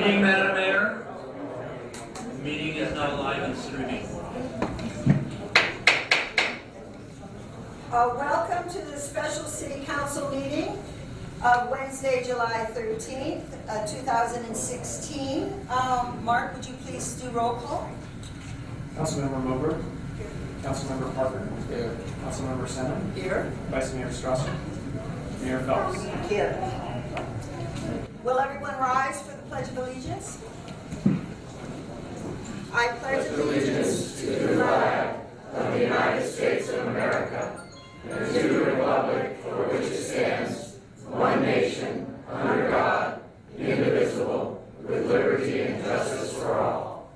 evening, Madam Mayor. The meeting is now live and streaming. Welcome to the special City Council meeting of Wednesday, July 13th, 2016. Mark, would you please do roll call? Councilmember Moberg. Councilmember Parker. Here. Councilmember Senna. Here. Vice Mayor Strasser. Mayor Phelps. Here. Will everyone rise for the Pledge of Allegiance? I pledge allegiance to the flag of the United States of America and to the republic for which it stands, one nation, under God, indivisible, with liberty and justice for all.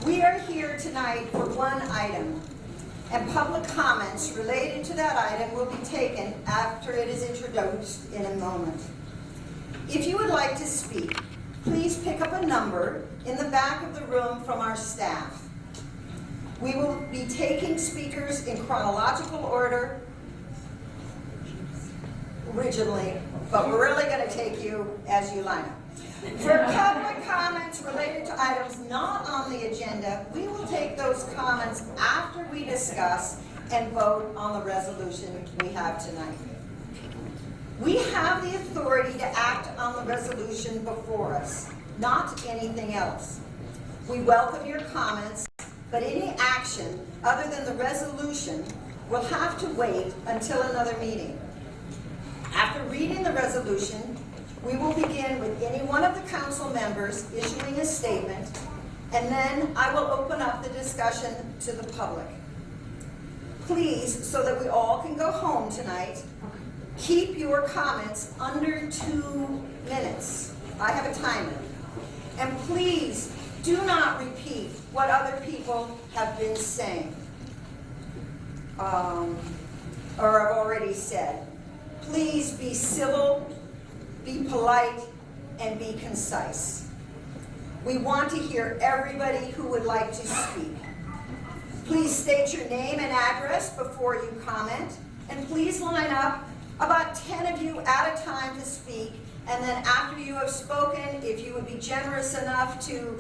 We are here tonight for one item, and public comments related to that item will be taken after it is introduced in a moment. If you would like to speak, please pick up a number in the back of the room from our staff. We will be taking speakers in chronological order originally, but we're really going to take you as you line up. For public comments related to items not on the agenda, we will take those comments after we discuss and vote on the resolution we have tonight. We have the authority to act on the resolution before us, not anything else. We welcome your comments, but any action other than the resolution will have to wait until another meeting. After reading the resolution, we will begin with any one of the council members issuing a statement, and then I will open up the discussion to the public. Please, so that we all can go home tonight, keep your comments under 2 minutes. I have a timer. And please do not repeat what other people have been saying or have already said. Please be civil, be polite, and be concise. We want to hear everybody who would like to speak. Please state your name and address before you comment, and please line up about 10 of you at a time to speak, and then after you have spoken, if you would be generous enough to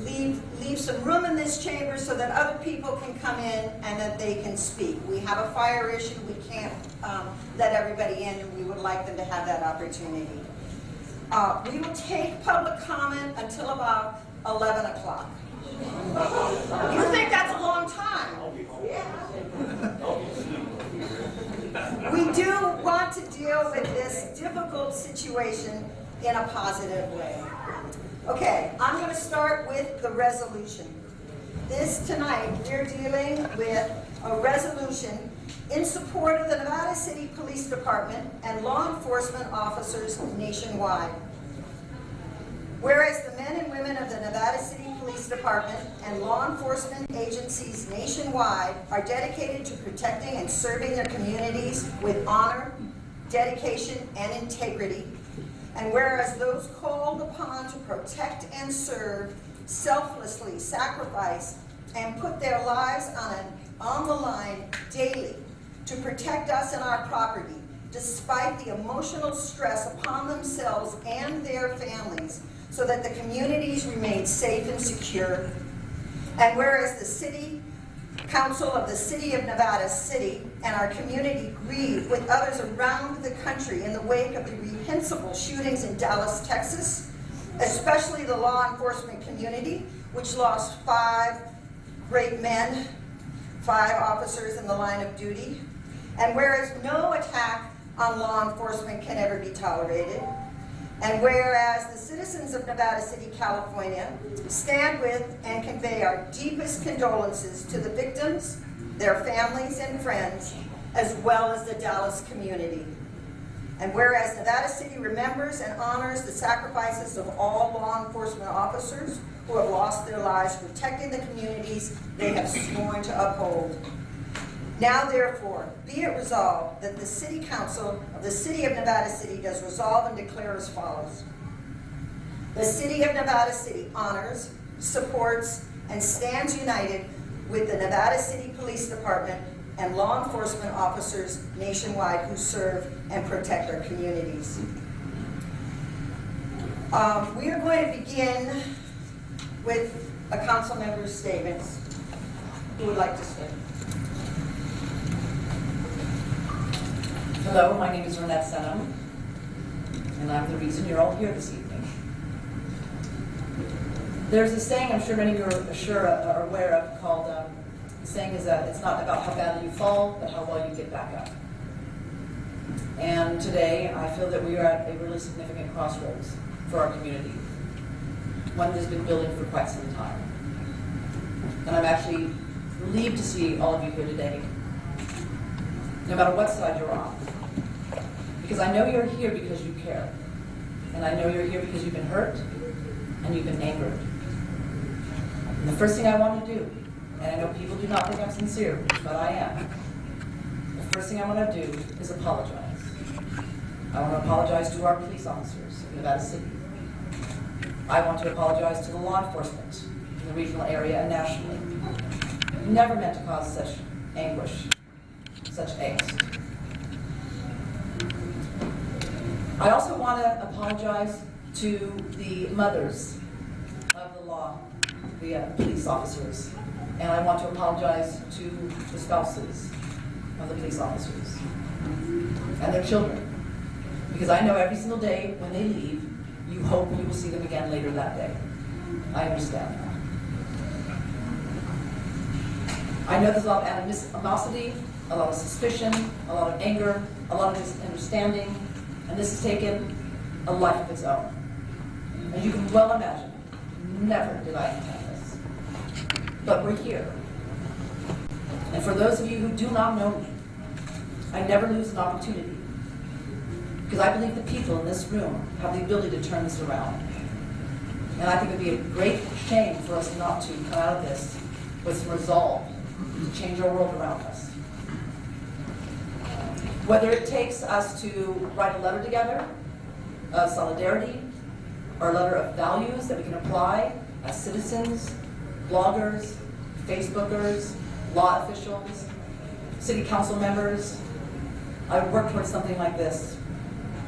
leave some room in this chamber so that other people can come in and that they can speak. We have a fire issue. We can't let everybody in, and we would like them to have that opportunity. We will take public comment until about 11 o'clock. You think that's a long time? We do want to deal with this difficult situation in a positive way. Okay, I'm going to start with the resolution. Tonight, we're dealing with a resolution in support of the Nevada City Police Department and law enforcement officers nationwide. Whereas the men and women of the Nevada City Police Department and law enforcement agencies nationwide are dedicated to protecting and serving their communities with honor, dedication, and integrity. And whereas those called upon to protect and serve selflessly sacrifice and put their lives on the line daily to protect us and our property, despite the emotional stress upon themselves and their families, so that the communities remain safe and secure. And whereas the City Council of the City of Nevada City and our community grieve with others around the country in the wake of the reprehensible shootings in Dallas, Texas, especially the law enforcement community, which lost 5 great men, 5 officers in the line of duty. And whereas no attack on law enforcement can ever be tolerated, and whereas the citizens of Nevada City, California, stand with and convey our deepest condolences to the victims, their families and friends, as well as the Dallas community. And whereas Nevada City remembers and honors the sacrifices of all law enforcement officers who have lost their lives protecting the communities they have sworn to uphold. Now, therefore, be it resolved that the City Council of the City of Nevada City does resolve and declare as follows. The City of Nevada City honors, supports, and stands united with the Nevada City Police Department and law enforcement officers nationwide who serve and protect our communities. We are going to begin with a council member's statements. Who would like to start? Hello, my name is Renette Senham, and I'm the reason you're all here this evening. There's a saying I'm sure many of you are aware of called, the saying is that it's not about how badly you fall, but how well you get back up. And today, I feel that we are at a really significant crossroads for our community, one that's been building for quite some time. And I'm actually relieved to see all of you here today, no matter what side you're on. Because I know you're here because you care. And I know you're here because you've been hurt and you've been angered. And the first thing I want to do, and I know people do not think I'm sincere, but I am. The first thing I want to do is apologize. I want to apologize to our police officers in Nevada City. I want to apologize to the law enforcement in the regional area and nationally. We never meant to cause such anguish, such angst. I also want to apologize to the mothers of the law, the police officers, and I want to apologize to the spouses of the police officers and their children, because I know every single day when they leave, you hope you will see them again later that day. I understand that. I know there's a lot of animosity, a lot of suspicion, a lot of anger, a lot of misunderstanding, and this has taken a life of its own. As you can well imagine, never did I intend this. But we're here. And for those of you who do not know me, I never lose an opportunity. Because I believe the people in this room have the ability to turn this around. And I think it would be a great shame for us not to come out of this with some resolve to change our world around us. Whether it takes us to write a letter together of solidarity, or a letter of values that we can apply as citizens, bloggers, Facebookers, law officials, city council members, I would work towards something like this,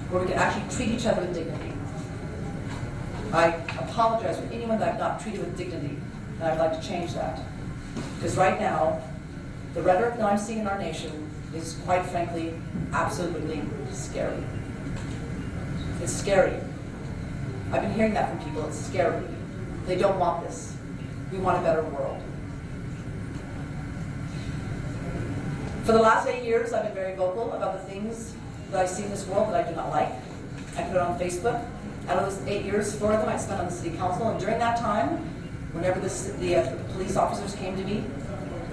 where we can actually treat each other with dignity. I apologize for anyone that I've not treated with dignity, and I'd like to change that. Because right now, the rhetoric that I'm seeing in our nation is, quite frankly, absolutely scary. It's scary. I've been hearing that from people. It's scary. They don't want this. We want a better world. For the last 8 years, I've been very vocal about the things that I see in this world that I do not like. I put it on Facebook. Out of those 8 years, 4 of them I spent on the city council, and during that time, whenever the police officers came to me,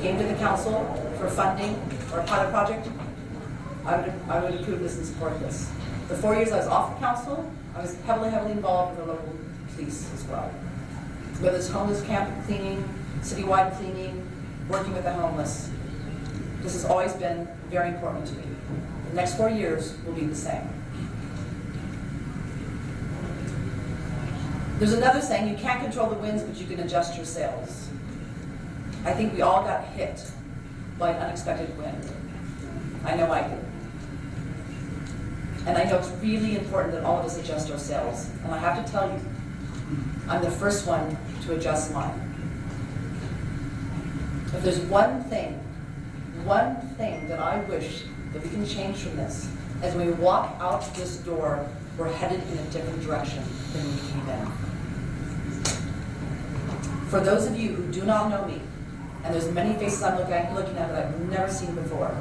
came to the council for funding or a pilot project, I would approve this and support this. The 4 years I was off the council, I was heavily involved with the local police as well. Whether it's homeless camp cleaning, citywide cleaning, working with the homeless. This has always been very important to me. The next 4 years will be the same. There's another saying, you can't control the winds, but you can adjust your sails. I think we all got hit by an unexpected wind. I know I did. And I know it's really important that all of us adjust our sails. And I have to tell you, I'm the first one to adjust mine. If there's one thing that I wish that we can change from this, as we walk out this door, we're headed in a different direction than we came in. For those of you who do not know me, and there's many faces I'm looking at that I've never seen before,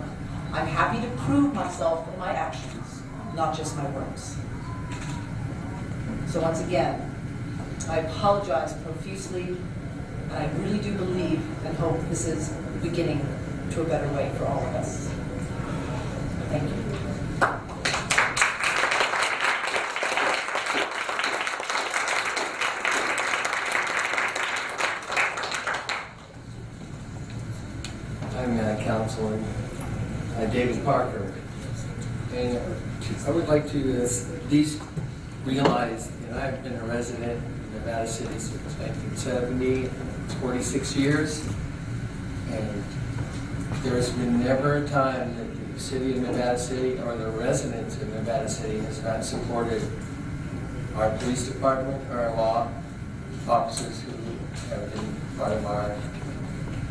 I'm happy to prove myself in my actions, not just my words. So once again, I apologize profusely, and I really do believe and hope this is the beginning to a better way for all of us. Thank you. I'm Councilman David Parker, and I would like to at least realize that I've been a resident in Nevada City since 1970. It's 46 years, and There's been never a time that the city of Nevada City or the residents of Nevada City has not supported our police department or our law officers who have been part of our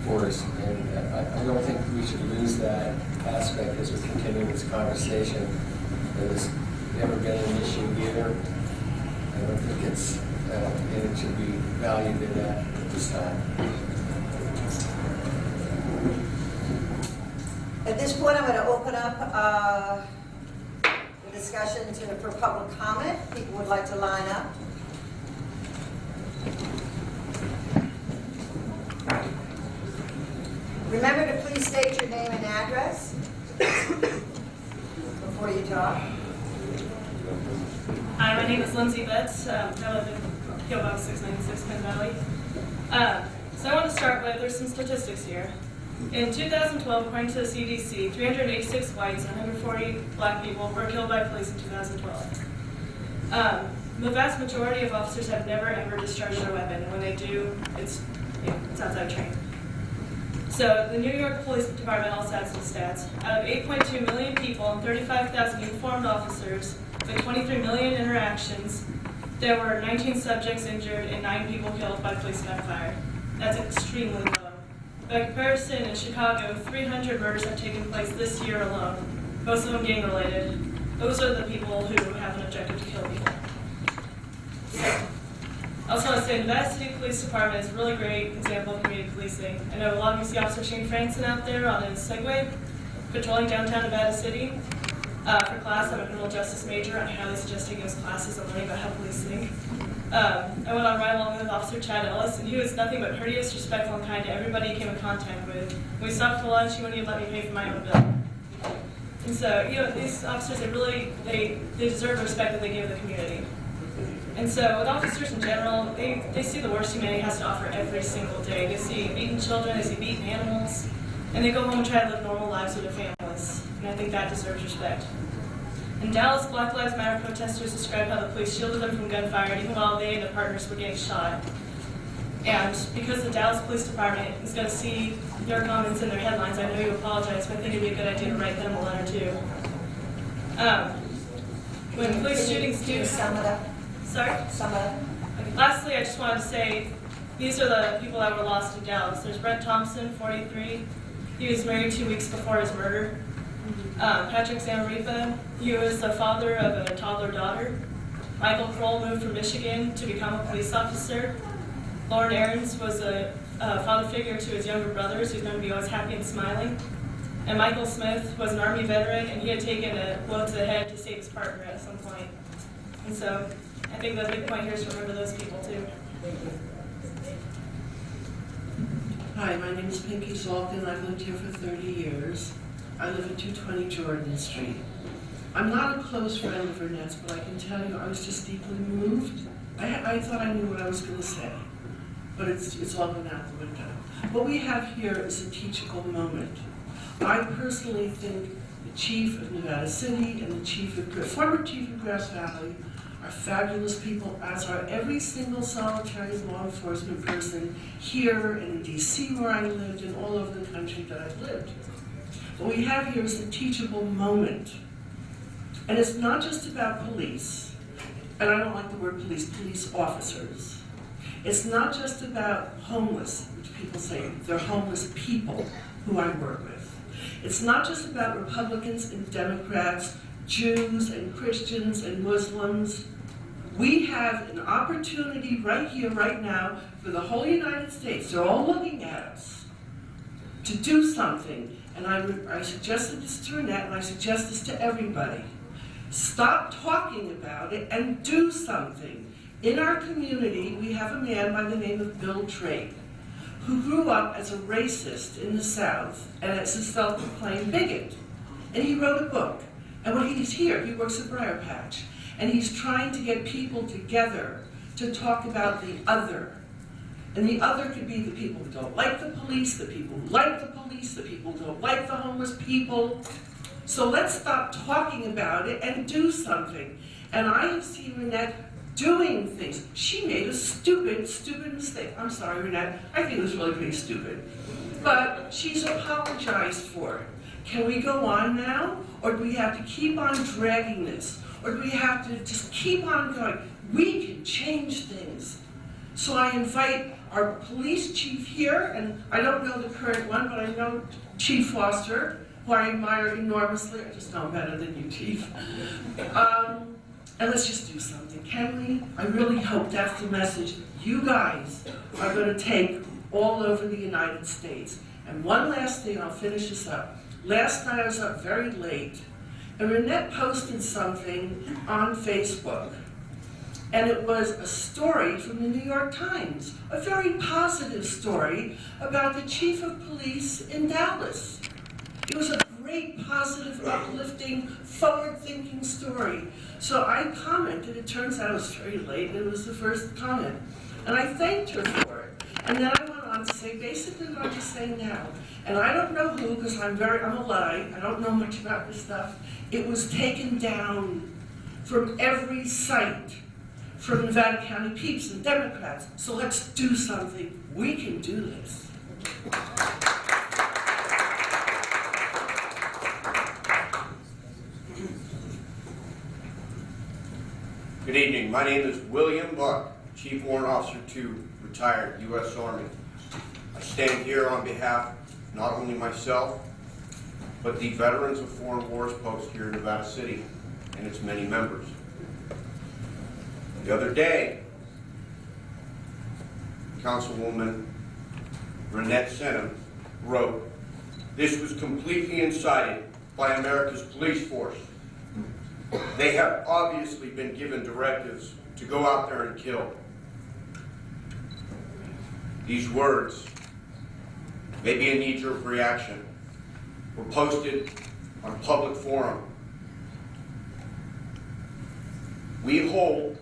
force. And I don't think we should lose that aspect as we continue this conversation. There's never been an issue here. I don't think it's, and it should be valued in that at this time. At this point, I'm going to open up the discussion for public comment. People would like to line up. Remember to please state your name and address before you talk. Hi, my name is Lindsay Betts. I live in PO Box 696, Penn Valley. So I want to start with, there's some statistics here. In 2012, according to the CDC, 386 whites and 140 black people were killed by police in 2012. The vast majority of officers have never ever discharged their weapon, and when they do, it's outside training. So the New York Police Department also had some stats. Out of 8.2 million people and 35,000 uniformed officers with 23 million interactions, there were 19 subjects injured and 9 people killed by police gunfire. That's extremely low. By comparison, in Chicago, 300 murders have taken place this year alone, most of them gang-related. Those are the people who have an objective to kill people. I also want to say Nevada City Police Department is a really great example of community policing. I know a lot of you see Officer Shane Franson out there on his Segway, patrolling downtown Nevada City. For class, I'm a criminal justice major. I highly suggest taking those classes and learning about how police think. I went on a ride along with Officer Chad Ellis, and he was nothing but courteous, respectful, and kind to everybody he came in contact with. When we stopped for lunch, he wouldn't even let me pay for my own bill. And so, these officers, they deserve the respect that they give the community. And so, with officers in general, they see the worst humanity has to offer every single day. They see beaten children, they see beaten animals, and they go home and try to live normal lives with their families. And I think that deserves respect. In Dallas, Black Lives Matter protesters described how the police shielded them from gunfire even while they and their partners were getting shot. And because the Dallas Police Department is going to see your comments in their headlines, I know you apologize, but I think it'd be a good idea to write them a letter too. When police shootings do... Sum it up. Sorry? Sum it up. Okay. Lastly, I just wanted to say, these are the people that were lost in Dallas. There's Brent Thompson, 43. He was married 2 weeks before his murder. Patrick Zamaripa, he was the father of a toddler daughter. Michael Kroll moved from Michigan to become a police officer. Lauren Aarons was a father figure to his younger brothers, who's known to be always happy and smiling. And Michael Smith was an Army veteran, and he had taken a blow to the head to save his partner at some point. And so I think the big point here is to remember those people too. Hi, my name is Pinky Salkin. I've lived here for 30 years. I live at 220 Jordan Street. I'm not a close friend of Vernette's, but I can tell you I was just deeply moved. I thought I knew what I was going to say, but it's all gone out the window. What we have here is a teachable moment. I personally think the chief of Nevada City and the former chief of Grass Valley are fabulous people, as are every single solitary law enforcement person here and in DC where I lived and all over the country that I've lived. What we have here is a teachable moment. And it's not just about police, and I don't like the word police officers. It's not just about homeless, which people say they're homeless people who I work with. It's not just about Republicans and Democrats, Jews and Christians and Muslims. We have an opportunity right here, right now, for the whole United States, they're all looking at us, to do something. And I suggested this to Renette, and I suggest this to everybody. Stop talking about it and do something. In our community, we have a man by the name of Bill Trade, who grew up as a racist in the South and as a self-proclaimed bigot. And he wrote a book. And when he's here, he works at Briar Patch. And he's trying to get people together to talk about the other. And the other could be the people who don't like the police, the people who like the police, the people who don't like the homeless people. So let's stop talking about it and do something. And I have seen Renette doing things. She made a stupid mistake. I'm sorry, Renette. I think it was really pretty stupid. But she's apologized for it. Can we go on now? Or do we have to keep on dragging this? Or do we have to just keep on going? We can change things. So I invite our police chief here, and I don't know the current one, but I know Chief Foster, who I admire enormously. I just know him better than you, Chief. And let's just do something, can we? I really hope that's the message you guys are going to take all over the United States. And one last thing, I'll finish this up. Last night I was up very late, and Renette posted something on Facebook. And it was a story from the New York Times, a very positive story about the chief of police in Dallas. It was a great, positive, uplifting, forward-thinking story. So I commented. It turns out it was very late, and it was the first comment. And I thanked her for it. And then I went on to say basically what I'm just saying now. And I don't know who, because I'm a Luddite. I don't know much about this stuff. It was taken down from every site, from Nevada County peeps and Democrats. So let's do something. We can do this. Good evening. My name is William Buck, Chief Warrant Officer 2, retired U.S. Army. I stand here on behalf not only myself, but the Veterans of Foreign Wars Post here in Nevada City and its many members. The other day, Councilwoman Renette Senum wrote, "This was completely incited by America's police force. They have obviously been given directives to go out there and kill." These words, maybe a knee-jerk reaction, were posted on a public forum. We hold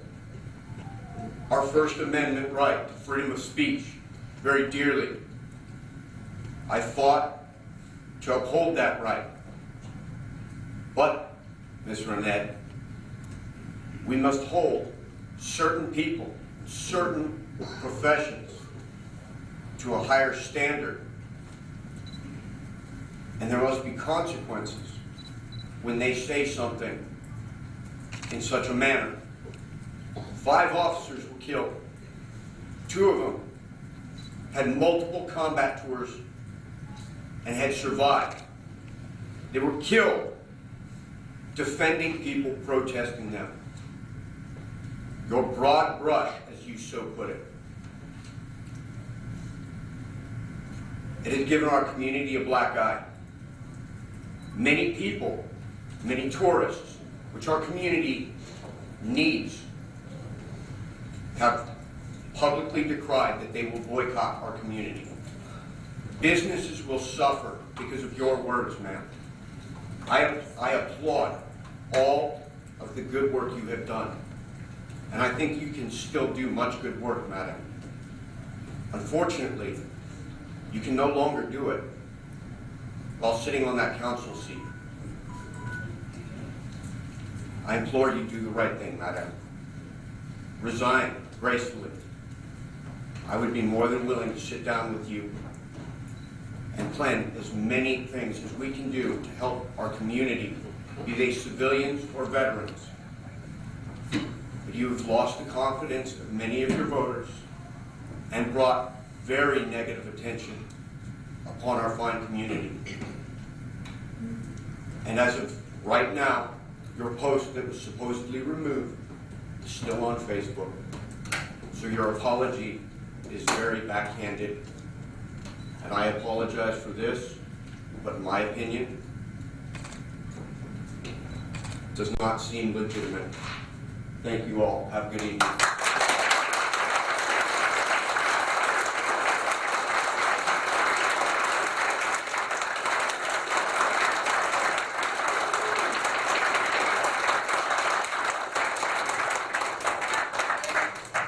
our First Amendment right to freedom of speech very dearly. I fought to uphold that right. But, Ms. Renette, we must hold certain people, certain professions to a higher standard. And there must be consequences when they say something in such a manner. 5 officers were killed. 2 of them had multiple combat tours and had survived. They were killed defending people protesting them. Your broad brush, as you so put it. It has given our community a black eye. Many people, many tourists, which our community needs, have publicly decried that they will boycott our community. Businesses will suffer because of your words, ma'am. I applaud all of the good work you have done, and I think you can still do much good work, madam. Unfortunately, you can no longer do it while sitting on that council seat. I implore you to do the right thing, madam. Resign gracefully. I would be more than willing to sit down with you and plan as many things as we can do to help our community, be they civilians or veterans. But you have lost the confidence of many of your voters and brought very negative attention upon our fine community. And as of right now, your post that was supposedly removed is still on Facebook. So your apology is very backhanded. And I apologize for this, but in my opinion, does not seem legitimate. Thank you all. Have a good evening.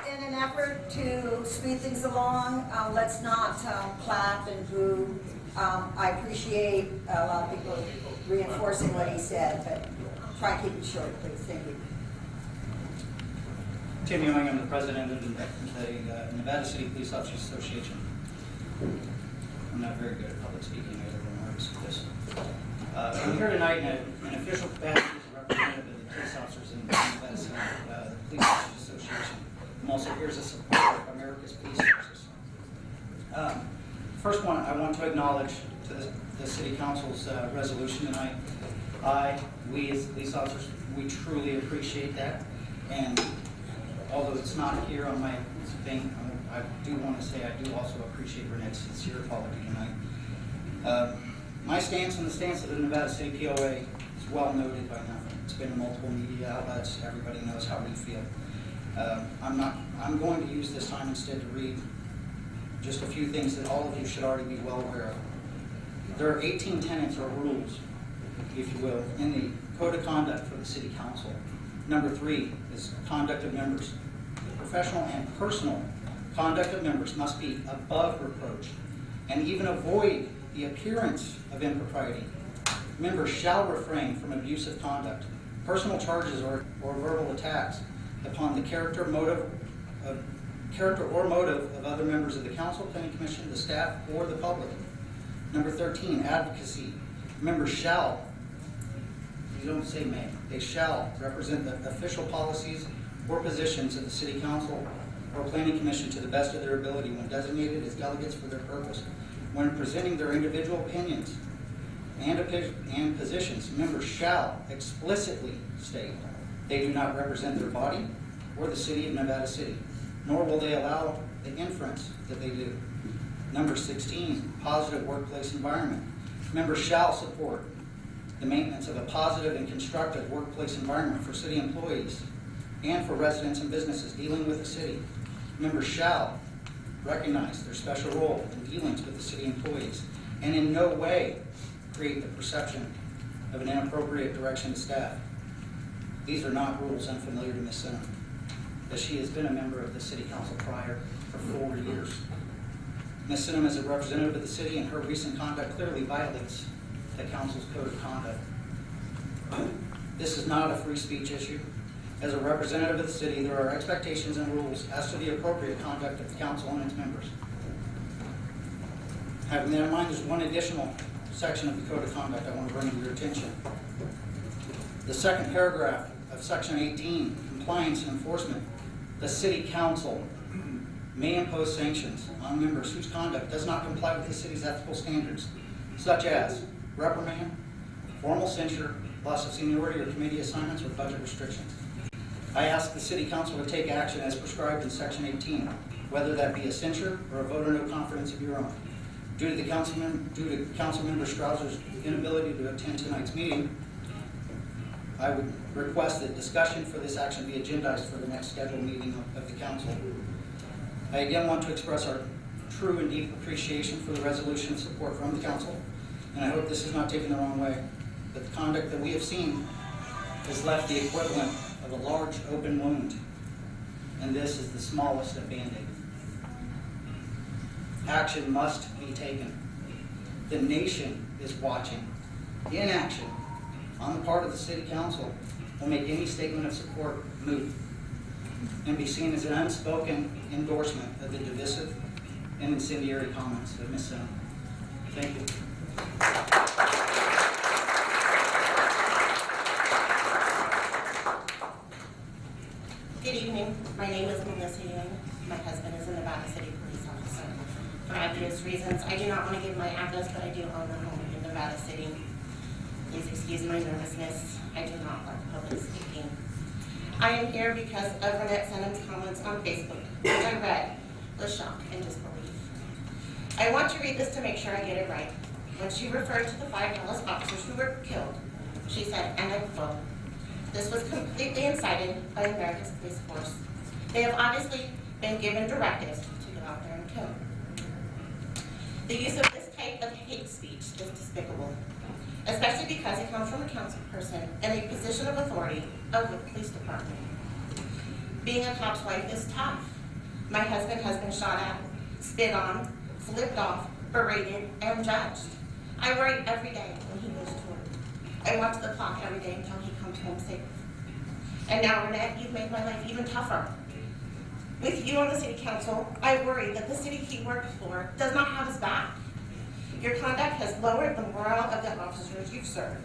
In an effort to speed things along, let's not clap and boo. I appreciate a lot of people reinforcing what he said, but try and keep it short, please. Thank you. Tim Ewing, I'm the president of the Nevada City Police Officers Association. I'm not very good at public speaking, as everyone knows this. I'm here tonight in an official capacity as a representative of the police officers in the Nevada City Police Officers Association. I'm also here as a supporter of America's Police Forces. First one, I want to acknowledge to the City Council's resolution tonight. We as police officers, we truly appreciate that. And although it's not here on my thing, I do want to say I do also appreciate Renette's sincere apology tonight. My stance and the stance of the Nevada City POA is well noted by now. It's been in multiple media outlets. Everybody knows how we feel. I'm going to use this time instead to read just a few things that all of you should already be well aware of. There are 18 tenets or rules, if you will, in the Code of Conduct for the City Council. Number 3 is conduct of members. Professional and personal conduct of members must be above reproach and even avoid the appearance of impropriety. Members shall refrain from abusive conduct, personal charges or verbal attacks upon the character or motive of other members of the council, planning commission, the staff, or the public. Number 13, advocacy. Members shall, you don't say may, they shall represent the official policies or positions of the city council or planning commission to the best of their ability when designated as delegates for their purpose. When presenting their individual opinions and positions, members shall explicitly state they do not represent their body or the city of Nevada City, nor will they allow the inference that they do. Number 16, positive workplace environment. Members shall support the maintenance of a positive and constructive workplace environment for city employees and for residents and businesses dealing with the city. Members shall recognize their special role in dealings with the city employees and in no way create the perception of an inappropriate direction to staff. These are not rules unfamiliar to Ms. Sinema, as she has been a member of the City Council prior for 4 years. Ms. Sinema is a representative of the city, and her recent conduct clearly violates the council's code of conduct. This is not a free speech issue. As a representative of the city, there are expectations and rules as to the appropriate conduct of the council and its members. Having that in mind, there's one additional section of the code of conduct I want to bring to your attention. The second paragraph of section 18, compliance and enforcement. The city council may impose sanctions on members whose conduct does not comply with the city's ethical standards, such as reprimand, formal censure, loss of seniority or committee assignments, or budget restrictions. I ask the City Council to take action as prescribed in Section 18, whether that be a censure or a vote of no confidence of your own. Due to Councilmember Strausser's inability to attend tonight's meeting, I would request that discussion for this action be agendized for the next scheduled meeting of the Council. I again want to express our true and deep appreciation for the resolution and support from the Council, and I hope this is not taken the wrong way, but the conduct that we have seen has left the equivalent of a large open wound, and this is the smallest of Band-Aids. Action must be taken. The nation is watching. Inaction on the part of the City Council will make any statement of support moot and be seen as an unspoken endorsement of the divisive and incendiary comments of Ms. Sinema. Thank you. Good evening. My name is Melissa Ewing. My husband is a Nevada City police officer. For obvious reasons, I do not want to give my address, but I do own a home in Nevada City. Please excuse my nervousness. I do not like public speaking. I am here because of Renette Sinema's comments on Facebook, which I read with shock and disbelief. I want to read this to make sure I get it right. When she referred to the 5 Dallas officers who were killed, she said, and I quote, "This was completely incited by America's police force. They have obviously been given directives to go out there and kill." The use of this type of hate speech is despicable, especially because it comes from a council person in a position of authority of the police department. Being a cop's wife is tough. My husband has been shot at, spit on, flipped off, berated, and judged. I worry every day when he goes to work. I watch the clock every day until he comes home safe. And now, Renette, you've made my life even tougher. With you on the city council, I worry that the city he worked for does not have his back. Your conduct has lowered the morale of the officers you've served,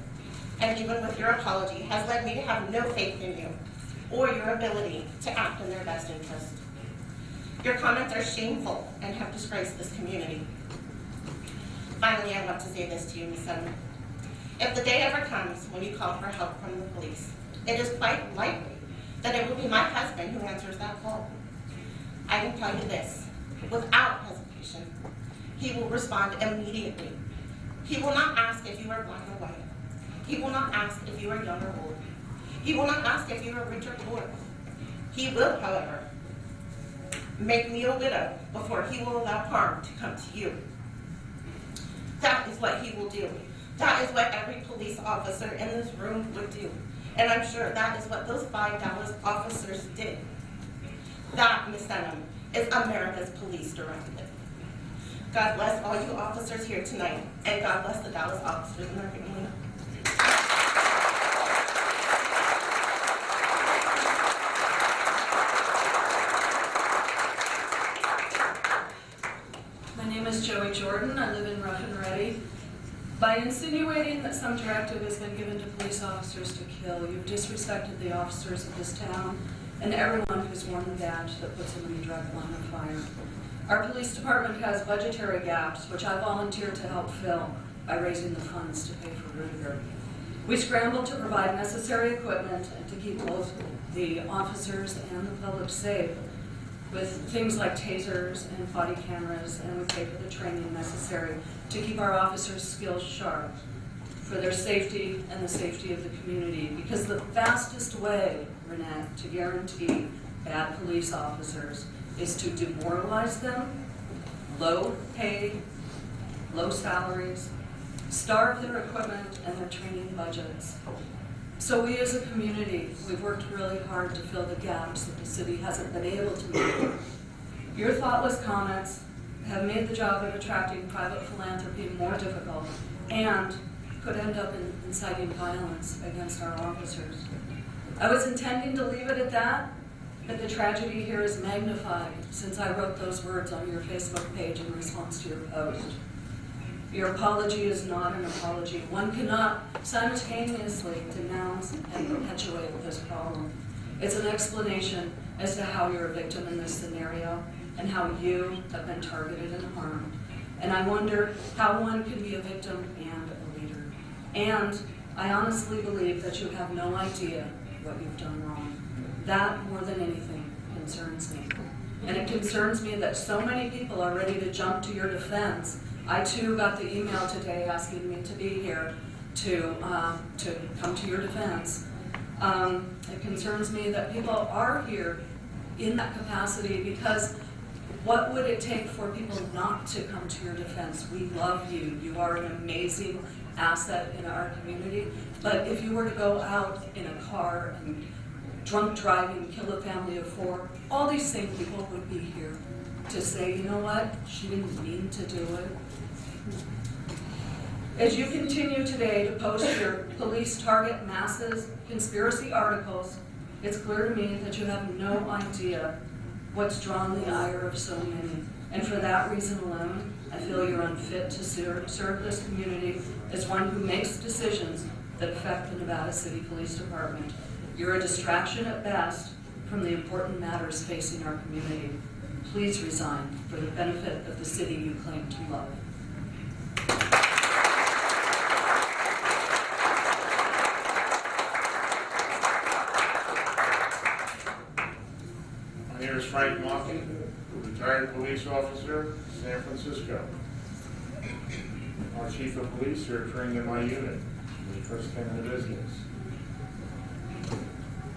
and even with your apology, has led me to have no faith in you or your ability to act in their best interest. Your comments are shameful and have disgraced this community. Finally, I want to say this to you, Ms. Senator. If the day ever comes when you call for help from the police, it is quite likely that it will be my husband who answers that call. I can tell you this, without hesitation, he will respond immediately. He will not ask if you are black or white. He will not ask if you are young or old. He will not ask if you are rich or poor. He will, however, make me a widow before he will allow harm to come to you. That is what he will do. That is what every police officer in this room would do. And I'm sure that is what those 5 Dallas officers did. That, Ms. Senum, is America's police directive. God bless all you officers here tonight, and God bless the Dallas officers and their family. My name is Joey Jordan. I live in Rough and Ready. By insinuating that some directive has been given to police officers to kill, you've disrespected the officers of this town and everyone who's worn the badge that puts them in the direct line of fire. Our police department has budgetary gaps, which I volunteered to help fill by raising the funds to pay for Rudiger. We scrambled to provide necessary equipment and to keep both the officers and the public safe with things like tasers and body cameras, and we pay for the training necessary to keep our officers' skills sharp for their safety and the safety of the community. Because the fastest way, Renette, to guarantee bad police officers is to demoralize them, low pay, low salaries, starve their equipment and their training budgets. So we as a community, we've worked really hard to fill the gaps that the city hasn't been able to meet. Your thoughtless comments have made the job of attracting private philanthropy more difficult and could end up in inciting violence against our officers. I was intending to leave it at that, but the tragedy here is magnified since I wrote those words on your Facebook page in response to your post. Your apology is not an apology. One cannot simultaneously denounce and perpetuate this problem. It's an explanation as to how you're a victim in this scenario and how you have been targeted and harmed. And I wonder how one can be a victim and a leader. And I honestly believe that you have no idea what you've done wrong. That, more than anything, concerns me. And it concerns me that so many people are ready to jump to your defense. I too got the email today asking me to be here to come to your defense. It concerns me that people are here in that capacity because what would it take for people not to come to your defense? We love you. You are an amazing asset in our community. But if you were to go out in a car and drunk driving, kill a family of 4, all these same people would be here to say, you know what, she didn't mean to do it. As you continue today to post your police target masses conspiracy articles, it's clear to me that you have no idea what's drawn the ire of so many. And for that reason alone, I feel you're unfit to serve this community as one who makes decisions that affect the Nevada City Police Department. You're a distraction at best from the important matters facing our community. Please resign for the benefit of the city you claim to love. My name is Frank Monkey, retired police officer, San Francisco. Our chief of police here trained in my unit when he first came into business.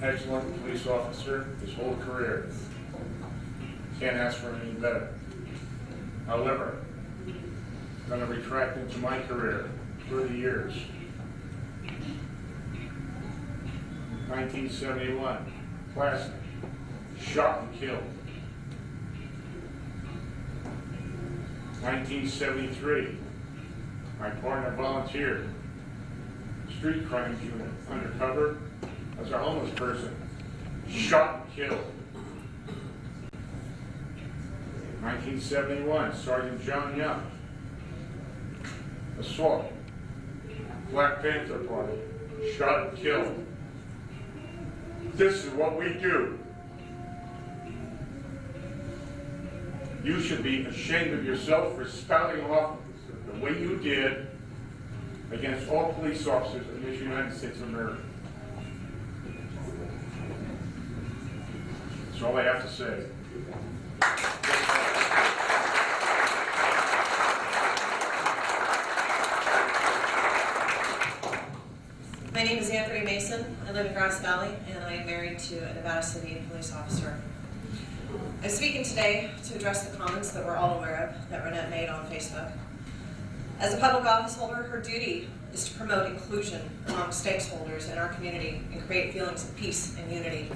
Excellent police officer his whole career. Can't ask for anything better. However, I'm going to retract into my career 30 years. 1971, classic, shot and killed. 1973, my partner volunteered, street crimes unit, undercover, as a homeless person, shot and killed. 1971, Sergeant John Young. Assault. Black Panther Party. Shot and killed. This is what we do. You should be ashamed of yourself for spouting off the way you did against all police officers in this United States of America. That's all I have to say. My name is Anthony Mason. I live in Grass Valley, and I am married to a Nevada City police officer. I'm speaking today to address the comments that we're all aware of that Renette made on Facebook. As a public office holder, her duty is to promote inclusion among stakeholders in our community and create feelings of peace and unity,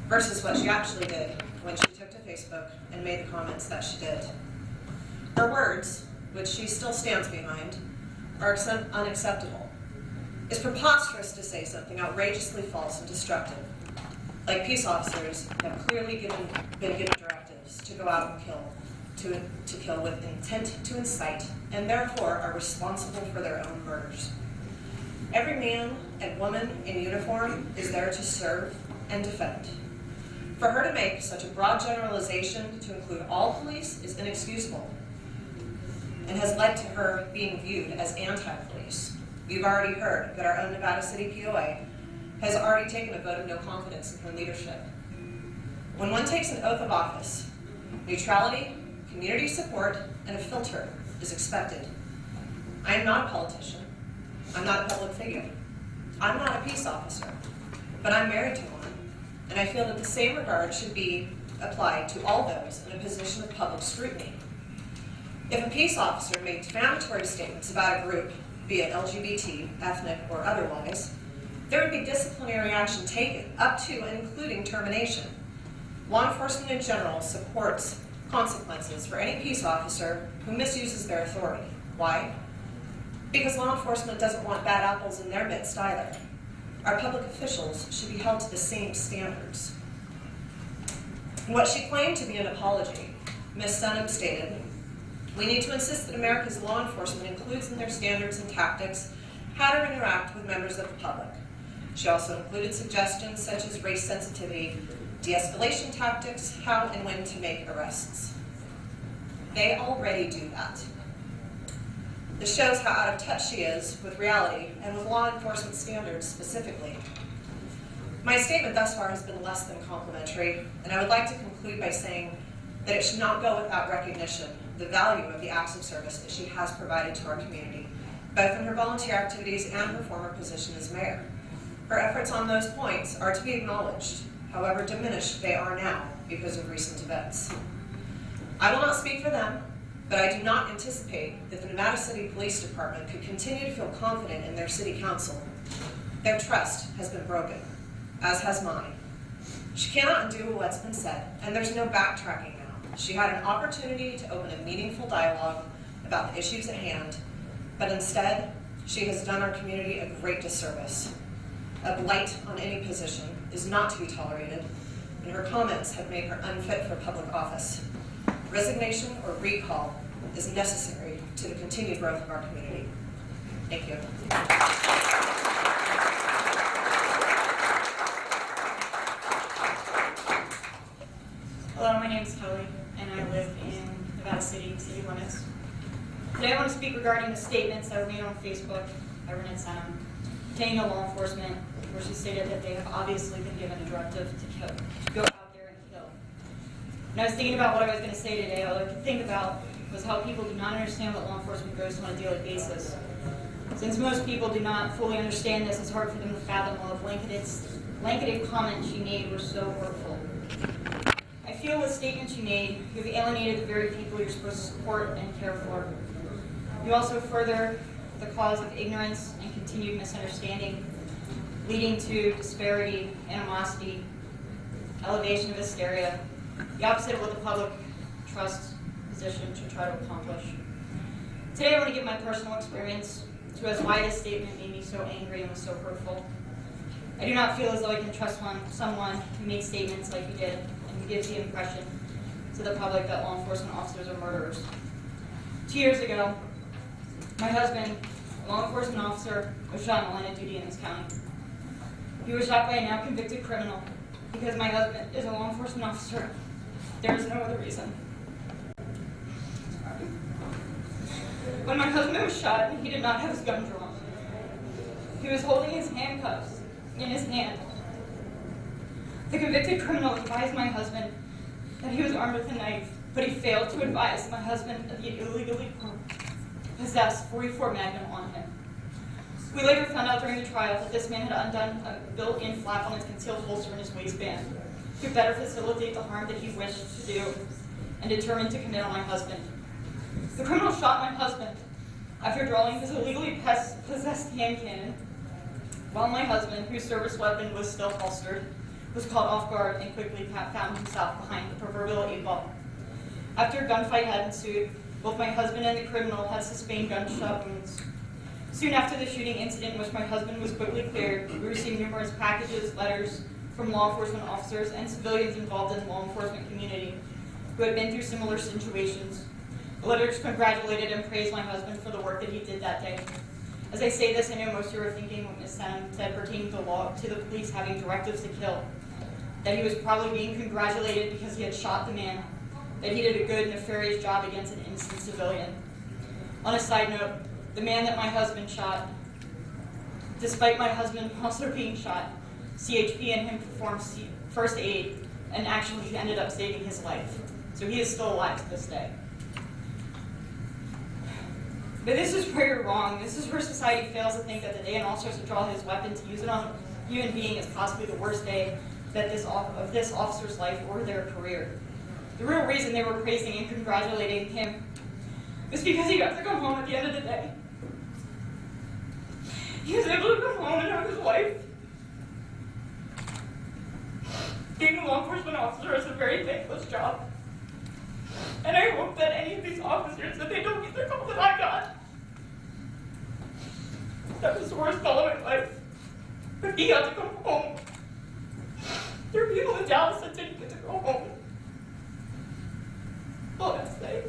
versus what she actually did when she took to Facebook and made the comments that she did. Her words, which she still stands behind, are unacceptable. It's preposterous to say something outrageously false and destructive, like peace officers have clearly been given directives to go out and kill, to kill with intent to incite, and therefore are responsible for their own murders. Every man and woman in uniform is there to serve and defend. For her to make such a broad generalization to include all police is inexcusable and has led to her being viewed as anti-police. You've already heard that our own Nevada City POA has already taken a vote of no confidence in her leadership. When one takes an oath of office, neutrality, community support, and a filter is expected. I am not a politician. I'm not a public figure. I'm not a peace officer, but I'm married to one, and I feel that the same regard should be applied to all those in a position of public scrutiny. If a peace officer made defamatory statements about a group, be it LGBT, ethnic, or otherwise, there would be disciplinary action taken, up to and including termination. Law enforcement in general supports consequences for any peace officer who misuses their authority. Why? Because law enforcement doesn't want bad apples in their midst either. Our public officials should be held to the same standards. In what she claimed to be an apology, Ms. Sunham stated, "We need to insist that America's law enforcement includes in their standards and tactics how to interact with members of the public." She also included suggestions such as race sensitivity, de-escalation tactics, how and when to make arrests. They already do that. This shows how out of touch she is with reality and with law enforcement standards specifically. My statement thus far has been less than complimentary, and I would like to conclude by saying that it should not go without recognition the value of the acts of service that she has provided to our community, both in her volunteer activities and her former position as mayor. Her efforts on those points are to be acknowledged, however diminished they are now because of recent events. I will not speak for them, but I do not anticipate that the Nevada City Police Department could continue to feel confident in their city council. Their trust has been broken, as has mine. She cannot undo what's been said, and there's no backtracking now. She had an opportunity to open a meaningful dialogue about the issues at hand, but instead, she has done our community a great disservice. A blight on any position is not to be tolerated, and her comments have made her unfit for public office. Resignation or recall is necessary to the continued growth of our community. Thank you. Hello, my name is Kelly, and I live in Nevada City, city limits. Today I want to speak regarding the statements that were made on Facebook by Renette Sunham pertaining to law enforcement, where she stated that they have obviously been given a directive to kill, to go out there and kill. And I was thinking about what I was going to say today. All I could think about was how people do not understand what law enforcement goes through on a daily basis. Since most people do not fully understand this, it's hard for them to fathom all the blanketed comments she made were so hurtful. I feel with statements you made, you've alienated the very people you're supposed to support and care for. You also further the cause of ignorance and continued misunderstanding, leading to disparity, animosity, elevation of hysteria, the opposite of what the public trusts position to try to accomplish. Today I want to give my personal experience to as why this statement made me so angry and was so hurtful. I do not feel as though I can trust someone who makes statements like you did and who gives the impression to the public that law enforcement officers are murderers. 2 years ago, my husband, a law enforcement officer, was shot in the line of duty in this county. He was shot by a now convicted criminal. Because my husband is a law enforcement officer, there is no other reason. When my husband was shot, he did not have his gun drawn. He was holding his handcuffs in his hand. The convicted criminal advised my husband that he was armed with a knife, but he failed to advise my husband that he illegally possessed .44 Magnum on him. We later found out during the trial that this man had undone a built-in flap on his concealed holster in his waistband to better facilitate the harm that he wished to do and determined to commit on my husband. The criminal shot my husband after drawing his illegally possessed hand cannon, while my husband, whose service weapon was still holstered, was caught off guard and quickly found himself behind the proverbial 8-ball. After a gunfight had ensued, both my husband and the criminal had sustained gunshot wounds. Soon after the shooting incident, in which my husband was quickly cleared, we received numerous packages, letters from law enforcement officers and civilians involved in the law enforcement community who had been through similar situations. The letters congratulated and praised my husband for the work that he did that day. As I say this, I know most of you are thinking what Ms. Senham said pertaining to the police having directives to kill, that he was probably being congratulated because he had shot the man, that he did a good, nefarious job against an innocent civilian. On a side note, the man that my husband shot, despite my husband also being shot, CHP and him performed first aid and actually ended up saving his life. So he is still alive to this day. But this is where you're wrong. This is where society fails to think that the day an officer should draw his weapon to use it on a human being is possibly the worst day that of this officer's life or their career. The real reason they were praising and congratulating him was because he got to come home at the end of the day. He was able to come home and have his wife. Being a law enforcement officer is a very thankless job. And I hope that any of these officers, that they don't get the call that I got. That was the worst call of my life. But he got to come home. There are people in Dallas that didn't get to go home. All I have to say.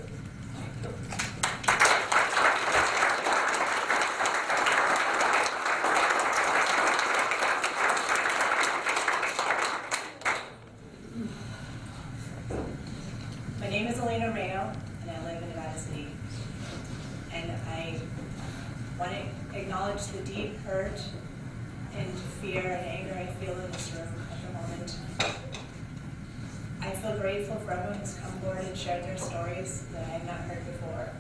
My name is Elena Rayo, and I live in Nevada City. And I want to acknowledge the deep hurt and fear and anger I feel in this room at the moment. I feel grateful for everyone who's come forward and shared their stories that I have not heard before.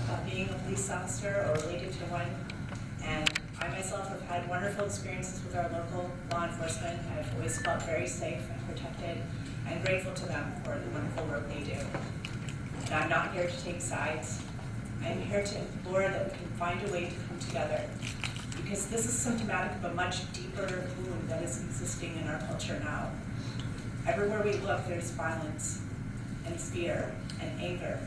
About being a police officer or related to one, and I myself have had wonderful experiences with our local law enforcement. I've always felt very safe and protected. I'm grateful to them for the wonderful work they do. And I'm not here to take sides. I'm here to implore that we can find a way to come together, because this is symptomatic of a much deeper wound that is existing in our culture now. Everywhere we look, there's violence and fear and anger.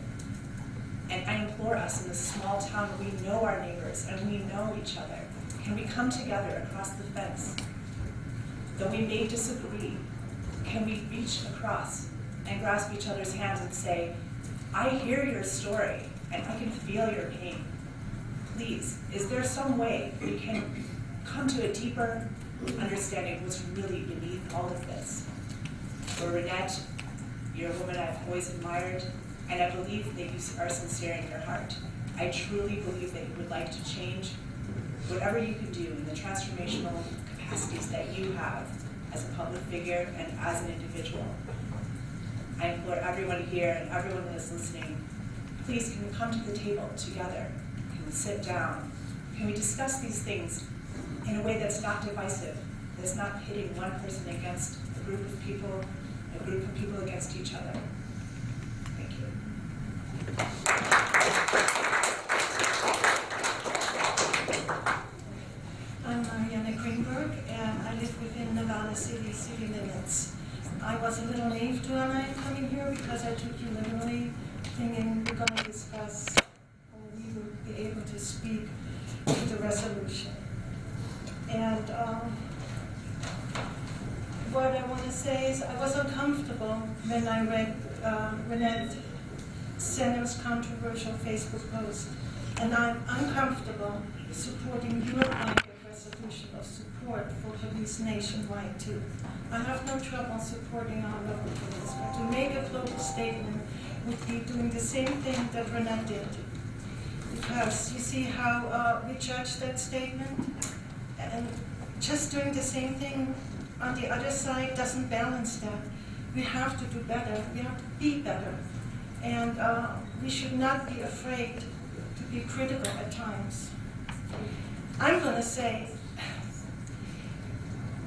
And I implore us in this small town where we know our neighbors and we know each other, can we come together across the fence? Though we may disagree, can we reach across and grasp each other's hands and say, I hear your story and I can feel your pain. Please, is there some way we can come to a deeper understanding of what's really beneath all of this? For Renette, you're a woman I've always admired, and I believe that you are sincere in your heart. I truly believe that you would like to change whatever you can do in the transformational capacities that you have as a public figure and as an individual. I implore everyone here and everyone that is listening, please can we come to the table together? Can we sit down? Can we discuss these things in a way that's not divisive, that's not pitting one person against a group of people against each other? Thank you. I'm Mariana Greenberg, and I live within Nevada City limits. I was a little naive to Anna coming here because I took you literally, thinking we're going to discuss or we would be able to speak to the resolution. And what I want to say is I was uncomfortable when I read Renette Senner's controversial Facebook post. And I'm uncomfortable supporting your blanket resolution of support for police nationwide too. I have no trouble supporting our local police, but to make a global statement would be doing the same thing that Renette did. Because you see how we judge that statement? And just doing the same thing on the other side doesn't balance that. We have to do better. We have to be better. And we should not be afraid to be critical at times. I'm going to say,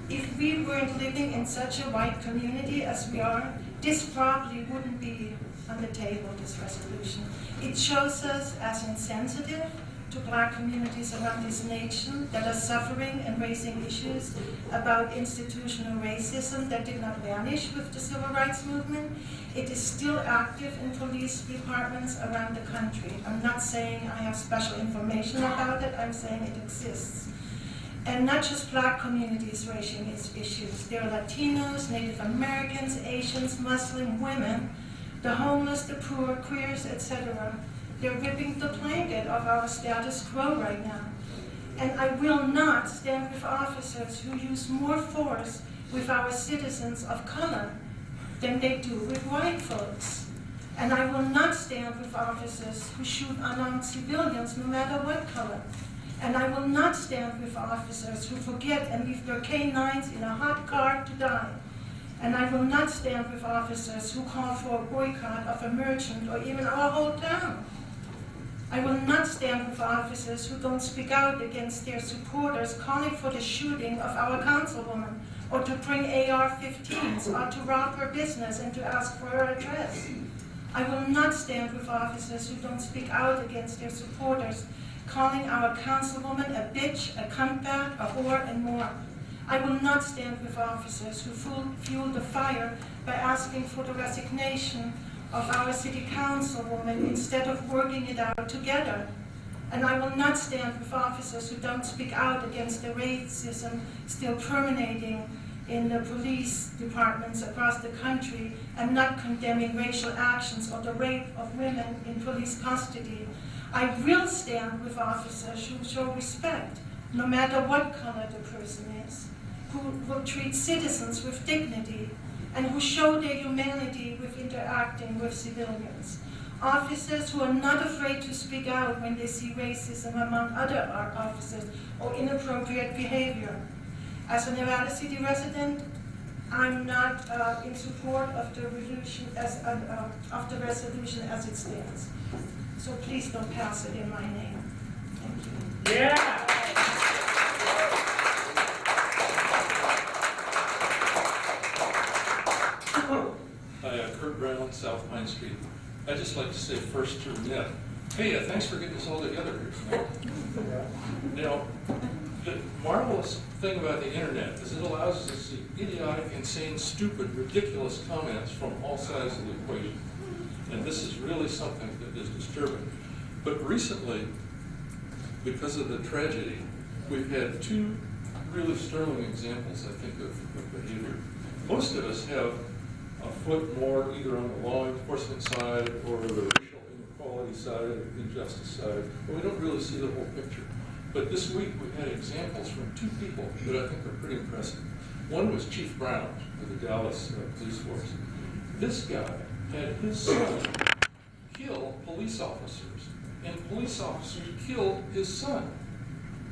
if we weren't living in such a white community as we are, this probably wouldn't be on the table, this resolution. It shows us as insensitive to black communities around this nation that are suffering and raising issues about institutional racism that did not vanish with the civil rights movement. It is still active in police departments around the country. I'm not saying I have special information about it, I'm saying it exists. And not just black communities raising its issues. There are Latinos, Native Americans, Asians, Muslim women, the homeless, the poor, queers, etc. They're ripping the blanket of our status quo right now. And I will not stand with officers who use more force with our citizens of color than they do with white folks. And I will not stand with officers who shoot unarmed civilians no matter what color. And I will not stand with officers who forget and leave their canines in a hot car to die. And I will not stand with officers who call for a boycott of a merchant or even our whole town. I will not stand with officers who don't speak out against their supporters calling for the shooting of our councilwoman, or to bring AR-15s, or to rob her business and to ask for her address. I will not stand with officers who don't speak out against their supporters, calling our councilwoman a bitch, a cuntbag, a whore, and more. I will not stand with officers who fuel the fire by asking for the resignation of our city councilwoman instead of working it out together. And I will not stand with officers who don't speak out against the racism still permeating in the police departments across the country and not condemning racial actions or the rape of women in police custody. I will stand with officers who show respect, no matter what color the person is, who will treat citizens with dignity, and who show their humanity with interacting with civilians. Officers who are not afraid to speak out when they see racism among other officers or inappropriate behavior. As a Nevada City resident, I'm not in support of the resolution as it stands. So please don't pass it in my name. Thank you. Yeah! Hi, Kurt Brown, South Pine Street. I'd just like to say first to Renette, hey, thanks for getting us all together here tonight. You know, the marvelous thing about the internet is it allows us to see idiotic, insane, stupid, ridiculous comments from all sides of the equation. And this is really something that is disturbing. But recently, because of the tragedy, we've had two really sterling examples, I think, of behavior. Most of us have a foot more either on the law enforcement side or the racial inequality side, the injustice side, but we don't really see the whole picture. But this week we had examples from two people that I think are pretty impressive. One was Chief Brown of the Dallas Police Force. This guy had his son kill police officers, and police officers killed his son.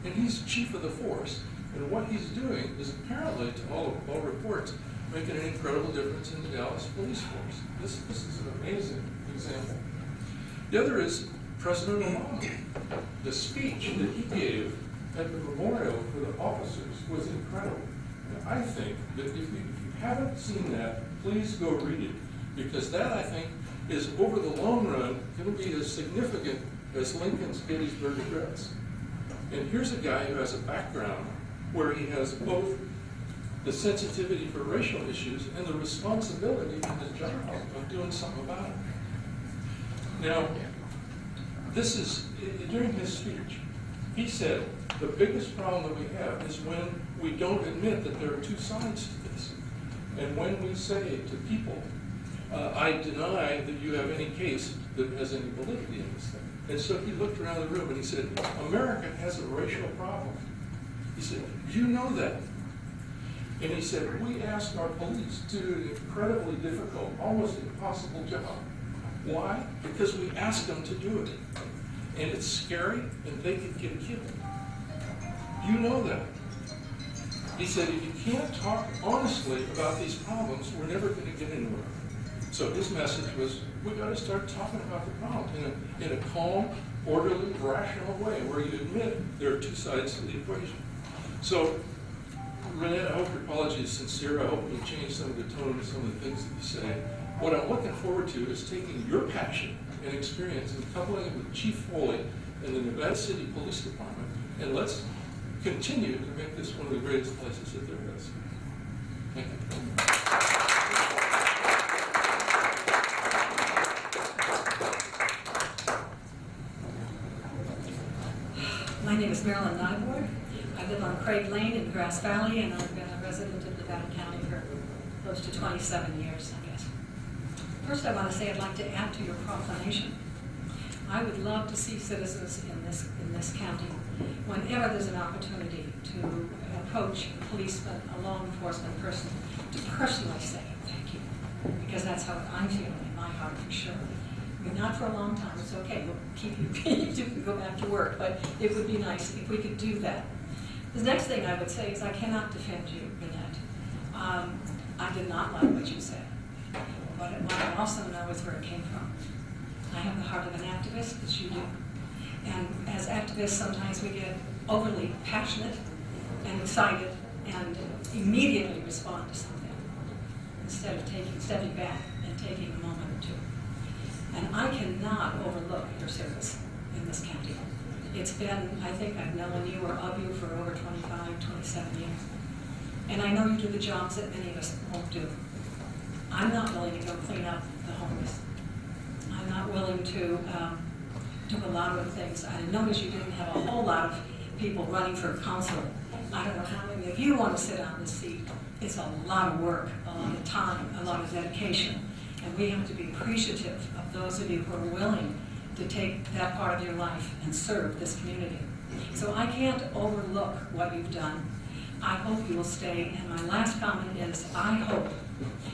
And he's chief of the force, and what he's doing is apparently, to all reports, making an incredible difference in the Dallas police force. This is an amazing example. The other is President Obama. The speech that he gave at the memorial for the officers was incredible. And I think that if you haven't seen that, please go read it, because that, I think, is over the long run, it'll be as significant as Lincoln's Gettysburg Address. And here's a guy who has a background where he has both the sensitivity for racial issues and the responsibility in the job of doing something about it. Now, this is, during his speech, he said, the biggest problem that we have is when we don't admit that there are two sides to this. And when we say to people, I deny that you have any case that has any validity in this thing. And so he looked around the room and he said, America has a racial problem. He said, you know that. And he said, we asked our police to do an incredibly difficult, almost impossible job. Why? Because we asked them to do it. And it's scary, and they could get killed. You know that. He said, if you can't talk honestly about these problems, we're never going to get anywhere. So his message was, we got to start talking about the problem in a calm, orderly, rational way where you admit there are two sides to the equation. So, Renette, I hope your apology is sincere. I hope you change some of the tone of some of the things that you say. What I'm looking forward to is taking your passion and experience and coupling it with Chief Foley and the Nevada City Police Department, and let's continue to make this one of the greatest places that there is. Thank you. My name is Marilyn Nyborg. I live on Craig Lane in Grass Valley, and I've been a resident of Nevada County for close to 27 years, I guess. First, I want to say I'd like to add to your proclamation. I would love to see citizens in this county, whenever there's an opportunity to approach a policeman, a law enforcement person, to personally say thank you, because that's how I'm feeling in my heart for sure. I mean, not for a long time, it's okay, we'll keep you peeved, you can go back to work, but it would be nice if we could do that. The next thing I would say is I cannot defend you, Renette. I did not like what you said, but what I also know is where it came from. I have the heart of an activist, as you do. And as activists, sometimes we get overly passionate and excited and immediately respond to something instead of stepping back and taking a moment or two. And I cannot overlook your service in this county. It's been, I think I've known you or of you for over 25, 27 years. And I know you do the jobs that many of us won't do. I'm not willing to go clean up the homeless. I'm not willing to do a lot of things. I noticed you didn't have a whole lot of people running for council. I don't know how many of you want to sit on this seat. It's a lot of work, a lot of time, a lot of dedication. And we have to be appreciative of those of you who are willing to take that part of your life and serve this community. So I can't overlook what you've done. I hope you will stay. And my last comment is, I hope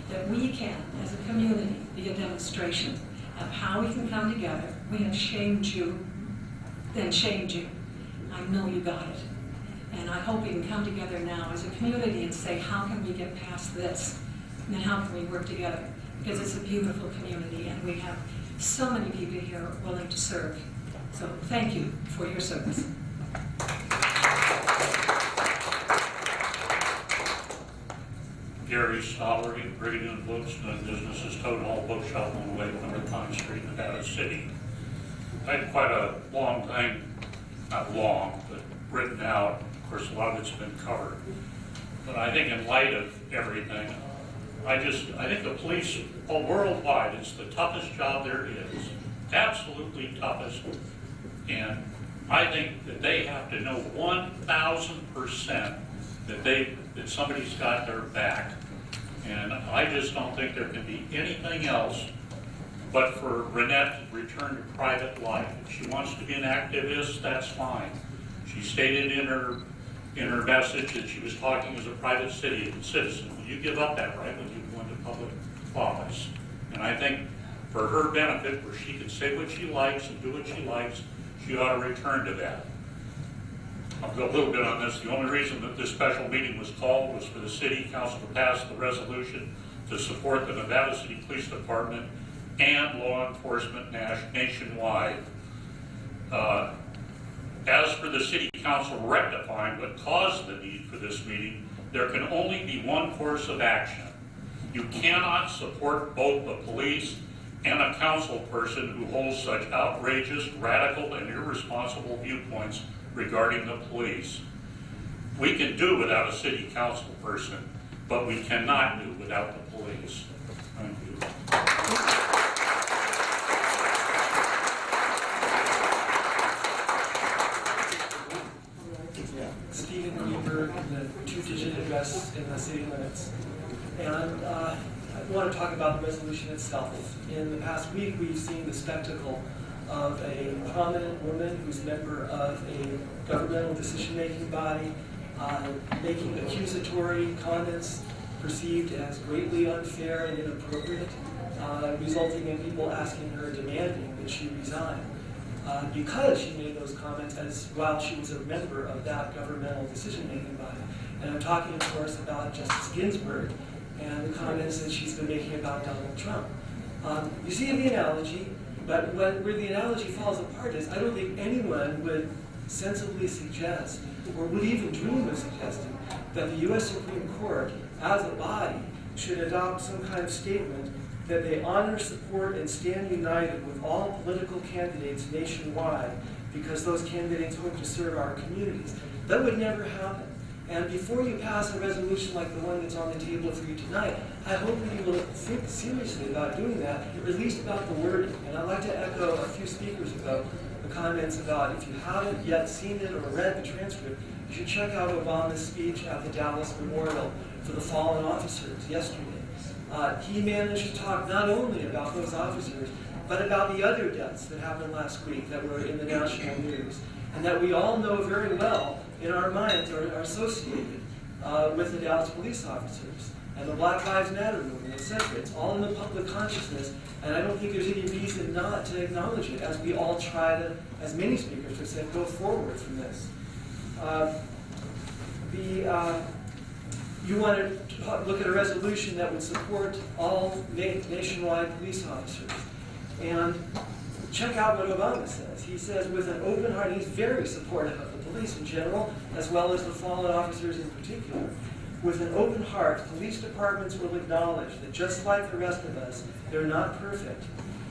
that we can, as a community, be a demonstration of how we can come together. We have shamed you, then shamed you. I know you got it. And I hope we can come together now as a community and say, how can we get past this? And then how can we work together? Because it's a beautiful community and we have so many people here willing to serve. So thank you for your service. Gary Stollery, Brigadier Books, doing business as Toad Hall Bookshop on the way to Number Pine Street, Nevada City. I had quite a long time, not long, but written out. Of course, a lot of it's been covered. But I think in light of everything, I think the police, worldwide, it's the toughest job there is. Absolutely toughest. And I think that they have to know 1,000% that somebody's got their back. And I just don't think there can be anything else but for Renette to return to private life. If she wants to be an activist, that's fine. She stated in her message that she was talking as a private citizen. Will you give up that right when you go into public office? And I think for her benefit, where she can say what she likes and do what she likes, she ought to return to that. I'll go a little bit on this. The only reason that this special meeting was called was for the City Council to pass the resolution to support the Nevada City Police Department and law enforcement nationwide. As for the City Council rectifying what caused the need for this meeting, there can only be one course of action. You cannot support both the police and a council person who holds such outrageous, radical, and irresponsible viewpoints regarding the police. We can do without a city council person, but we cannot do without the police. Thank you. Stephen Greenberg, the 2-digit address in the city limits. And I want to talk about the resolution itself. In the past week, we've seen the spectacle of a prominent woman who's a member of a governmental decision-making body making accusatory comments perceived as greatly unfair and inappropriate, resulting in people asking her, demanding that she resign. Because she made those comments while she was a member of that governmental decision-making body. And I'm talking, of course, about Justice Ginsburg and the comments that she's been making about Donald Trump. You see the analogy, but where the analogy falls apart is I don't think anyone would sensibly suggest, or would even dream of suggesting, that the U.S. Supreme Court, as a body, should adopt some kind of statement that they honor, support, and stand united with all political candidates nationwide because those candidates hope to serve our communities. That would never happen. And before you pass a resolution like the one that's on the table for you tonight, I hope that you will think seriously about doing that, or at least about the wording. And I'd like to echo a few speakers ago, the comments about if you haven't yet seen it or read the transcript, you should check out Obama's speech at the Dallas Memorial for the fallen officers yesterday. He managed to talk not only about those officers, but about the other deaths that happened last week that were in the national news, and that we all know very well in our minds are associated with the Dallas police officers and the Black Lives Matter movement, etc. It's all in the public consciousness, and I don't think there's any reason not to acknowledge it as we all try to, as many speakers have said, go forward from this. You want to look at a resolution that would support all nationwide police officers. And check out what Obama says. He says with an open heart, he's very supportive of the police in general, as well as the fallen officers in particular. With an open heart, police departments will acknowledge that just like the rest of us, they're not perfect.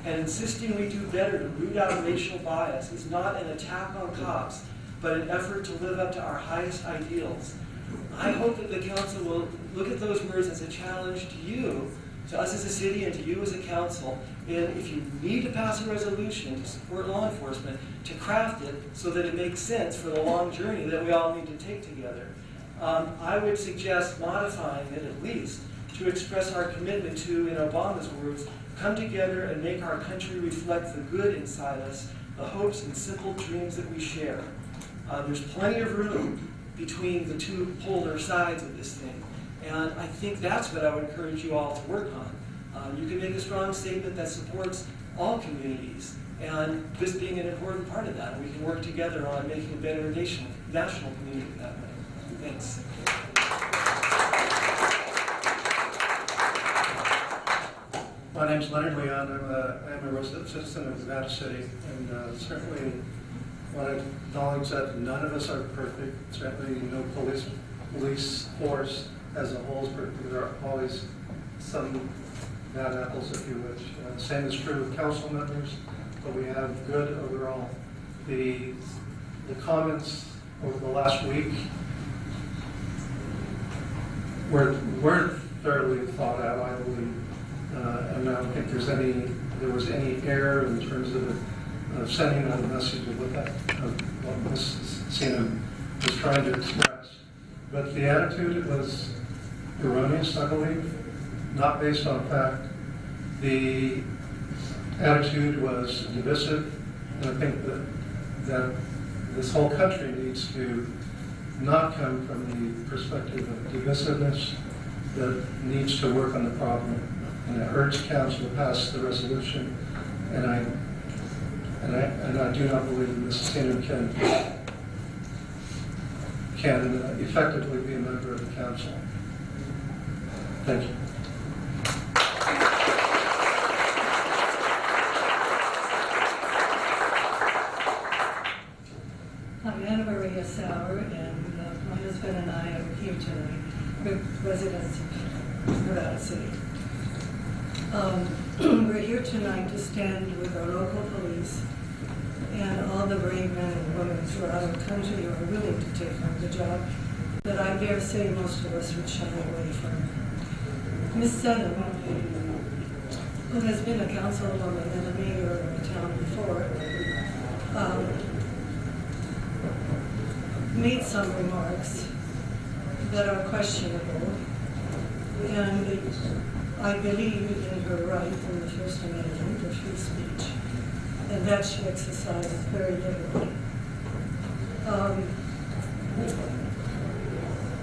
And insisting we do better to root out racial bias is not an attack on cops, but an effort to live up to our highest ideals. I hope that the council will look at those words as a challenge to you, to us as a city and to you as a council, and if you need to pass a resolution to support law enforcement, to craft it so that it makes sense for the long journey that we all need to take together. I would suggest modifying it at least to express our commitment to, in Obama's words, come together and make our country reflect the good inside us, the hopes and simple dreams that we share. There's plenty of room between the two polar sides of this thing. And I think that's what I would encourage you all to work on. You can make a strong statement that supports all communities, and this being an important part of that. And we can work together on making a better national community that way. Thanks. My name's Leonard Leon. I'm a resident citizen of Nevada City, and certainly want to acknowledge that none of us are perfect. Certainly no police force as a whole is perfect. There are always some bad apples, if you wish. The same is true with council members, but we have good overall. The comments over the last week weren't thoroughly thought out, I believe, and I don't think there was any error in terms of sending out a message of what Ms. Sina was trying to express. But the attitude was erroneous, I believe, not based on fact. The attitude was divisive, and I think that this whole country needs to not come from the perspective of divisiveness, that needs to work on the problem. And I urge council to pass the resolution, and I do not believe that Mrs. Sina can effectively be a member of the council. Thank you. I'm Anna Maria Sauer, and my husband and I are here tonight. We're residents of Nevada City. We're here tonight to stand with our local police and all the brave men and women throughout our country who are willing to take on the job that I dare say most of us would shy away from. Ms. Sena, who has been a councilwoman and a mayor of the town before, made some remarks that are questionable, And I believe in her right in the First Amendment of free speech, and that she exercises very liberally.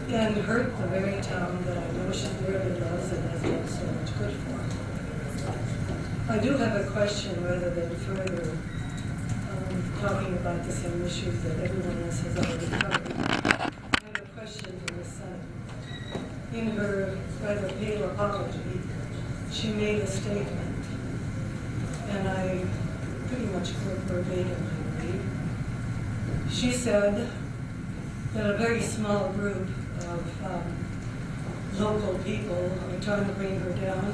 And hurt the very town that I know she really loves and has done so much good for. I do have a question rather than further talking about the same issues that everyone else has already covered. I have a question for Ms. Senate. In her rather pale apology, she made a statement, and I pretty much quote verbatim, I believe. She said that a very small group of local people are trying to bring her down,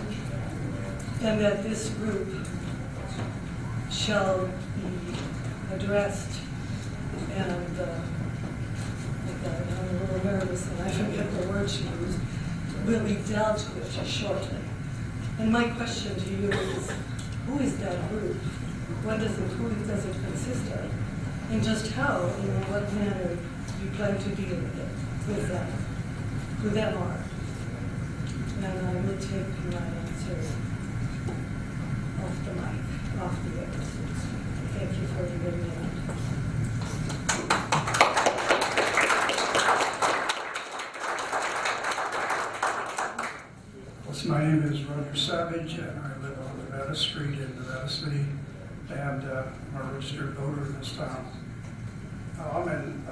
and that this group shall be addressed, and I'm a little nervous and I forget the word she used, will be dealt with shortly. And my question to you is, who is that group? Who does it consist of? And just how, in what manner you plan to deal with them, who them are? And I will take my answer off the mic, off the air. Thank you for giving me that. My name is Roger Savage, and I live on Nevada Street in Nevada City, and I'm a registered voter in this town. I'm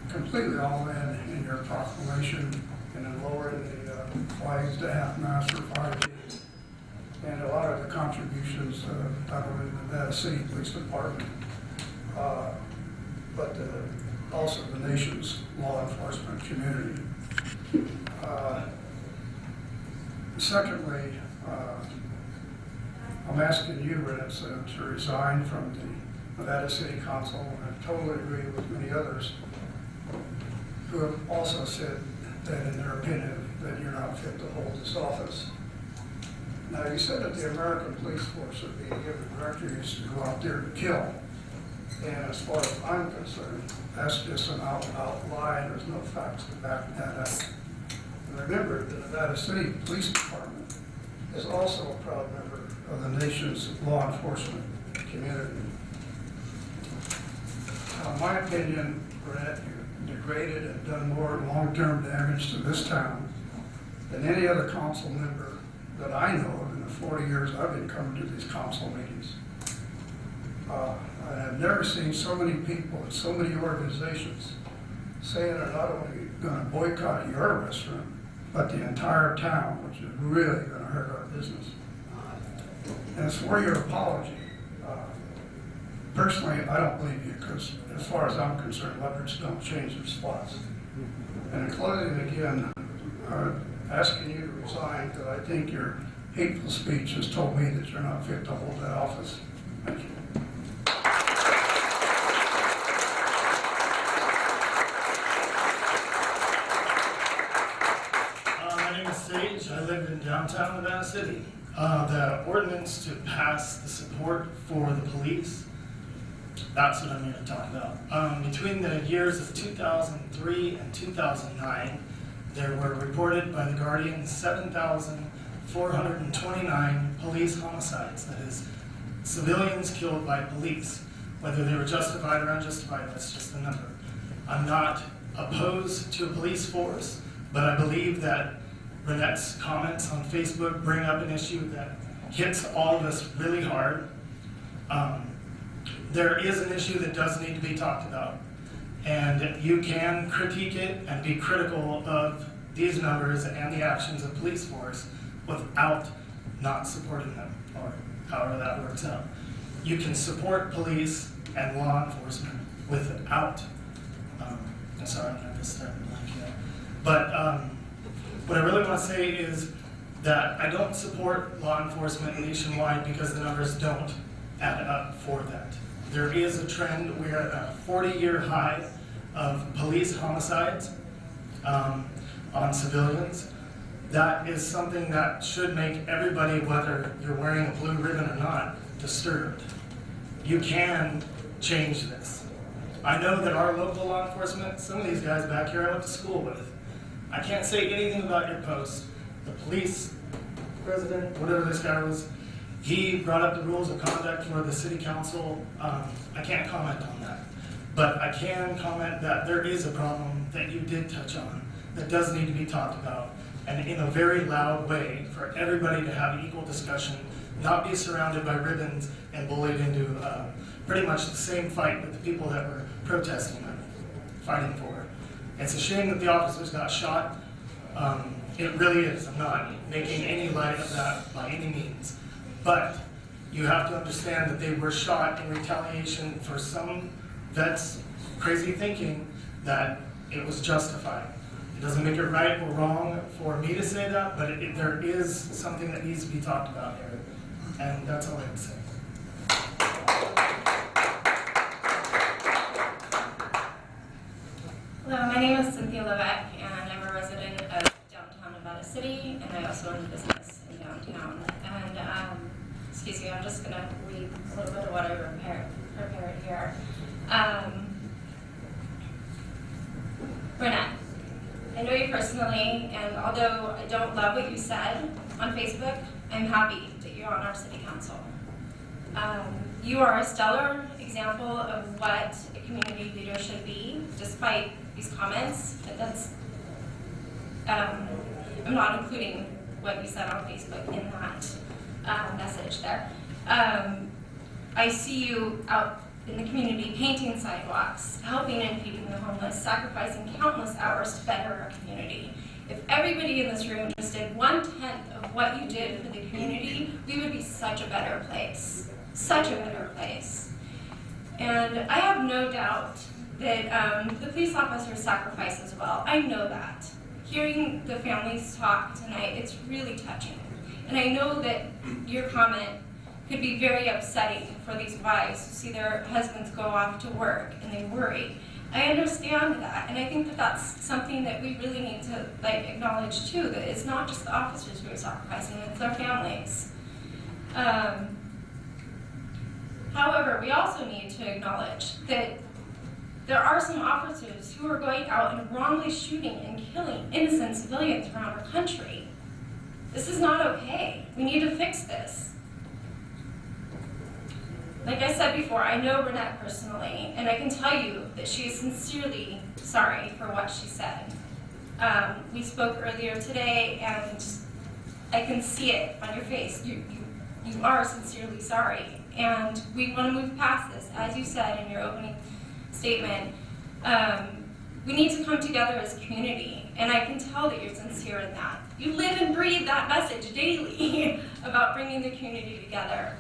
completely all in your proclamation and in lowering the flags to half-mast for 5G, and a lot of the contributions not only in the Nevada City Police Department, but also the nation's law enforcement community. Secondly, I'm asking you, Renetta, to resign from the Nevada City Council, and I totally agree with many others who have also said that in their opinion that you're not fit to hold this office. Now, you said that the American police force would be given directives to go out there to kill, and as far as I'm concerned, that's just an out lie. There's no facts to back that up. Remember, the Nevada City Police Department is also a proud member of the nation's law enforcement community. In my opinion, Brett, you've degraded and done more long-term damage to this town than any other council member that I know of in the 40 years I've been coming to these council meetings. I've never seen so many people and so many organizations saying they're not only going to boycott your restaurant, but the entire town, which is really going to hurt our business. And as for your apology, personally, I don't believe you, because as far as I'm concerned, leopards don't change their spots. And in closing again, I'm asking you to resign, because I think your hateful speech has told me that you're not fit to hold that office. Thank you. Sage. I live in downtown Nevada City. The ordinance to pass the support for the police, that's what I'm here to talk about. Between the years of 2003 and 2009, there were reported by the Guardian 7,429 police homicides, that is, civilians killed by police. Whether they were justified or unjustified, that's just the number. I'm not opposed to a police force, but I believe that Renetta's comments on Facebook bring up an issue that hits all of us really hard. There is an issue that does need to be talked about, and you can critique it and be critical of these numbers and the actions of police force without not supporting them, or however that works out. You can support police and law enforcement without, I'm sorry, I'm just starting to blank here. But what I really want to say is that I don't support law enforcement nationwide because the numbers don't add up for that. There is a trend. We're at a 40-year high of police homicides on civilians. That is something that should make everybody, whether you're wearing a blue ribbon or not, disturbed. You can change this. I know that our local law enforcement, some of these guys back here I went to school with. I can't say anything about your post, the police president, whatever this guy was, he brought up the rules of conduct for the city council. I can't comment on that. But I can comment that there is a problem that you did touch on that does need to be talked about, and in a very loud way for everybody to have equal discussion, not be surrounded by ribbons and bullied into pretty much the same fight that the people that were protesting and fighting for. It's a shame that the officers got shot. It really is. I'm not making any light of that by any means. But you have to understand that they were shot in retaliation for some vets' crazy thinking that it was justified. It doesn't make it right or wrong for me to say that, but there is something that needs to be talked about here. And that's all I have to say. Hello, my name is Cynthia Levesque, and I'm a resident of downtown Nevada City, and I also own a business in downtown. And excuse me, I'm just going to read a little bit of what I prepared here. Renette, I know you personally, and although I don't love what you said on Facebook, I'm happy that you're on our city council. You are a stellar example of what a community leader should be, despite these comments. That's, I'm not including what you said on Facebook in that message there. I see you out in the community painting sidewalks, helping and feeding the homeless, sacrificing countless hours to better our community. If everybody in this room just did 1/10 of what you did for the community, we would be such a better place. Such a better place. And I have no doubt that the police officers sacrifice as well. I know that. Hearing the families talk tonight, it's really touching. And I know that your comment could be very upsetting for these wives who see their husbands go off to work and they worry. I understand that, and I think that that's something that we really need to acknowledge too, that it's not just the officers who are sacrificing, it's their families. However, we also need to acknowledge that there are some officers who are going out and wrongly shooting and killing innocent civilians around our country. This is not okay. We need to fix this. Like I said before, I know Renette personally, and I can tell you that she is sincerely sorry for what she said. We spoke earlier today, and I can see it on your face. You are sincerely sorry, and we want to move past this. As you said in your opening statement, we need to come together as a community, and I can tell that you're sincere in that. You live and breathe that message daily about bringing the community together.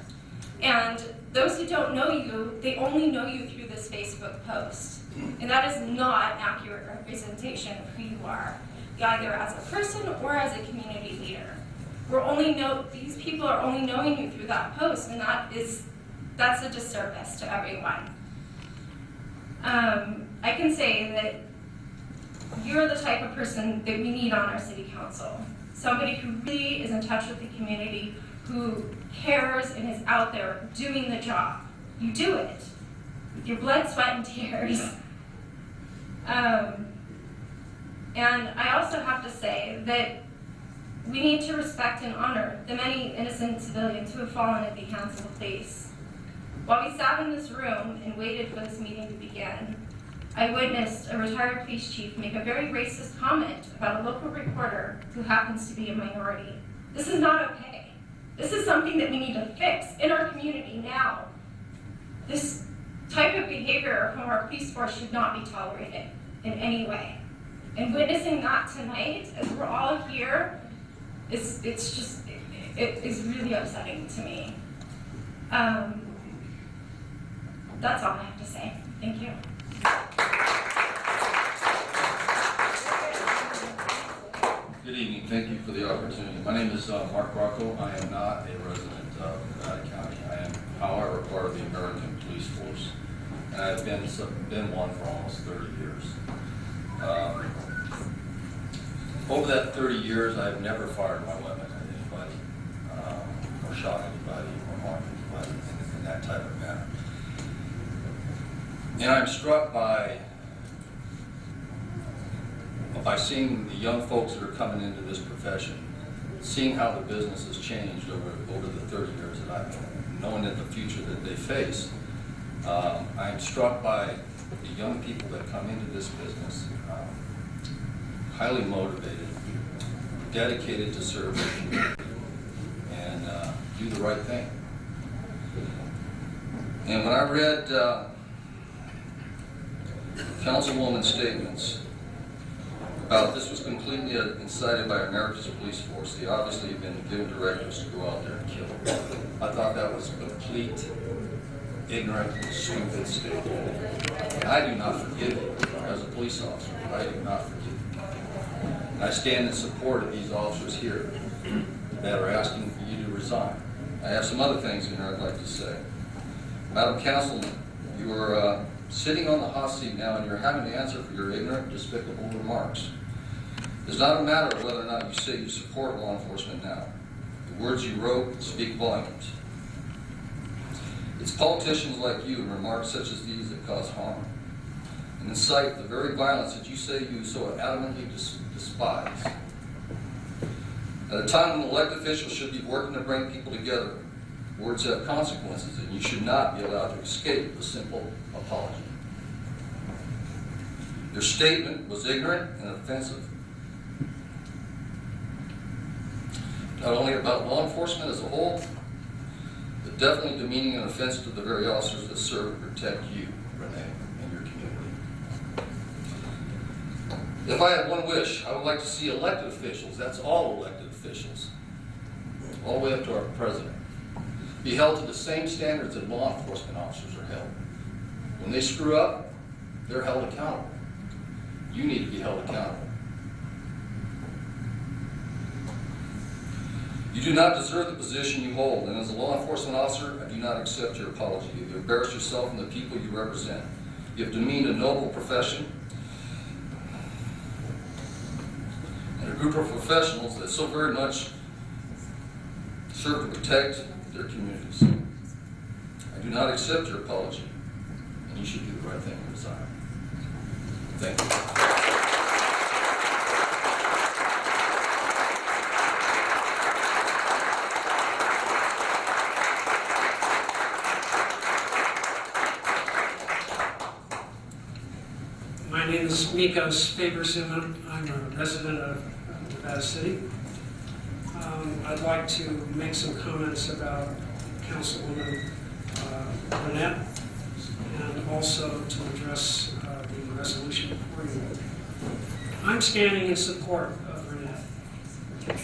And those who don't know you, they only know you through this Facebook post. And that is not an accurate representation of who you are, either as a person or as a community leader. These people are only knowing you through that post, and that's a disservice to everyone. I can say that you're the type of person that we need on our city council. Somebody who really is in touch with the community, who cares and is out there doing the job. You do it with your blood, sweat, and tears. And I also have to say that we need to respect and honor the many innocent civilians who have fallen at the hands of the police. While we sat in this room and waited for this meeting to begin, I witnessed a retired police chief make a very racist comment about a local reporter who happens to be a minority. This is not okay. This is something that we need to fix in our community now. This type of behavior from our police force should not be tolerated in any way. And witnessing that tonight, as we're all here, it's really upsetting to me. That's all I have to say. Thank you. Good evening. Thank you for the opportunity. My name is Mark Rocco. I am not a resident of Nevada County. I am, however, part of the American Police Force, and I've been one for almost 30 years. Over that 30 years, I've never fired my weapon at anybody, or shot anybody, or harmed anybody in that type of manner. And I'm struck by seeing the young folks that are coming into this profession seeing how the business has changed over the 30 years that I've known, knowing that the future that they face, I am struck by the young people that come into this business, highly motivated, dedicated to serve the community, and do the right thing. And when I read Councilwoman's statements about this was completely incited by America's police force, they obviously have been given directives to go out there and kill. I thought that was a complete, ignorant, and stupid statement. And I do not forgive it as a police officer. I do not forgive it. And I stand in support of these officers here that are asking for you to resign. I have some other things in here I'd like to say. Madam Councilman, you are sitting on the hot seat now and you're having to answer for your ignorant, despicable remarks. It's not a matter of whether or not you say you support law enforcement now. The words you wrote speak volumes. It's politicians like you and remarks such as these that cause harm and incite the very violence that you say you so adamantly despise. At a time when elected officials should be working to bring people together, words have consequences, and you should not be allowed to escape a simple apology. Your statement was ignorant and offensive, not only about law enforcement as a whole, but definitely demeaning and offensive to the very officers that serve and protect you, Renee, and your community. If I had one wish, I would like to see elected officials, that's all elected officials, all the way up to our president, be held to the same standards that law enforcement officers are held. When they screw up, they're held accountable. You need to be held accountable. You do not deserve the position you hold, and as a law enforcement officer, I do not accept your apology. You have embarrassed yourself and the people you represent. You have demeaned a noble profession and a group of professionals that so very much serve to protect their communities. I do not accept your apology, and you should do the right thing and resign. Thank you. My name is Mikos Faber-Suman. I'm a resident of Nevada City. I'd like to make some comments about Councilwoman Burnett and also to address the resolution before you. I'm standing in support of Burnett.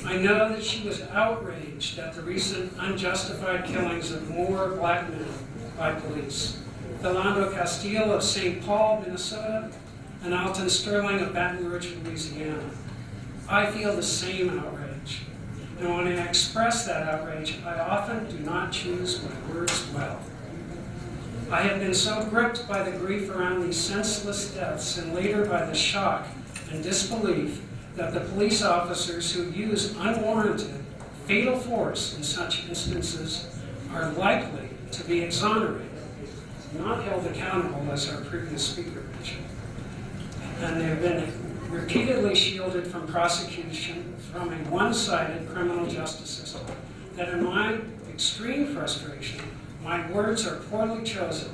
I know that she was outraged at the recent unjustified killings of more black men by police. Philando Castile of St. Paul, Minnesota, and Alton Sterling of Baton Rouge, Louisiana. I feel the same outrage. And when I express that outrage, I often do not choose my words well. I have been so gripped by the grief around these senseless deaths and later by the shock and disbelief that the police officers who use unwarranted, fatal force in such instances are likely to be exonerated, not held accountable as our previous speaker mentioned. And they've been repeatedly shielded from prosecution from a one-sided criminal justice system that in my extreme frustration, my words are poorly chosen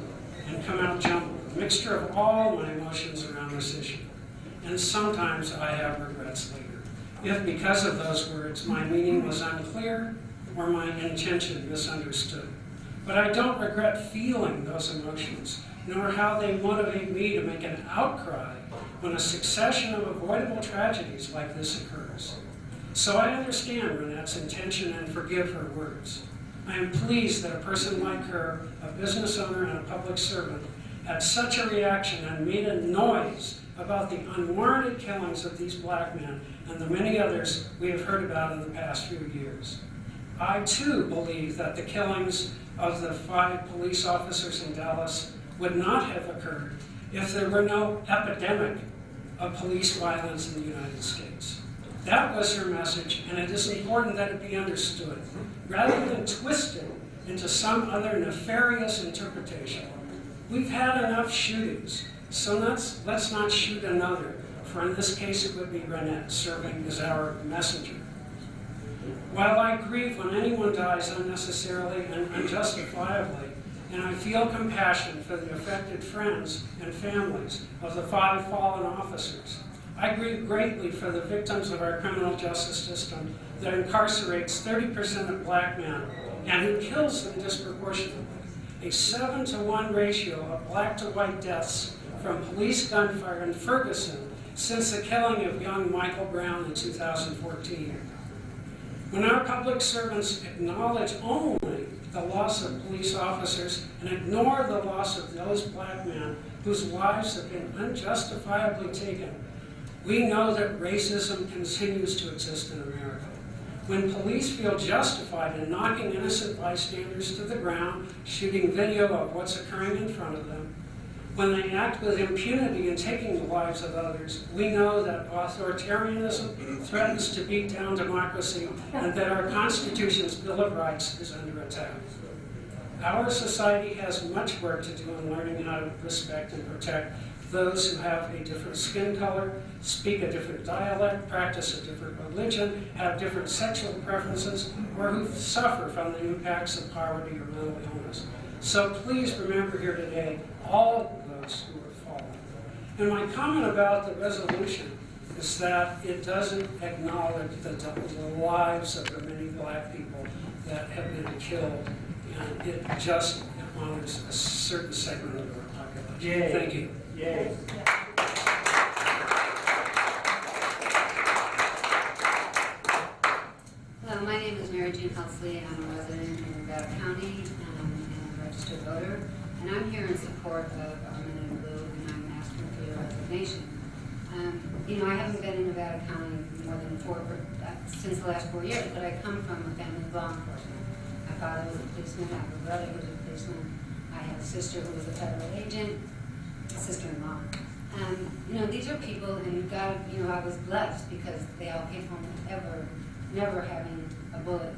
and come out jumbled, a mixture of all my emotions around this issue. And sometimes I have regrets later, if because of those words my meaning was unclear or my intention misunderstood. But I don't regret feeling those emotions, nor how they motivate me to make an outcry when a succession of avoidable tragedies like this occurs. So I understand Renette's intention and forgive her words. I am pleased that a person like her, a business owner and a public servant, had such a reaction and made a noise about the unwarranted killings of these black men and the many others we have heard about in the past few years. I too believe that the killings of the 5 police officers in Dallas would not have occurred if there were no epidemic of police violence in the United States. That was her message, and it is important that it be understood, rather than twisted into some other nefarious interpretation. We've had enough shootings, so let's not shoot another, for in this case it would be Renette serving as our messenger. While I grieve when anyone dies unnecessarily and unjustifiably, and I feel compassion for the affected friends and families of the 5 fallen officers, I grieve greatly for the victims of our criminal justice system that incarcerates 30% of black men and who kills them disproportionately. A 7-to-1 ratio of black to white deaths from police gunfire in Ferguson since the killing of young Michael Brown in 2014. When our public servants acknowledge only the loss of police officers and ignore the loss of those black men whose lives have been unjustifiably taken, we know that racism continues to exist in America. When police feel justified in knocking innocent bystanders to the ground, shooting video of what's occurring in front of them, when they act with impunity in taking the lives of others, we know that authoritarianism threatens to beat down democracy and that our Constitution's Bill of Rights is under attack. Our society has much work to do in learning how to respect and protect those who have a different skin color, speak a different dialect, practice a different religion, have different sexual preferences, or who suffer from the impacts of poverty or mental illness. So please remember here today all of those who have fallen. And my comment about the resolution is that it doesn't acknowledge the lives of the many black people that have been killed, and it just honors a certain segment of our population. Yay. Thank you. Yay. Hello, my name is Mary Jean Helsley. I'm a resident in Nevada County and a registered voter. And I'm here in support of Armin and Blue, and I'm asking for your resignation. I haven't been in Nevada County more than since the last 4 years, but I come from a family of law enforcement. My father was a policeman, I have a brother who was a policeman, I have a sister who was a federal agent, a sister-in-law. These are people, and God, I was blessed because they all came home never having a bullet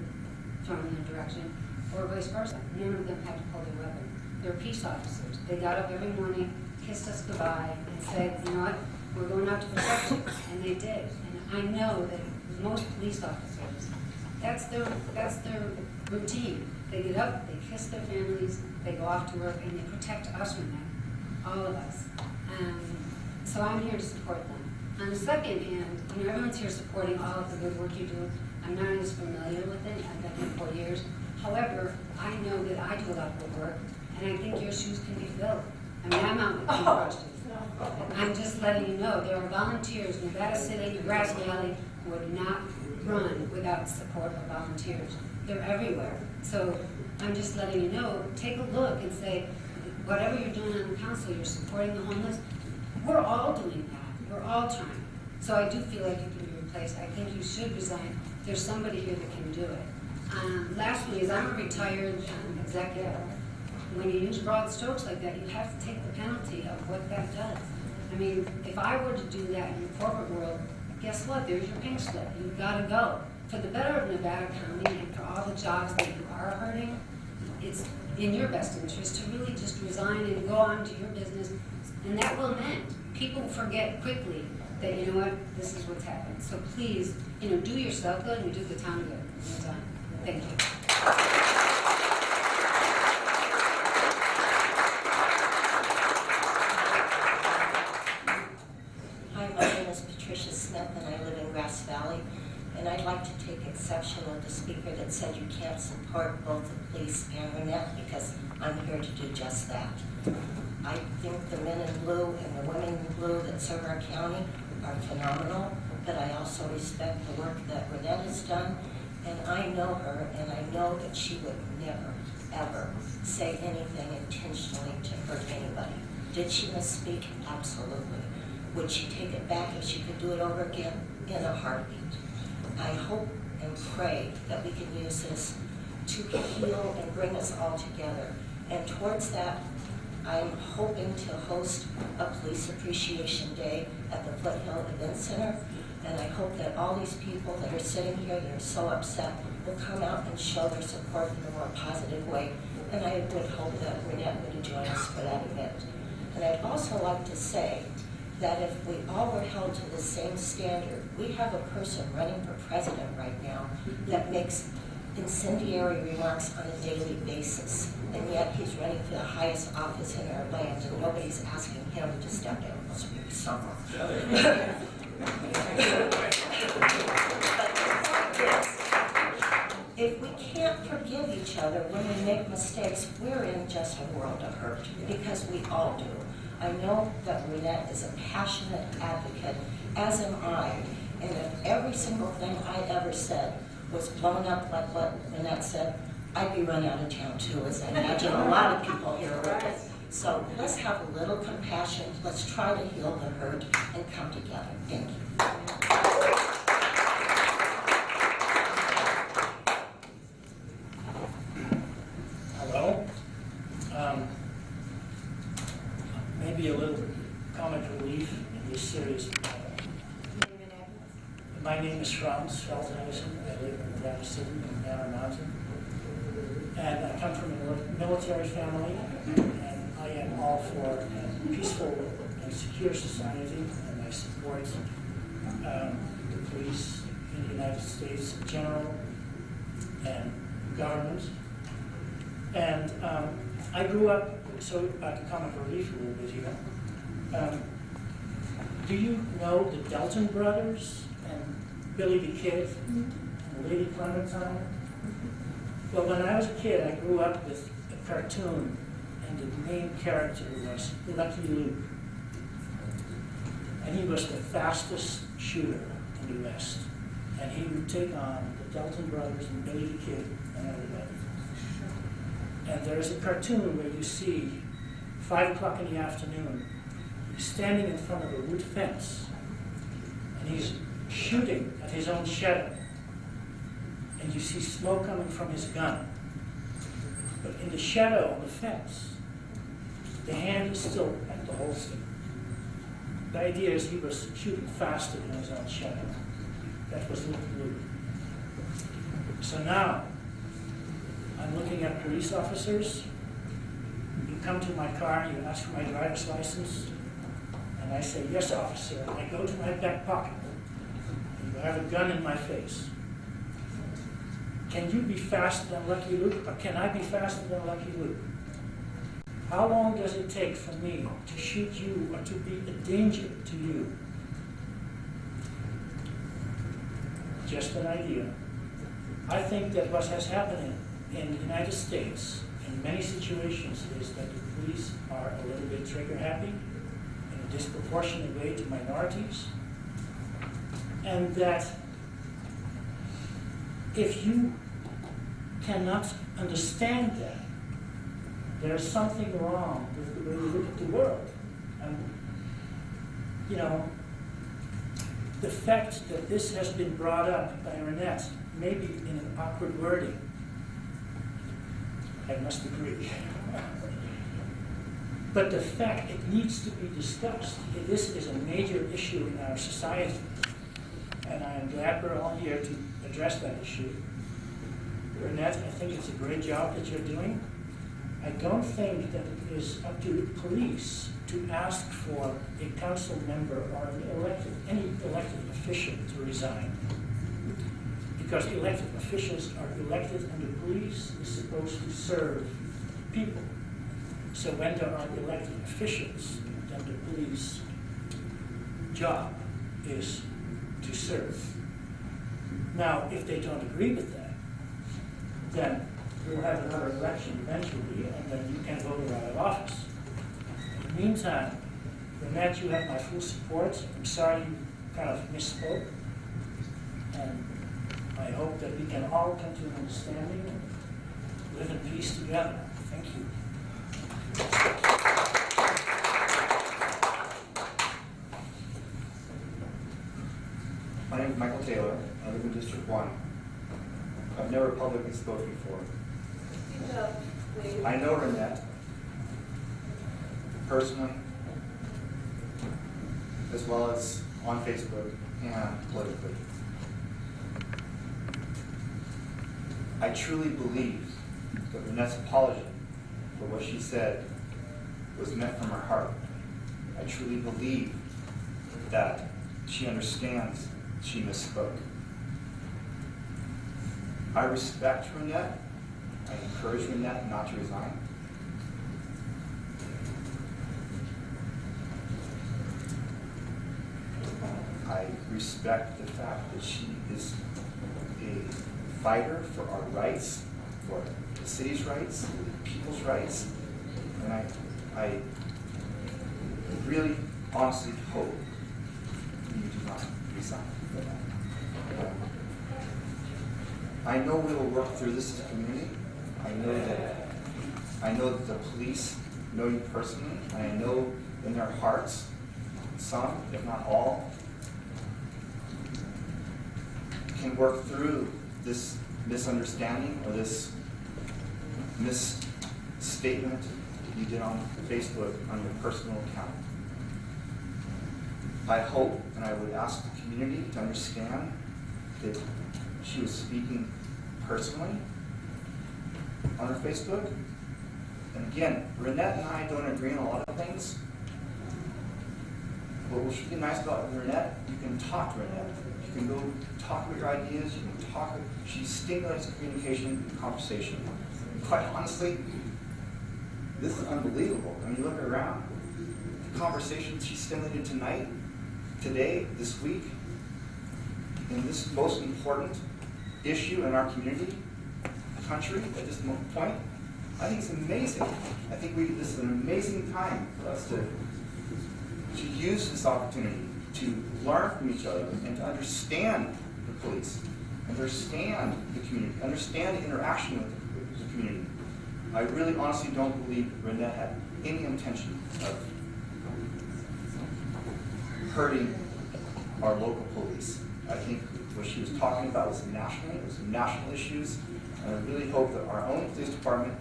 thrown in their direction, or vice versa. None of them had to pull their weapon. They're peace officers. They got up every morning, kissed us goodbye, and said, you know what, we're going out to protect you. And they did. And I know that most police officers, that's their routine. They get up, they kiss their families, they go off to work, and they protect us from that, all of us. So I'm here to support them. On the second hand, everyone's here supporting all of the good work you do. I'm not as familiar with it. I've been here 4 years. However, I know that I do a lot of good work, and I think your shoes can be filled. I'm out with toothbrushes. I'm just letting you know there are volunteers in Nevada City, Grass Valley, would not run without support of volunteers. They're everywhere. So I'm just letting you know, take a look and say, whatever you're doing on the council, you're supporting the homeless. We're all doing that. We're all trying. So I do feel like you can be replaced. I think you should resign. There's somebody here that can do it. Lastly, is I'm a retired executive. When you use broad strokes like that, you have to take the penalty of what that does. If I were to do that in the corporate world, guess what? There's your pink slip. You've got to go. For the better of Nevada County and for all the jobs that you are hurting, it's in your best interest to really just resign and go on to your business. And that will mend. People forget quickly that, you know what, this is what's happened. So please, do yourself good and do the town good. Resign. Thank you. Hi, my name is Patricia Smith, and I live in Grass Valley. And I'd like to take exception with the speaker that said you can't support both the police and Renette, because I'm here to do just that. I think the men in blue and the women in blue that serve our county are phenomenal, but I also respect the work that Renette has done. And I know her, and I know that she would never, ever say anything intentionally to hurt anybody. Did she misspeak? Absolutely. Would she take it back if she could do it over again? In a heartbeat. I hope and pray that we can use this to heal and bring us all together. And towards that, I'm hoping to host a Police Appreciation Day at the Foothill Event Center. And I hope that all these people that are sitting here that are so upset will come out and show their support in a more positive way. And I would hope that Renette would join us for that event. And I'd also like to say that if we all were held to the same standard, we have a person running for president right now that makes incendiary remarks on a daily basis, and yet he's running for the highest office in our land, and nobody's asking him to step down. It must be summer. If we can't forgive each other when we make mistakes, we're in just a world of hurt, because we all do. I know that Renette is a passionate advocate, as am I, and if every single thing I ever said was blown up like what Renette said, I'd be run out of town too, as I imagine a lot of people here would. So let's have a little compassion, let's try to heal the hurt and come together. Thank you. Hello. Maybe a little comic relief in this serious matter. My name is Franz Feldhausen. I live in Nevada City in Banner Mountain. And I come from a military family, and I am all for a peaceful and secure society, and I support the police in the United States in general and government. And I grew up, so about the comic relief a little bit here. Do you know the Dalton brothers and Billy the Kid and Lady Clementine? Well, when I was a kid, I grew up with a cartoon, and the main character was Lucky Luke. And he was the fastest shooter in the West. And he would take on the Dalton brothers and Billy the Kid and everybody. And there's a cartoon where you see 5 o'clock in the afternoon, he's standing in front of a wood fence, and he's shooting at his own shadow. And you see smoke coming from his gun. But in the shadow on the fence, the hand is still at the holster. The idea is he was shooting faster than his own shadow. That was Luke Luke. So now, I'm looking at police officers. You come to my car, you ask for my driver's license, and I say, yes, officer. And I go to my back pocket, and you have a gun in my face. Can you be faster than Lucky Luke, or can I be faster than Lucky Luke? How long does it take for me to shoot you or to be a danger to you? Just an idea. I think that what has happened in the United States in many situations is that the police are a little bit trigger happy in a disproportionate way to minorities, and that if you cannot understand that, there's something wrong with the way you look at the world. And, you know, the fact that this has been brought up by Renette, maybe in an awkward wording, I must agree. But the fact it needs to be discussed, this is a major issue in our society. And I am glad we're all here to address that issue. Renette, I think it's a great job that you're doing. I don't think that it is up to the police to ask for a council member or any elected official to resign. Because elected officials are elected and the police is supposed to serve people. So when there are elected officials, then the police job is to serve. Now, if they don't agree with that, then we'll have another election eventually, and then you can vote her out of office. In the meantime, Renette, you have my full support. I'm sorry you kind of misspoke. And I hope that we can all come to an understanding and live in peace together. Thank you. My name is Michael Taylor. I live in District 1. I've never publicly spoken before. I know Renette personally, as well as on Facebook and politically. I truly believe that Renette's apology for what she said was meant from her heart. I truly believe that she understands she misspoke. I respect Renette. I encourage Renette not to resign. I respect the fact that she is a fighter for our rights, for the city's rights, for the people's rights, and I really honestly hope you do not resign. I know we will work through this as a community. I know that the police know you personally, and I know in their hearts, some, if not all, can work through this misunderstanding or this misstatement you did on Facebook on your personal account. I hope and I would ask the community to understand that she was speaking personally on her Facebook. And again, Renette and I don't agree on a lot of things. But what should be nice about Renette, you can talk to Renette. You can go talk about your ideas, you can talk, she stimulates communication and conversation. And quite honestly, this is unbelievable. I mean, you look around, the conversations she stimulated tonight, today, this week, in this most important issue in our community, country, at this point, I think it's amazing. I think this is an amazing time for us to use this opportunity to learn from each other and to understand the police, understand the community, understand the interaction with the community. I really honestly don't believe Renette had any intention of hurting our local police. I think what she was talking about was national issues, and I really hope that our own police department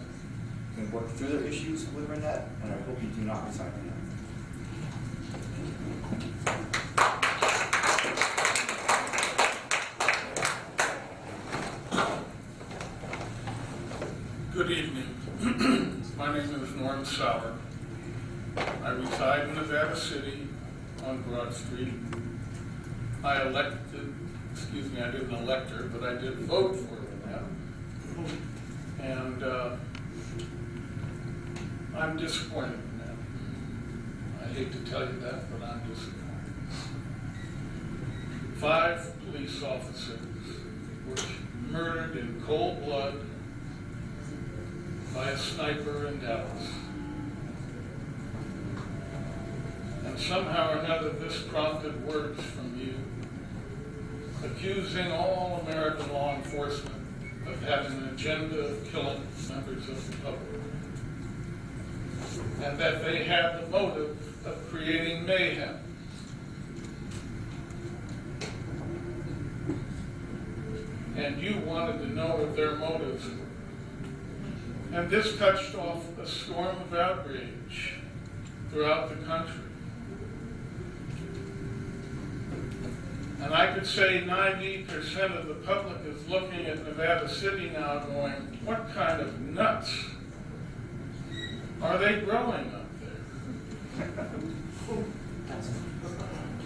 can work through their issues with Renette, and I hope you do not resign Renette. Good evening. My name is Norm Sauer. I reside in Nevada City on Broad Street. I didn't elect her, but I did vote for her. And I'm disappointed in that. I hate to tell you that, but I'm disappointed. 5 police officers were murdered in cold blood by a sniper in Dallas. And somehow or another, this prompted words from you accusing all American law enforcement of having an agenda of killing members of the public. And that they had the motive of creating mayhem. And you wanted to know what their motives were. And this touched off a storm of outrage throughout the country. And I could say 90% of the public is looking at Nevada City now going, what kind of nuts are they growing up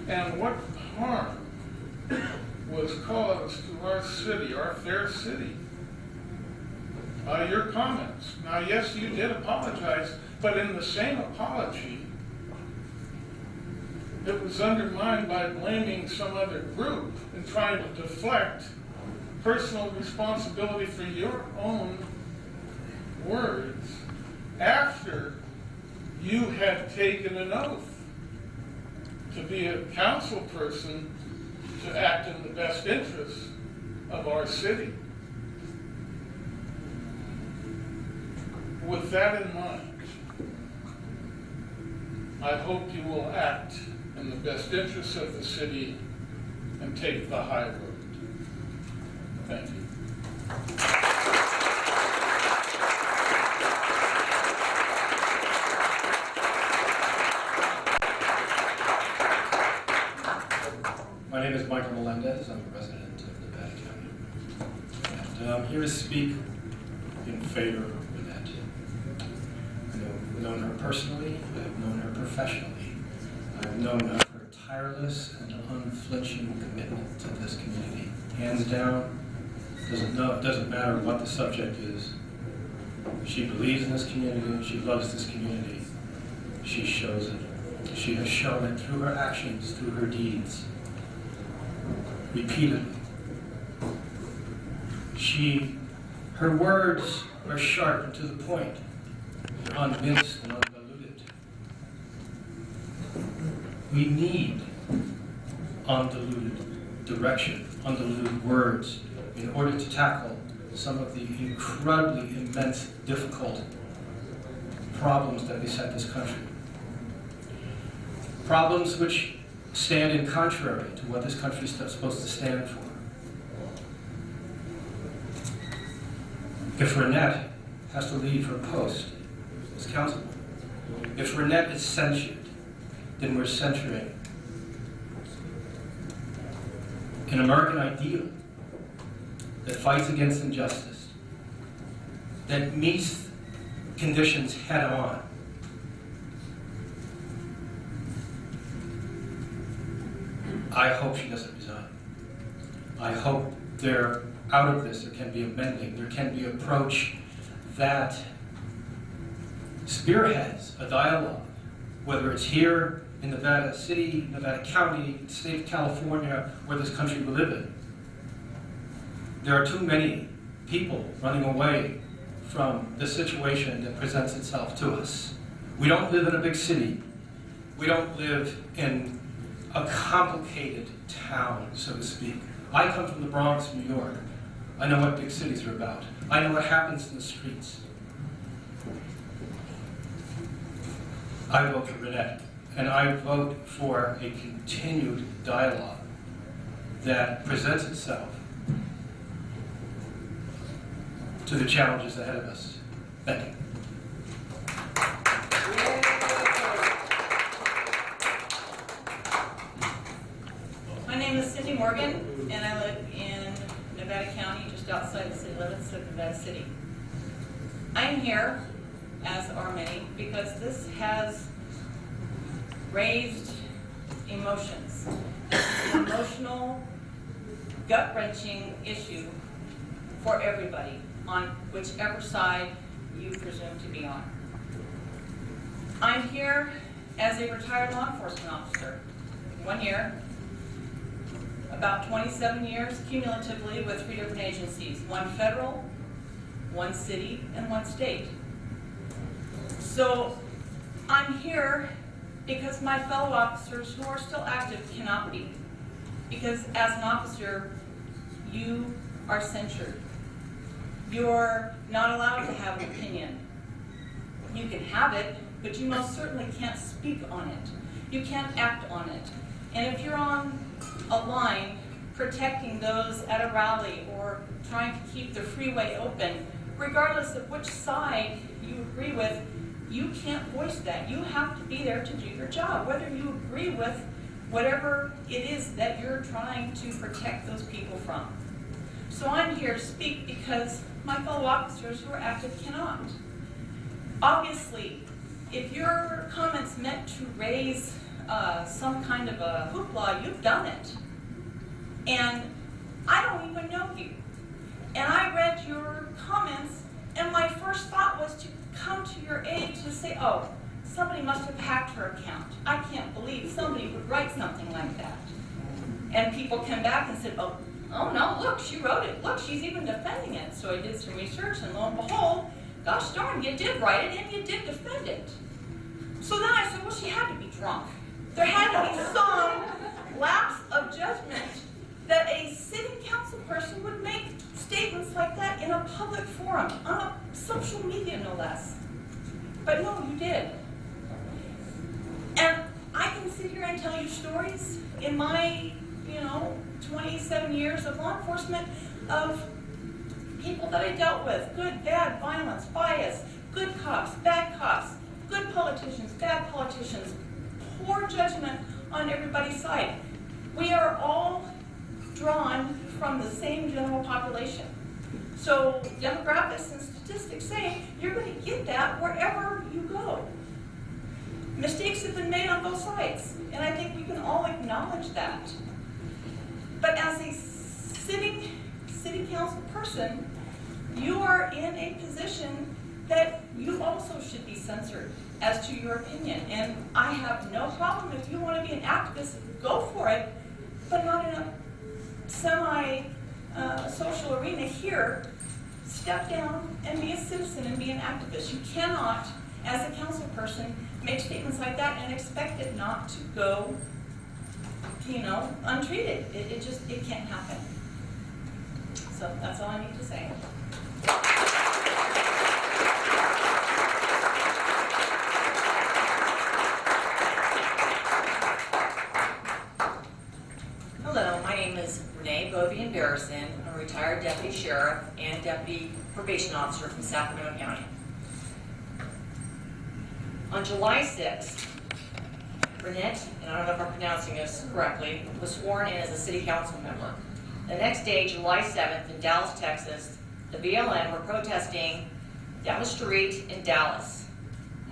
there? And what harm was caused to our city, our fair city, by your comments? Now, yes, you did apologize, but in the same apology, it was undermined by blaming some other group and trying to deflect personal responsibility for your own words after you had taken an oath to be a council person to act in the best interest of our city. With that in mind, I hope you will act in the best interests of the city and take the high road. Thank you. My name is Michael Melendez. I'm a resident of Nevada County. And I'm here to speak in favor of Renette. I've known her personally. I've known her professionally. I've known of her tireless and unflinching commitment to this community. Hands down, it doesn't matter what the subject is. She believes in this community, she loves this community, she shows it. She has shown it through her actions, through her deeds, repeatedly. Her words are sharp and to the point. They're unminced and undiluted. We need undiluted direction, undiluted words in order to tackle some of the incredibly immense, difficult problems that beset this country. Problems which stand in contrary to what this country is supposed to stand for. If Renette has to leave her post as councilwoman, if Renette is censured, then we're censuring an American ideal that fights against injustice, that meets conditions head on. I hope she doesn't resign. I hope out of this there can be a mending, there can be an approach that spearheads a dialogue, whether it's here in Nevada City, Nevada County, state of California, or this country we live in. There are too many people running away from the situation that presents itself to us. We don't live in a big city. We don't live in a complicated town, so to speak. I come from the Bronx, New York. I know what big cities are about. I know what happens in the streets. I vote for Renette, and I vote for a continued dialogue that presents itself to the challenges ahead of us. Thank you. My name is Cindy Morgan, and I live in Nevada County, just outside the city limits of Nevada City. I'm here, as are many, because this has raised emotions. It's an emotional, gut-wrenching issue for everybody, on whichever side you presume to be on. I'm here as a retired law enforcement officer. 1 year, about 27 years cumulatively with 3 different agencies, 1 federal, 1 city, and 1 state. So I'm here because my fellow officers who are still active cannot be. Because as an officer, you are censured. You're not allowed to have an opinion. You can have it, but you most certainly can't speak on it. You can't act on it. And if you're on a line protecting those at a rally or trying to keep the freeway open, regardless of which side you agree with, you can't voice that. You have to be there to do your job, whether you agree with whatever it is that you're trying to protect those people from. So I'm here to speak because my fellow officers who are active cannot. Obviously, if your comments meant to raise some kind of a hoopla, you've done it. And I don't even know you. And I read your comments, and my first thought was to come to your aid to say, oh, somebody must have hacked her account. I can't believe somebody would write something like that. And people came back and said, oh no, look, she wrote it. Look, she's even defending it. So I did some research, and lo and behold, gosh darn, you did write it and you did defend it. So then I said, well, she had to be drunk. There had to be some lapse of judgment that a city council person would make statements like that in a public forum, on a social media no less. But no, you did. And I can sit here and tell you stories in my, 27 years of law enforcement of people that I dealt with, good, bad, violence, bias, good cops, bad cops, good politicians, bad politicians, poor judgment on everybody's side. We are all drawn from the same general population. So demographics and statistics say you're going to get that wherever you go. Mistakes have been made on both sides, and I think we can all acknowledge that. But as a city council person, you are in a position that you also should be censored as to your opinion. And I have no problem if you want to be an activist, go for it, but not in a semi-social arena here. Step down and be a citizen and be an activist. You cannot, as a council person, make statements like that and expect it not to go, untreated. It can't happen. So that's all I need to say. Hello, my name is Renee Bovian-Barrison. I'm a retired deputy sheriff and deputy probation officer from Sacramento County. On July 6th, Renette, and I don't know if I'm pronouncing this correctly, was sworn in as a city council member. The next day, July 7th, in Dallas, Texas, the BLM were protesting down the street in Dallas.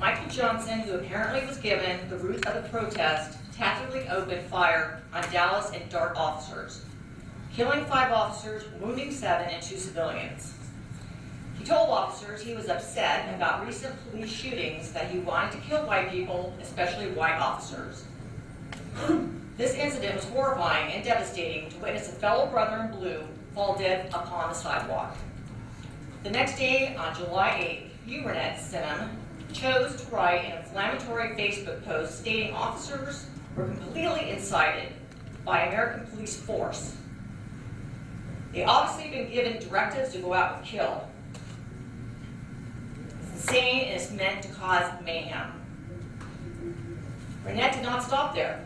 Michael Johnson, who apparently was given the route of the protest, tactically opened fire on Dallas and Dart officers, killing 5 officers, wounding 7, and 2 civilians. He told officers he was upset about recent police shootings, that he wanted to kill white people, especially white officers. This incident was horrifying and devastating to witness a fellow brother in blue fall dead upon the sidewalk. The next day, on July 8th, you, Renette Sinham, chose to write an inflammatory Facebook post stating officers were completely incited by American police force. They obviously been given directives to go out and kill. It's insane and it's meant to cause mayhem. Renette did not stop there.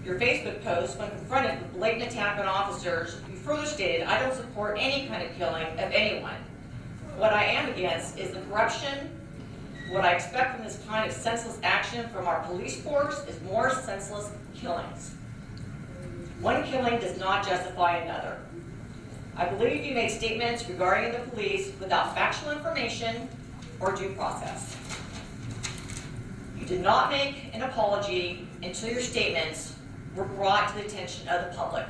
Your Facebook post, when confronted with blatant attack on officers, you further stated, "I don't support any kind of killing of anyone. What I am against is the corruption. What I expect from this kind of senseless action from our police force is more senseless killings. One killing does not justify another. I believe you made statements regarding the police without factual information or due process. You did not make an apology until your statements were brought to the attention of the public.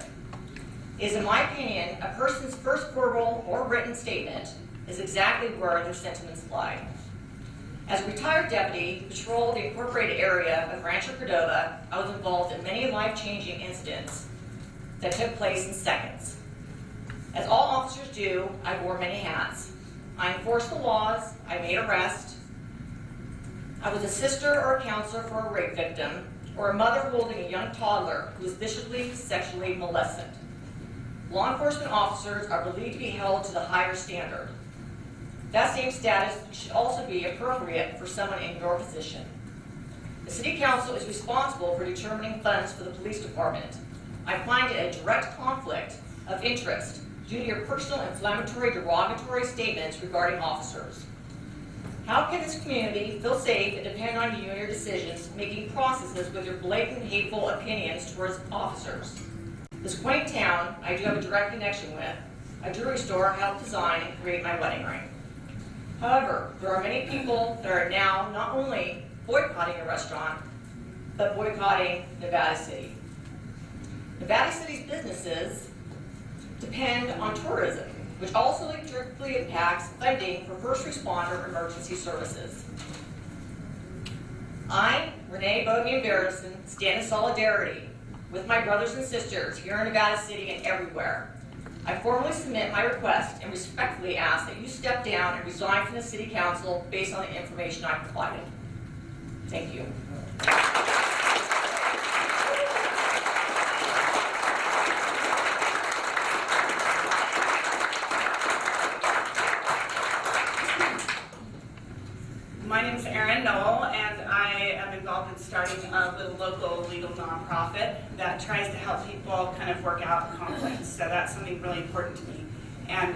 It is, in my opinion, a person's first verbal or written statement is exactly where their sentiments lie. As a retired deputy who patrolled the incorporated area of Rancho Cordova, I was involved in many life-changing incidents that took place in seconds. As all officers do, I wore many hats. I enforced the laws, I made arrests, I was a sister or a counselor for a rape victim, or a mother holding a young toddler who was viciously sexually molested. Law enforcement officers are believed to be held to the higher standard. That same status should also be appropriate for someone in your position. The City Council is responsible for determining funds for the police department. I find it a direct conflict of interest due to your personal inflammatory, derogatory statements regarding officers. How can this community feel safe and depend on you and your decisions making processes with your blatant, hateful opinions towards officers? This quaint town I do have a direct connection with, a jewelry store helped design and create my wedding ring. However, there are many people that are now not only boycotting the restaurant, but boycotting Nevada City. Nevada City's businesses depend on tourism, which also directly impacts funding for first responder emergency services. I, Renee Bovian-Barrison, stand in solidarity with my brothers and sisters here in Nevada City and everywhere. I formally submit my request and respectfully ask that you step down and resign from the City Council based on the information I provided. Thank you. My name is Erin Knoll, and I am involved in starting a little local legal nonprofit that tries to help people kind of work out conflicts. So that's something really important to me. And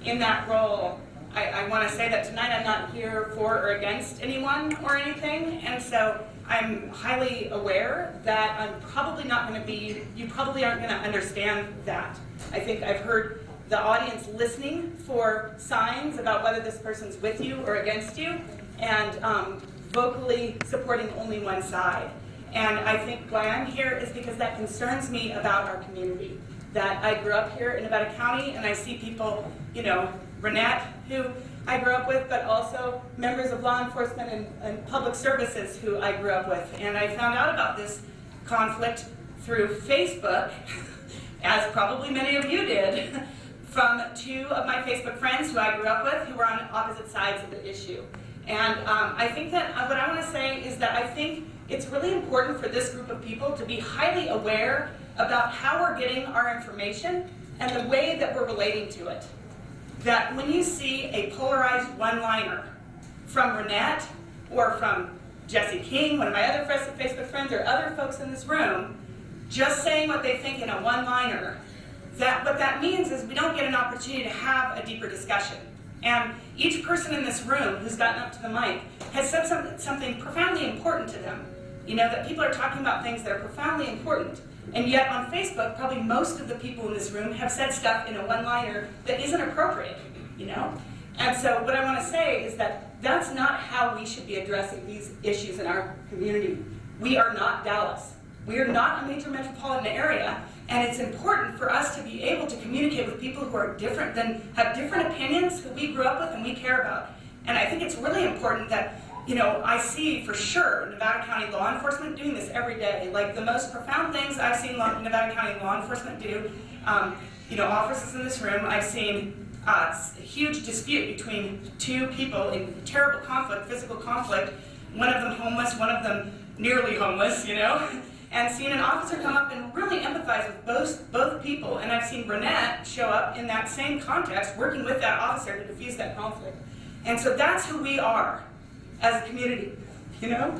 in that role, I want to say that tonight I'm not here for or against anyone or anything. And so I'm highly aware that I'm probably not going to be, you probably aren't going to understand that. I think I've heard the audience listening for signs about whether this person's with you or against you. And vocally supporting only one side. And I think why I'm here is because that concerns me about our community. That I grew up here in Nevada County, and I see people, you know, Renette, who I grew up with, but also members of law enforcement and public services who I grew up with. And I found out about this conflict through Facebook, as probably many of you did, from two of my Facebook friends who I grew up with who were on opposite sides of the issue. And I think that what I want to say is that I think it's really important for this group of people to be highly aware about how we're getting our information and the way that we're relating to it. That when you see a polarized one-liner from Renette or from Jesse King, one of my other Facebook friends, or other folks in this room, just saying what they think in a one-liner, that what that means is we don't get an opportunity to have a deeper discussion. And each person in this room who's gotten up to the mic has said something profoundly important to them. You know, that people are talking about things that are profoundly important. And yet on Facebook, probably most of the people in this room have said stuff in a one-liner that isn't appropriate, you know? And so what I want to say is that that's not how we should be addressing these issues in our community. We are not Dallas. We are not a major metropolitan area, and it's important for us to be able to communicate with people who are different, have different opinions, who we grew up with and we care about. And I think it's really important that, you know, I see for sure Nevada County law enforcement doing this every day. Like the most profound things I've seen Nevada County law enforcement do, you know, officers in this room, I've seen a huge dispute between two people in terrible conflict, physical conflict, one of them homeless, one of them nearly homeless, you know, and seen an officer come up and really empathize with both people. And I've seen Renette show up in that same context, working with that officer to defuse that conflict. And so that's who we are as a community, you know?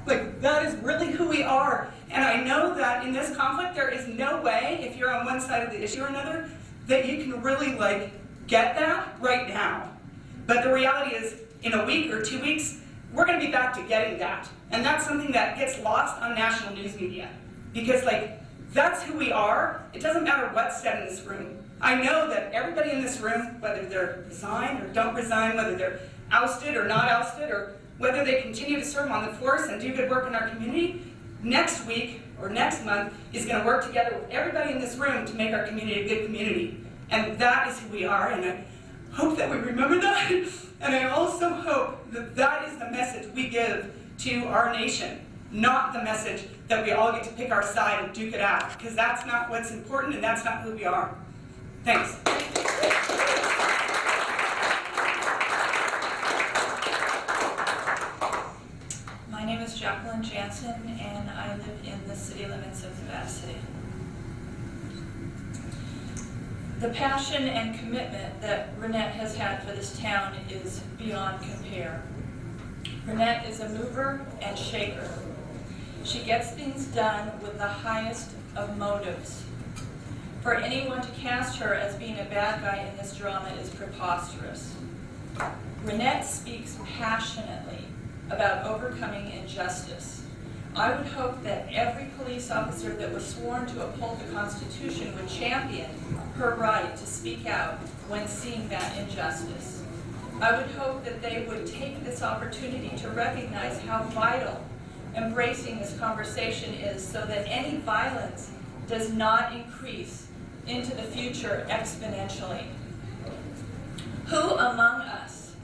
Like, that is really who we are. And I know that in this conflict, there is no way, if you're on one side of the issue or another, that you can really, like, get that right now. But the reality is, in a week or 2 weeks, we're gonna be back to getting that. And that's something that gets lost on national news media. Because, like, that's who we are. It doesn't matter what's said in this room. I know that everybody in this room, whether they're resign or don't resign, whether they're ousted or not ousted, or whether they continue to serve on the force and do good work in our community, next week or next month is going to work together with everybody in this room to make our community a good community. And that is who we are, and I hope that we remember that. And I also hope that that is the message we give to our nation, not the message that we all get to pick our side and duke it out, because that's not what's important and that's not who we are. Thanks. My name is Jacqueline Jansen, and I live in the city limits of Nevada City. The passion and commitment that Renette has had for this town is beyond compare. Renette is a mover and shaker. She gets things done with the highest of motives. For anyone to cast her as being a bad guy in this drama is preposterous. Renette speaks passionately about overcoming injustice. I would hope that every police officer that was sworn to uphold the Constitution would champion her right to speak out when seeing that injustice. I would hope that they would take this opportunity to recognize how vital embracing this conversation is so that any violence does not increase into the future exponentially. Who among us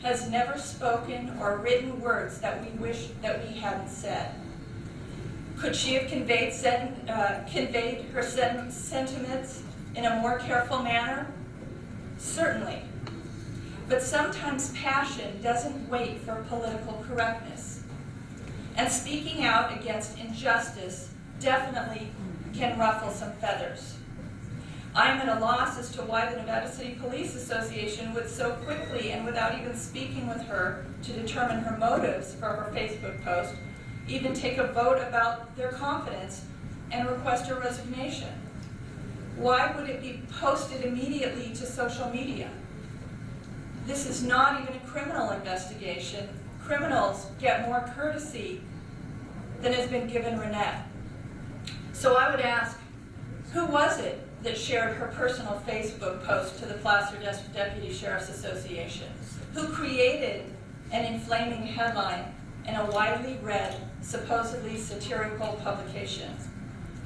has never spoken or written words that we wish that we hadn't said? Could she have conveyed her sentiments in a more careful manner? Certainly. But sometimes passion doesn't wait for political correctness. And speaking out against injustice definitely can ruffle some feathers. I'm at a loss as to why the Nevada City Police Association would so quickly and without even speaking with her to determine her motives for her Facebook post, even take a vote about their confidence and request her resignation. Why would it be posted immediately to social media? This is not even a criminal investigation. Criminals get more courtesy than has been given Renette. So I would ask, who was it that shared her personal Facebook post to the Placer Deputy Sheriff's Association? Who created an inflaming headline in a widely read, supposedly satirical publication,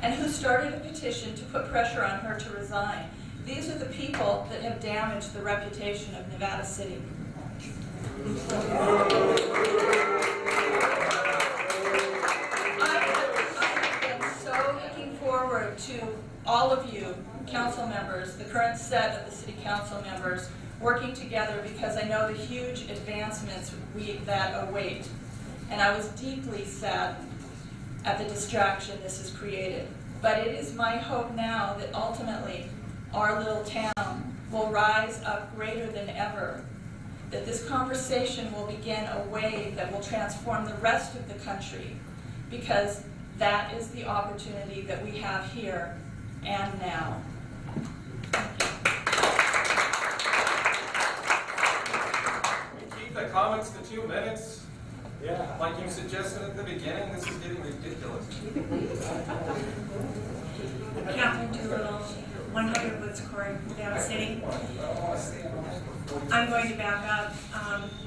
and who started a petition to put pressure on her to resign. These are the people that have damaged the reputation of Nevada City. I have been so looking forward to all of you, council members, the current set of the city council members, working together because I know the huge advancements that await. And I was deeply sad at the distraction this has created. But it is my hope now that ultimately our little town will rise up greater than ever, that this conversation will begin a wave that will transform the rest of the country, because that is the opportunity that we have here and now. Keep the comments to 2 minutes. Yeah. Like you suggested at the beginning, this is getting ridiculous. Catherine Doolittle, 100 Woods Court, Nevada City. I'm going to back up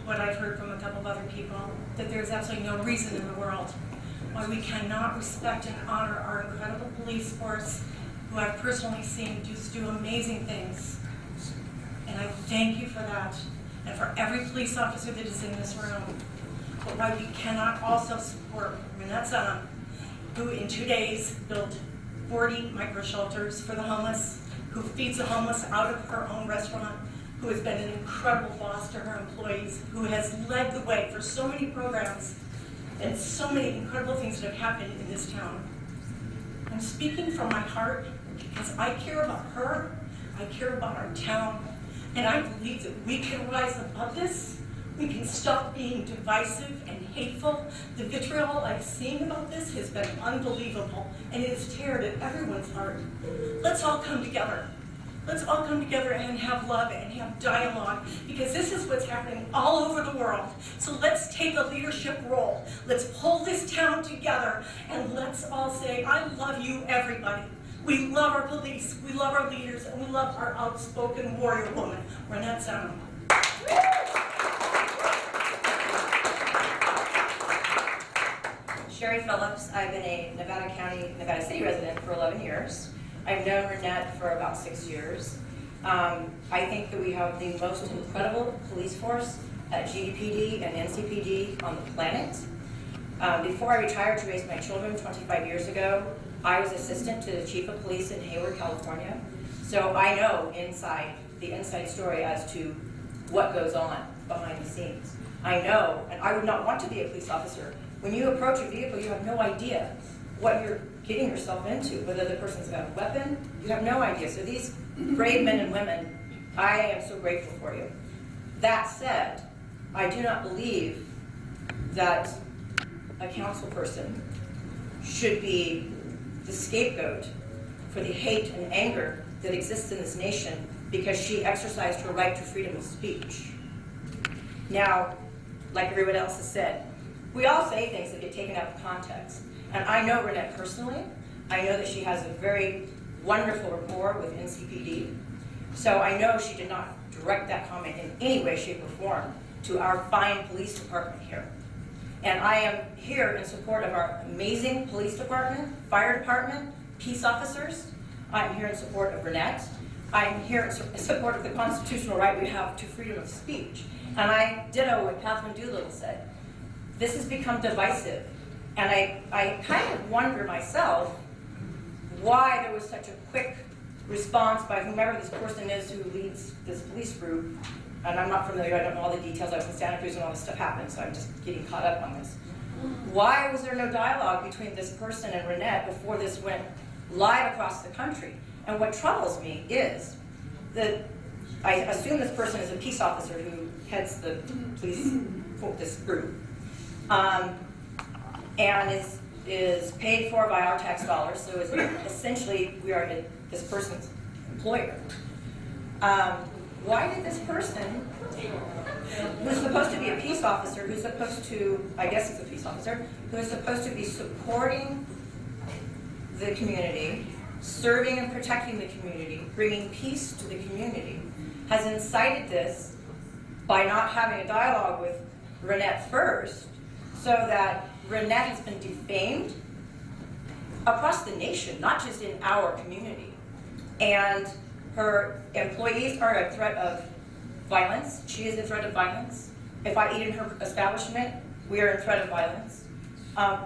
what I've heard from a couple of other people, that there's absolutely no reason in the world why we cannot respect and honor our incredible police force, who I've personally seen do amazing things. And I thank you for that, and for every police officer that is in this room. But why we cannot also support Renette Zunham, who in 2 days built 40 micro shelters for the homeless, who feeds the homeless out of her own restaurant, who has been an incredible boss to her employees, who has led the way for so many programs and so many incredible things that have happened in this town. I'm speaking from my heart because I care about her, I care about our town, and I believe that we can rise above this. We can stop being divisive and hateful. The vitriol I've seen about this has been unbelievable, and it has teared at everyone's heart. Let's all come together. Let's all come together and have love and have dialogue, because this is what's happening all over the world. So let's take a leadership role. Let's pull this town together, and let's all say, I love you, everybody. We love our police, we love our leaders, and we love our outspoken warrior woman, Renette Zunham. Sherry Phillips. I've been a Nevada County, Nevada City resident for 11 years. I've known Renette for about 6 years. I think that we have the most incredible police force at GDPD and NCPD on the planet. Before I retired to raise my children 25 years ago, I was assistant to the chief of police in Hayward, California. So I know the inside story as to what goes on behind the scenes. I know, and I would not want to be a police officer. When you approach a vehicle, you have no idea what you're getting yourself into, whether the person's got a weapon, you have no idea. So these brave men and women, I am so grateful for you. That said, I do not believe that a council person should be the scapegoat for the hate and anger that exists in this nation because she exercised her right to freedom of speech. Now, like everyone else has said, we all say things that get taken out of context. And I know Renette personally. I know that she has a very wonderful rapport with NCPD. So I know she did not direct that comment in any way, shape, or form to our fine police department here. And I am here in support of our amazing police department, fire department, peace officers. I'm here in support of Renette. I'm here in support of the constitutional right we have to freedom of speech. And I ditto what Catherine Doolittle said. This has become divisive. And I kind of wonder myself why there was such a quick response by whomever this person is who leads this police group. And I'm not familiar, I don't know all the details. I was in Santa Cruz when all this stuff happened, so I'm just getting caught up on this. Why was there no dialogue between this person and Renette before this went live across the country? And what troubles me is that I assume this person is a peace officer who heads the police, this group. And is paid for by our tax dollars, so essentially we are this person's employer. Why did this person, who's supposed to be a peace officer, who's supposed to, I guess it's a peace officer, who is supposed to be supporting the community, serving and protecting the community, bringing peace to the community, has incited this by not having a dialogue with Renette first, so that Renette has been defamed across the nation, not just in our community. And her employees are a threat of violence. She is a threat of violence. If I eat in her establishment, we are in threat of violence.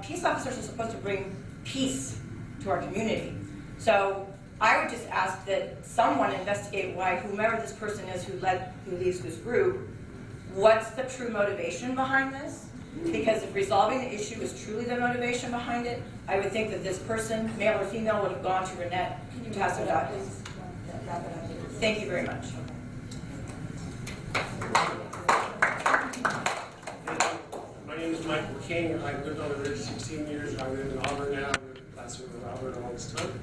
Peace officers are supposed to bring peace to our community. So I would just ask that someone investigate why whomever this person is who leads this group, what's the true motivation behind this? Because if resolving the issue is truly the motivation behind it, I would think that this person, male or female, would have gone to Renette Tasso. Thank you very much. My name is Michael King. I've lived on the Ridge 16 years. I live in Auburn now. I've lived in Auburn all this time.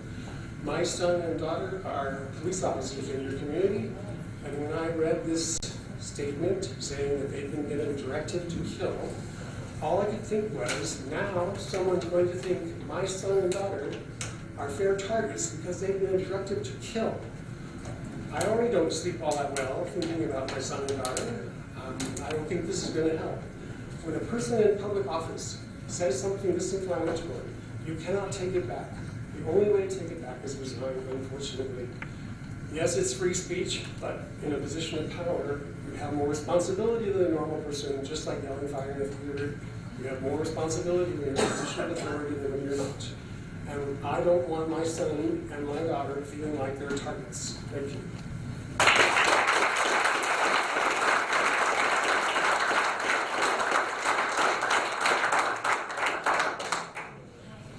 My son and daughter are police officers in your community. And when I read this statement saying that they've been given a directive to kill, all I could think was, now someone's going to think my son and daughter are fair targets because they've been a directive to kill. I already don't sleep all that well thinking about my son and daughter. I don't think this is going to help. When a person in public office says something this inflammatory, you cannot take it back. The only way to take it back is resign, unfortunately. Yes, it's free speech, but in a position of power, you have more responsibility than a normal person, just like yelling fire in a theater. You have more responsibility when you're in a position of authority than when you're not. And I don't want my son and my daughter feeling like they're targets. Thank you.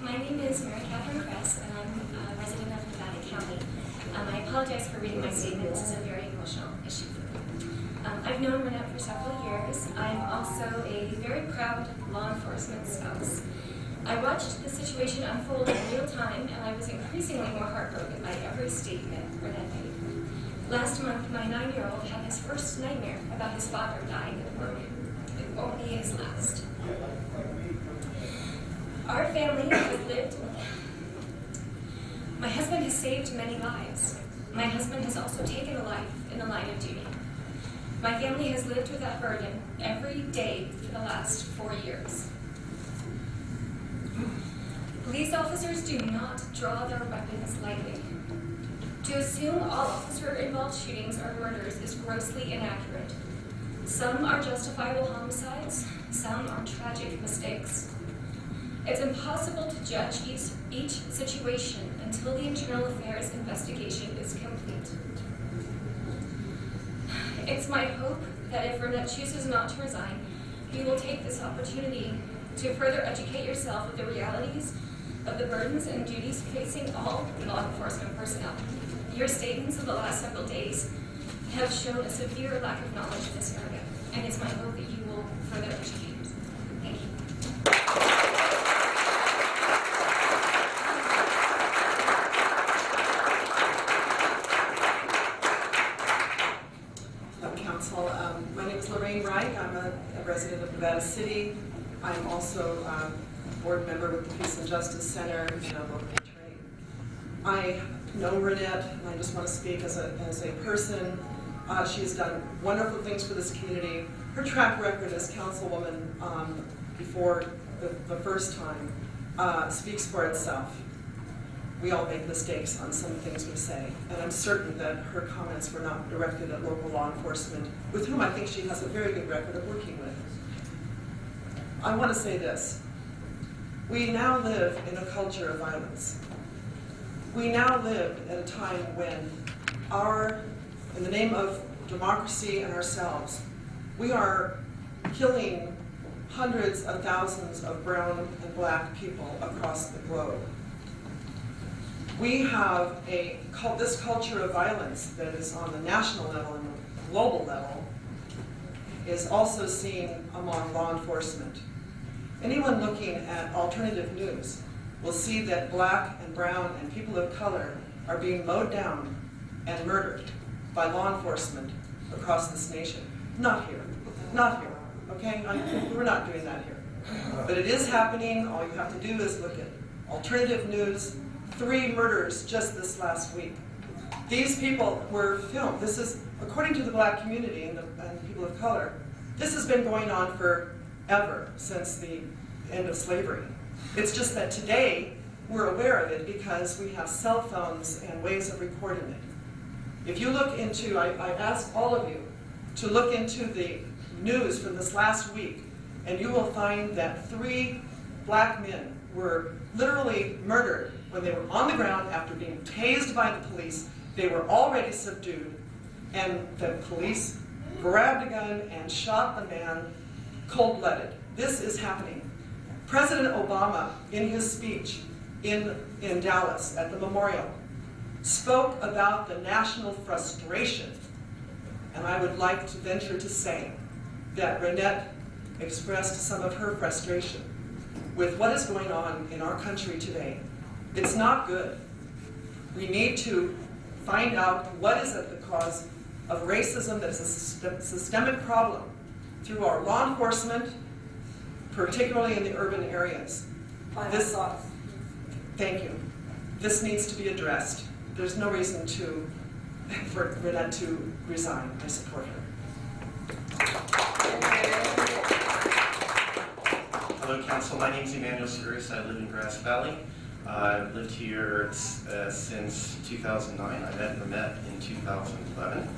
My name is Mary Catherine Kress, and I'm a resident of Nevada County. I apologize for reading my statement. This is a very emotional issue for me. I've known Renette for several years. I'm also a very proud law enforcement spouse. I watched the situation unfold in real time, and I was increasingly more heartbroken by every statement Renette made. Last month, my 9-year-old had his first nightmare about his father dying at work. It won't be his last. Our family has lived. My husband has saved many lives. My husband has also taken a life in the line of duty. My family has lived with that burden every day for the last 4 years. Police officers do not draw their weapons lightly. To assume all officer-involved shootings are murders is grossly inaccurate. Some are justifiable homicides, some are tragic mistakes. It's impossible to judge each situation until the internal affairs investigation is complete. It's my hope that if Renette chooses not to resign, you will take this opportunity to further educate yourself of the realities of the burdens and duties facing all law enforcement personnel. Your statements of the last several days have shown a severe lack of knowledge in this area, and it's my hope that you will further educate yourself. Thank you. Council. My name is Lorraine Wright. I'm a resident of Nevada City. I'm also a board member with the Peace and Justice Center and a local attorney. I know Renette, and I just want to speak as a person. She has done wonderful things for this community. Her track record as councilwoman before the first time speaks for itself. We all make mistakes on some things we say, and I'm certain that her comments were not directed at local law enforcement, with whom I think she has a very good record of working with. I want to say this. We now live in a culture of violence. We now live at a time when in the name of democracy and ourselves, we are killing hundreds of thousands of brown and black people across the globe. We have this culture of violence that is on the national level and the global level is also seen among law enforcement. Anyone looking at alternative news will see that black and brown and people of color are being mowed down and murdered by law enforcement across this nation. Not here, okay? We're not doing that here. But it is happening. All you have to do is look at alternative news. 3 murders just this last week. These people were filmed. This is, according to the black community and people of color, this has been going on for ever since the end of slavery. It's just that today we're aware of it because we have cell phones and ways of recording it. If you look into, I ask all of you to look into the news from this last week, and you will find that 3 black men were literally murdered when they were on the ground after being tased by the police. They were already subdued, and the police grabbed a gun and shot the man cold-blooded. This is happening. President Obama, in his speech in Dallas at the memorial, spoke about the national frustration. And I would like to venture to say that Renette expressed some of her frustration with what is going on in our country today. It's not good. We need to find out what is at the cause of racism that is a systemic problem through our law enforcement, particularly in the urban areas. Thank you. This needs to be addressed. There's no reason for Renette to resign. I support her. Hello, Council. My name is Emmanuel Sirius. I live in Grass Valley. I've lived here since 2009. I met Renette in 2011.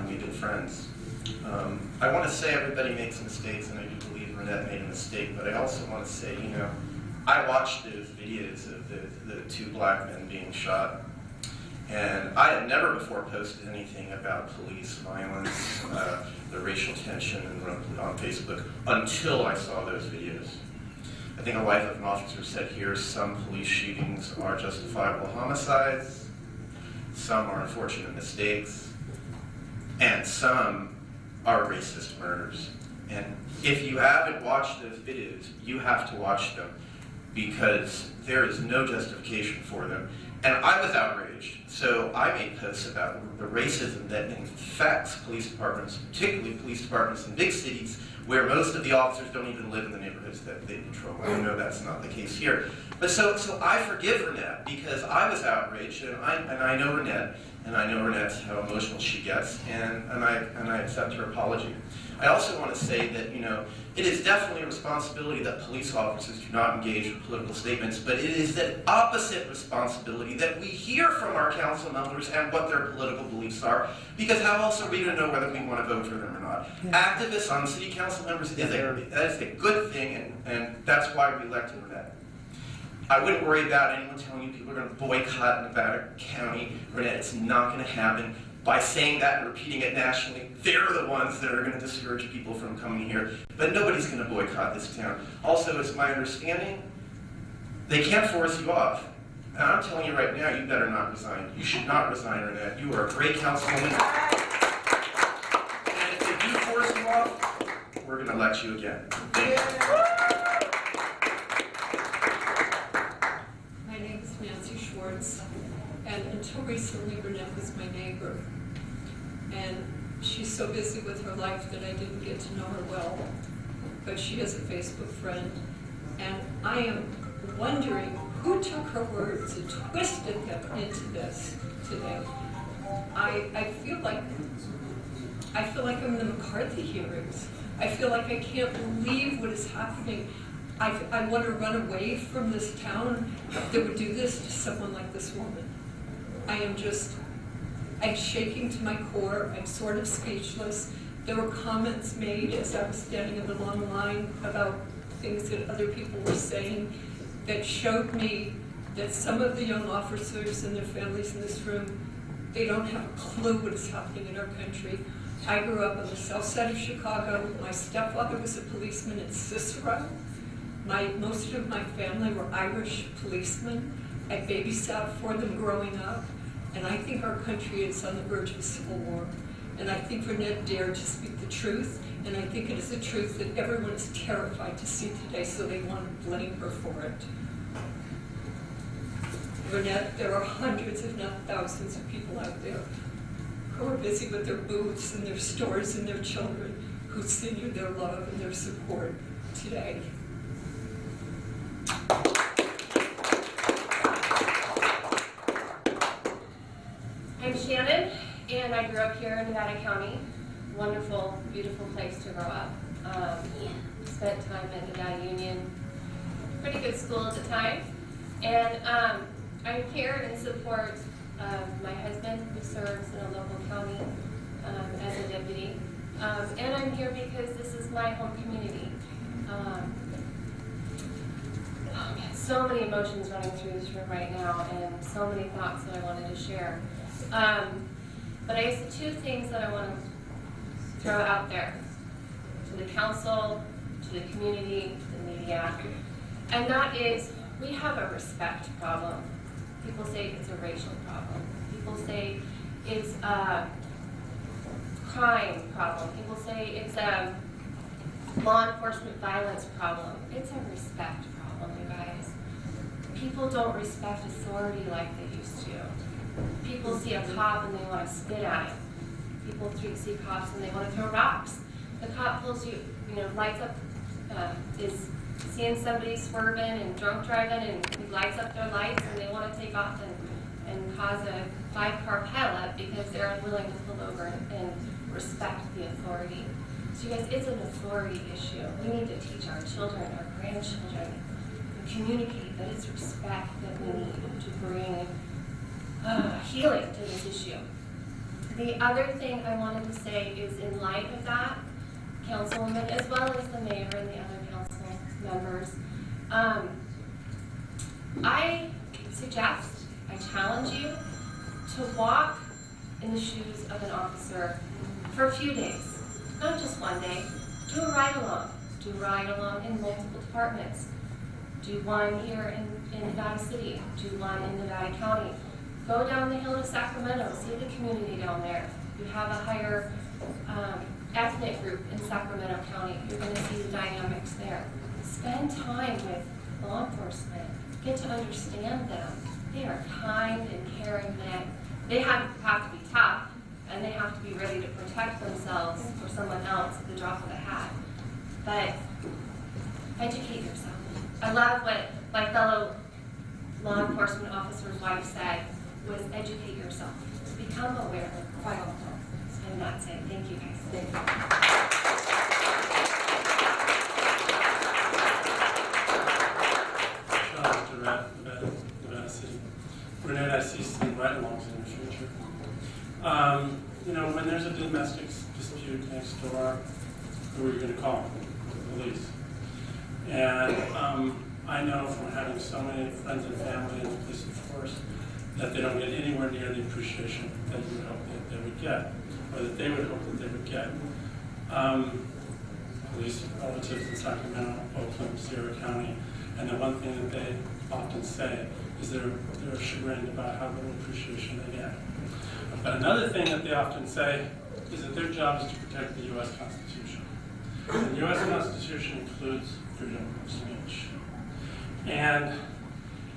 We've been friends. I want to say everybody makes mistakes, and I do believe Renette made a mistake, but I also want to say, you know, I watched those videos of the 2 black men being shot, and I had never before posted anything about police violence, the racial tension on Facebook until I saw those videos. I think a wife of an officer said here, some police shootings are justifiable homicides, some are unfortunate mistakes, and some are racist murders. And if you haven't watched those videos, you have to watch them because there is no justification for them. And I was outraged, so I made posts about the racism that infects police departments, particularly police departments in big cities, where most of the officers don't even live in the neighborhoods that they patrol. I know that's not the case here. But so I forgive Renette because I was outraged, and I know Renette, and I know Renette how emotional she gets, and I accept her apology. I also want to say that, you know, it is definitely a responsibility that police officers do not engage in political statements, but it is the opposite responsibility that we hear from our council members and what their political beliefs are, because how else are we going to know whether we want to vote for them or not? Activists on city council members, that is a good thing, and that's why we elected Renette. I wouldn't worry about anyone telling you people are going to boycott Nevada County. Renette, it's not going to happen. By saying that and repeating it nationally, they're the ones that are going to discourage people from coming here. But nobody's going to boycott this town. Also, it's my understanding, they can't force you off. And I'm telling you right now, you better not resign. You should not resign, Renette. You are a great councilwoman. And if they do force you off, we're going to elect you again. Thank you. My name is Nancy Schwartz, and until recently, Renette was my neighbor. And she's so busy with her life that I didn't get to know her well, but she is a Facebook friend. And I am wondering who took her words and twisted them into this today. I feel like I'm in the McCarthy hearings. I feel like I can't believe what is happening. I want to run away from this town that would do this to someone like this woman. I'm shaking to my core. I'm sort of speechless. There were comments made as I was standing in the long line about things that other people were saying that showed me that some of the young officers and their families in this room, they don't have a clue what is happening in our country. I grew up on the south side of Chicago. My stepfather was a policeman in Cicero. Most of my family were Irish policemen. I babysat for them growing up. And I think our country is on the verge of a civil war. And I think Renette dared to speak the truth. And I think it is a truth that everyone is terrified to see today, so they want to blame her for it. Renette, there are hundreds, if not thousands, of people out there who are busy with their booths and their stores and their children who send you their love and their support today. I'm Shannon, and I grew up here in Nevada County. Wonderful, beautiful place to grow up. Spent time at Nevada Union, pretty good school at the time. And I'm here in support of my husband, who serves in a local county as a deputy. And I'm here because this is my home community. So many emotions running through this room right now, and so many thoughts that I wanted to share. But I guess the two things that I want to throw out there to the council, to the community, to the media, and that is, we have a respect problem. People say it's a racial problem. People say it's a crime problem. People say it's a law enforcement violence problem. It's a respect problem, you guys. People don't respect authority like they used to. People see a cop and they want to spit at him. People see cops and they want to throw rocks. The cop pulls you, lights up, is seeing somebody swerving and drunk driving, and he lights up their lights and they want to take off and cause a 5-car pileup because they're unwilling to pull over and respect the authority. So you guys, it's an authority issue. We need to teach our children, our grandchildren, and communicate that it's respect that we need to bring healing to this issue. The other thing I wanted to say is, in light of that, Councilwoman, as well as the mayor and the other council members, I suggest, I challenge you to walk in the shoes of an officer for a few days, not just one day. Do a ride-along. Do a ride-along in multiple departments. Do one here in Nevada City. Do one in Nevada County. Go down the hill to Sacramento. See the community down there. You have a higher ethnic group in Sacramento County. You're going to see the dynamics there. Spend time with law enforcement. Get to understand them. They are kind and caring men. They have to be tough, and they have to be ready to protect themselves or someone else at the drop of a hat. But educate yourself. I love what my fellow law enforcement officer's wife said, was educate yourself. Become aware of vital health. And that's it. Thank you, guys. Thank you. Nevada City. Renee, I see some ride-alongs in the future. When there's a domestic dispute next door, who are you going to call? The police. And I know from having so many friends and family in the police force that they don't get anywhere near the appreciation that you would hope that they would get, or that they would hope that they would get. Police relatives in Sacramento, Oakland, Sierra County, and the one thing that they often say is they're chagrined about how little appreciation they get. But another thing that they often say is that their job is to protect the U.S. Constitution. And the U.S. Constitution includes freedom of speech. And,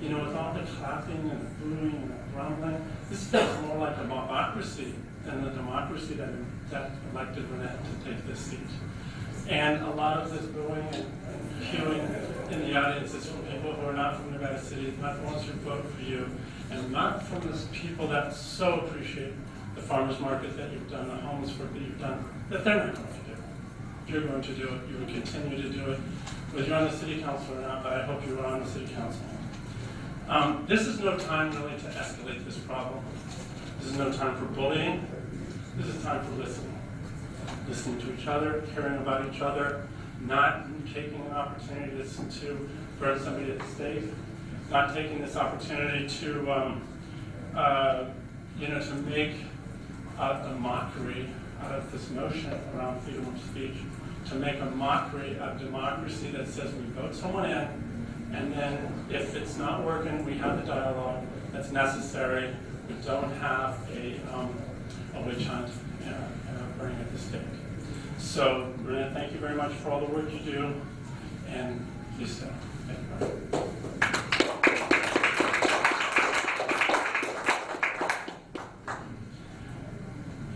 with all the clapping and the booing and the grumbling, this feels more like a mobocracy than the democracy that elected Renette to take this seat. And a lot of this booing and hewing in the audience is from people who are not from Nevada City, not the ones who vote for you, and not from those people that so appreciate the farmers market that you've done, the homeless work that you've done, that they're not going to do. You're going to do it. You will continue to do it, whether you're on the city council or not, but I hope you are on the city council. This is no time really to escalate this problem. This is no time for bullying. This is time for listening. Listening to each other, caring about each other, not taking an opportunity to burn somebody at the stake, not taking this opportunity to make a mockery out of this notion around freedom of speech, to make a mockery of democracy that says we vote someone in, and then if it's not working, we have the dialogue that's necessary. We don't have a witch hunt and a burning at the stake. So, Renette, thank you very much for all the work you do, and please stay. Thank you very much.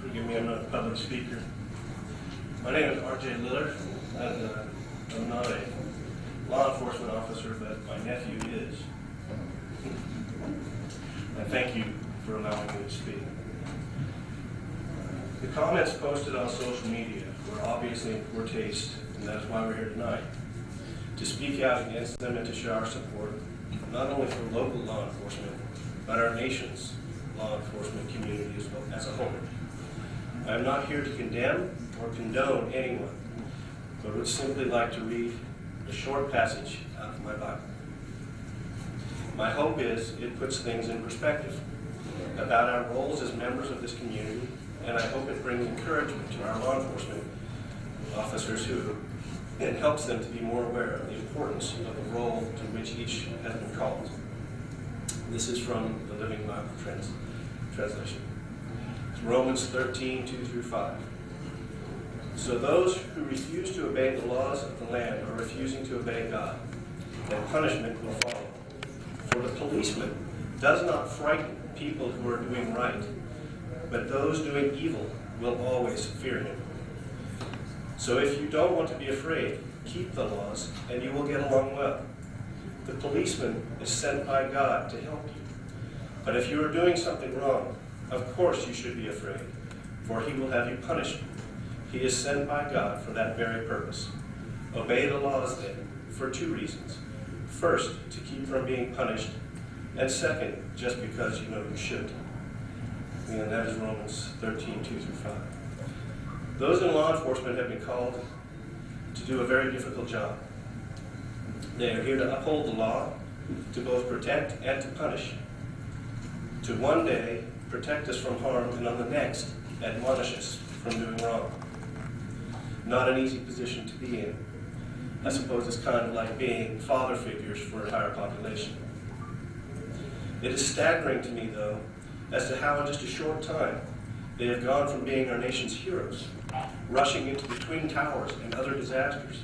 Forgive me, I'm not a public speaker. My name is R.J. Lillard, and I'm not a law enforcement officer, but my nephew is. I thank you for allowing me to speak. The comments posted on social media were obviously in poor taste and and that is why we're here tonight, to speak out against them and to show our support, not only for local law enforcement, but our nation's law enforcement community as a whole. I am not here to condemn or condone anyone, but would simply like to read a short passage out of my Bible. My hope is it puts things in perspective about our roles as members of this community, and I hope it brings encouragement to our law enforcement officers and helps them to be more aware of the importance of the role to which each has been called. This is from the Living Bible translation. It's Romans 13, 2-5. So those who refuse to obey the laws of the land are refusing to obey God, and punishment will follow. For the policeman does not frighten people who are doing right, but those doing evil will always fear him. So if you don't want to be afraid, keep the laws, and you will get along well. The policeman is sent by God to help you. But if you are doing something wrong, of course you should be afraid, for he will have you punished. He is sent by God for that very purpose. Obey the laws then, for 2 reasons. First, to keep from being punished, and second, just because you know you should. And that is Romans 13, 2-5. Those in law enforcement have been called to do a very difficult job. They are here to uphold the law, to both protect and to punish. To one day protect us from harm, and on the next admonish us from doing wrong. Not an easy position to be in. I suppose it's kind of like being father figures for an entire population. It is staggering to me, though, as to how in just a short time they have gone from being our nation's heroes, rushing into the Twin Towers and other disasters,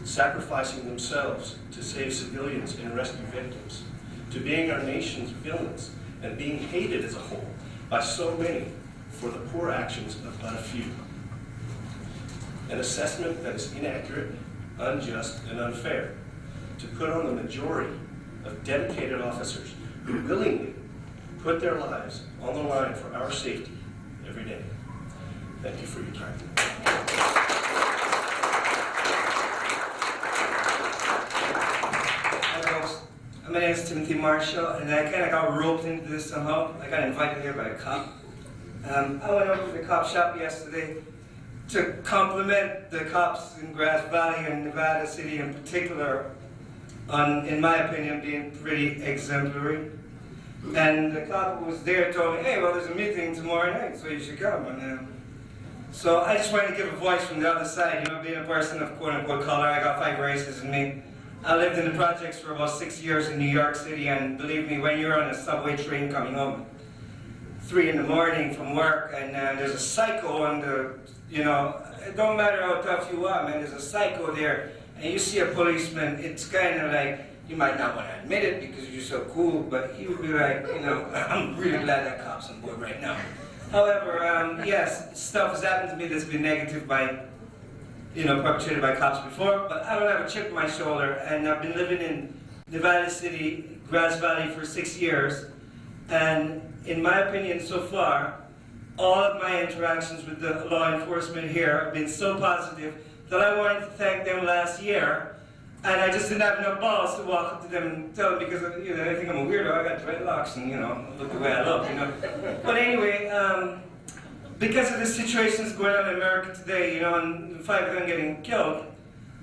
sacrificing themselves to save civilians and rescue victims, to being our nation's villains and being hated as a whole by so many for the poor actions of but a few. An assessment that is inaccurate, unjust, and unfair, to put on the majority of dedicated officers who willingly put their lives on the line for our safety every day. Thank you for your time. Hi folks, my name is Timothy Marshall, and I kind of got roped into this somehow. I got invited here by a cop. I went over to the cop shop yesterday to compliment the cops in Grass Valley and Nevada City in particular on, in my opinion, being pretty exemplary. And the cop who was there told me, hey, well, there's a meeting tomorrow night, so you should come. And so I just wanted to give a voice from the other side, you know, being a person of quote-unquote color. I got 5 races in me. I lived in the projects for about 6 years in New York City, and believe me, when you're on a subway train coming home, 3 in the morning from work, and there's a psycho on the, you know, it don't matter how tough you are, man, there's a psycho there, and you see a policeman, it's kind of like, you might not want to admit it because you're so cool, but he would be like, you know, I'm really glad that cop's on board right now. However, yes, stuff has happened to me that's been negative by, you know, perpetrated by cops before, but I don't have a chip on my shoulder, and I've been living in Nevada City, Grass Valley for 6 years, and in my opinion so far, all of my interactions with the law enforcement here have been so positive that I wanted to thank them last year, and I just didn't have enough balls to walk up to them and tell them because, you know, they think I'm a weirdo, I got dreadlocks and, you know, look the way I look, you know. But anyway, because of the situations going on in America today, you know, and 5 of them getting killed,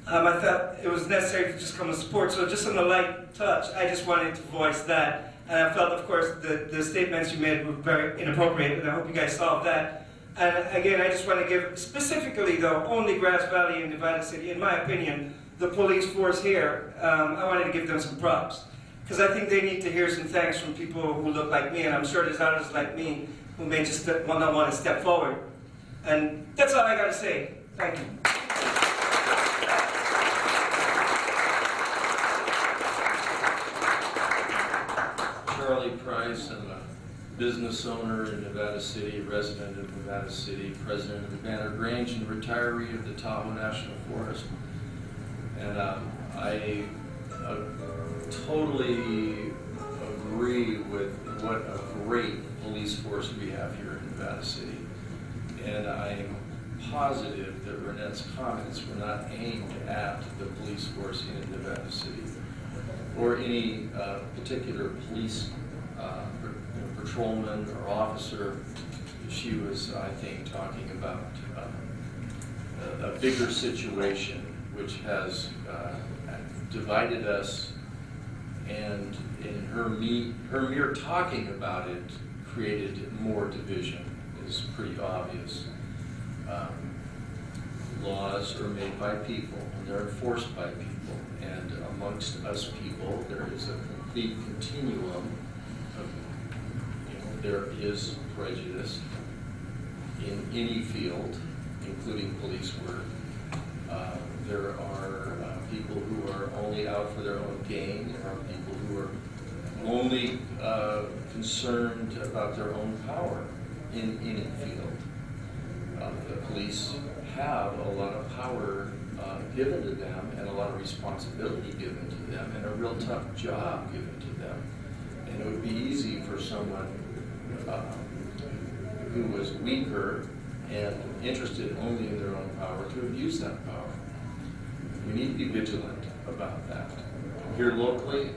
I felt it was necessary to just come and support. So just on a light touch, I just wanted to voice that. And I felt, of course, the statements you made were very inappropriate, and I hope you guys solved that. And again, I just want to give, specifically though, only Grass Valley and Nevada City, in my opinion, the police force here, I wanted to give them some props. Because I think they need to hear some thanks from people who look like me, and I'm sure there's others like me who may just not want to step forward. And that's all I got to say. Thank you. Charlie Price, I'm a business owner in Nevada City, resident of Nevada City, president of the Banner Grange, and retiree of the Tahoe National Forest. And I totally agree with what a great police force we have here in Nevada City. And I'm positive that Renette's comments were not aimed at the police force in Nevada City or any particular police patrolman or officer. She was, I think, talking about a bigger situation which has divided us, and in her mere talking about it created more division. Is pretty obvious. Laws are made by people and they're enforced by people, and amongst us people there is a complete continuum of, there is prejudice in any field, including police work. There are people who are only out for their own gain. There are people who are only concerned about their own power in any field. The police have a lot of power given to them and a lot of responsibility given to them and a real tough job given to them. And it would be easy for someone who was weaker and interested only in their own power to abuse that power. We need to be vigilant about that. Here locally,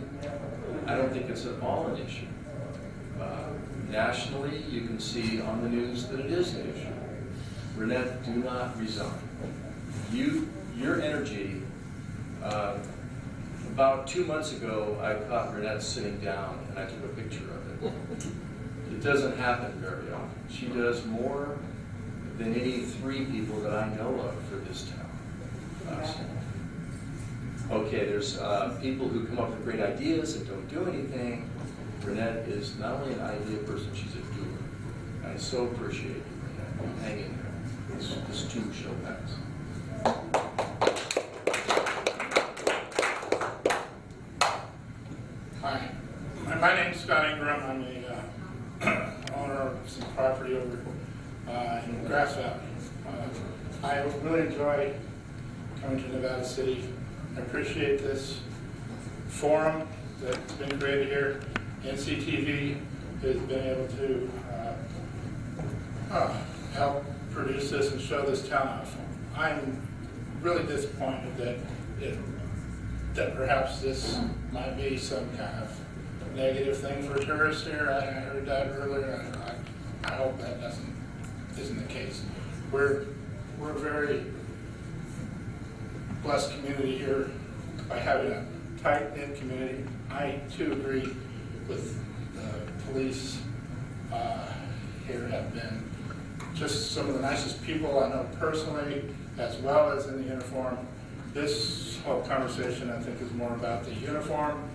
I don't think it's at all an issue. Nationally, you can see on the news that it is an issue. Renette, do not resign. Your energy, about 2 months ago, I caught Renette sitting down and I took a picture of it. It doesn't happen very often. She does more than any 3 people that I know of for this town. Okay, there's people who come up with great ideas and don't do anything. Renette is not only an idea person, she's a doer. I so appreciate you, Renette. Hang in there. This too shall pass. Hi, my name's Scott Ingram. I'm the owner of some property over in Grass Valley. I really enjoy coming to Nevada City. I appreciate this forum that's been created here. NCTV has been able to help produce this and show this town off. I'm really disappointed that perhaps this might be some kind of negative thing for tourists here. I heard that earlier. I hope that isn't the case. We're a very blessed community here by having a tight-knit community. I too agree with the police here have been just some of the nicest people I know personally, as well as in the uniform. This whole conversation, I think, is more about the uniform,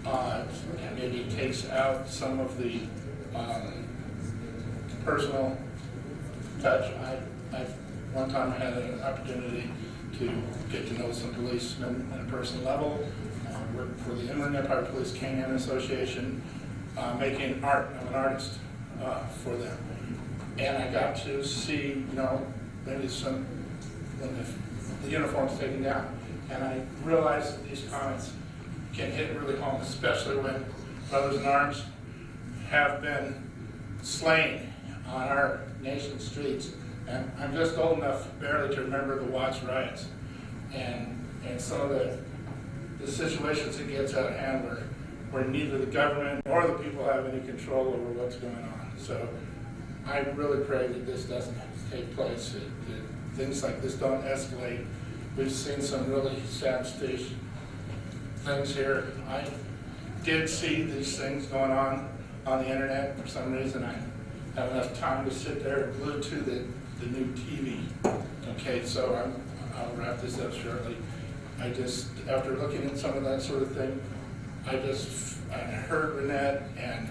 and maybe takes out some of the personal touch. One time I had an opportunity to get to know some policemen at a personal level. I worked for the Inland Empire Police Canyon Association, making art. I'm an artist for them. And I got to see, maybe when the uniform's taken down. And I realized that these comments can hit really home, especially when Brothers in Arms have been slain on our nation's streets. And I'm just old enough barely to remember the Watts riots and some of the situations it gets out of hand where neither the government nor the people have any control over what's going on. So I really pray that this doesn't take place, that things like this don't escalate. We've seen some really sad things here. I did see these things going on the internet. For some reason, I have enough time to sit there glued to the new TV. Okay, so I'll wrap this up shortly. I just, after looking at some of that sort of thing, I heard Renette, and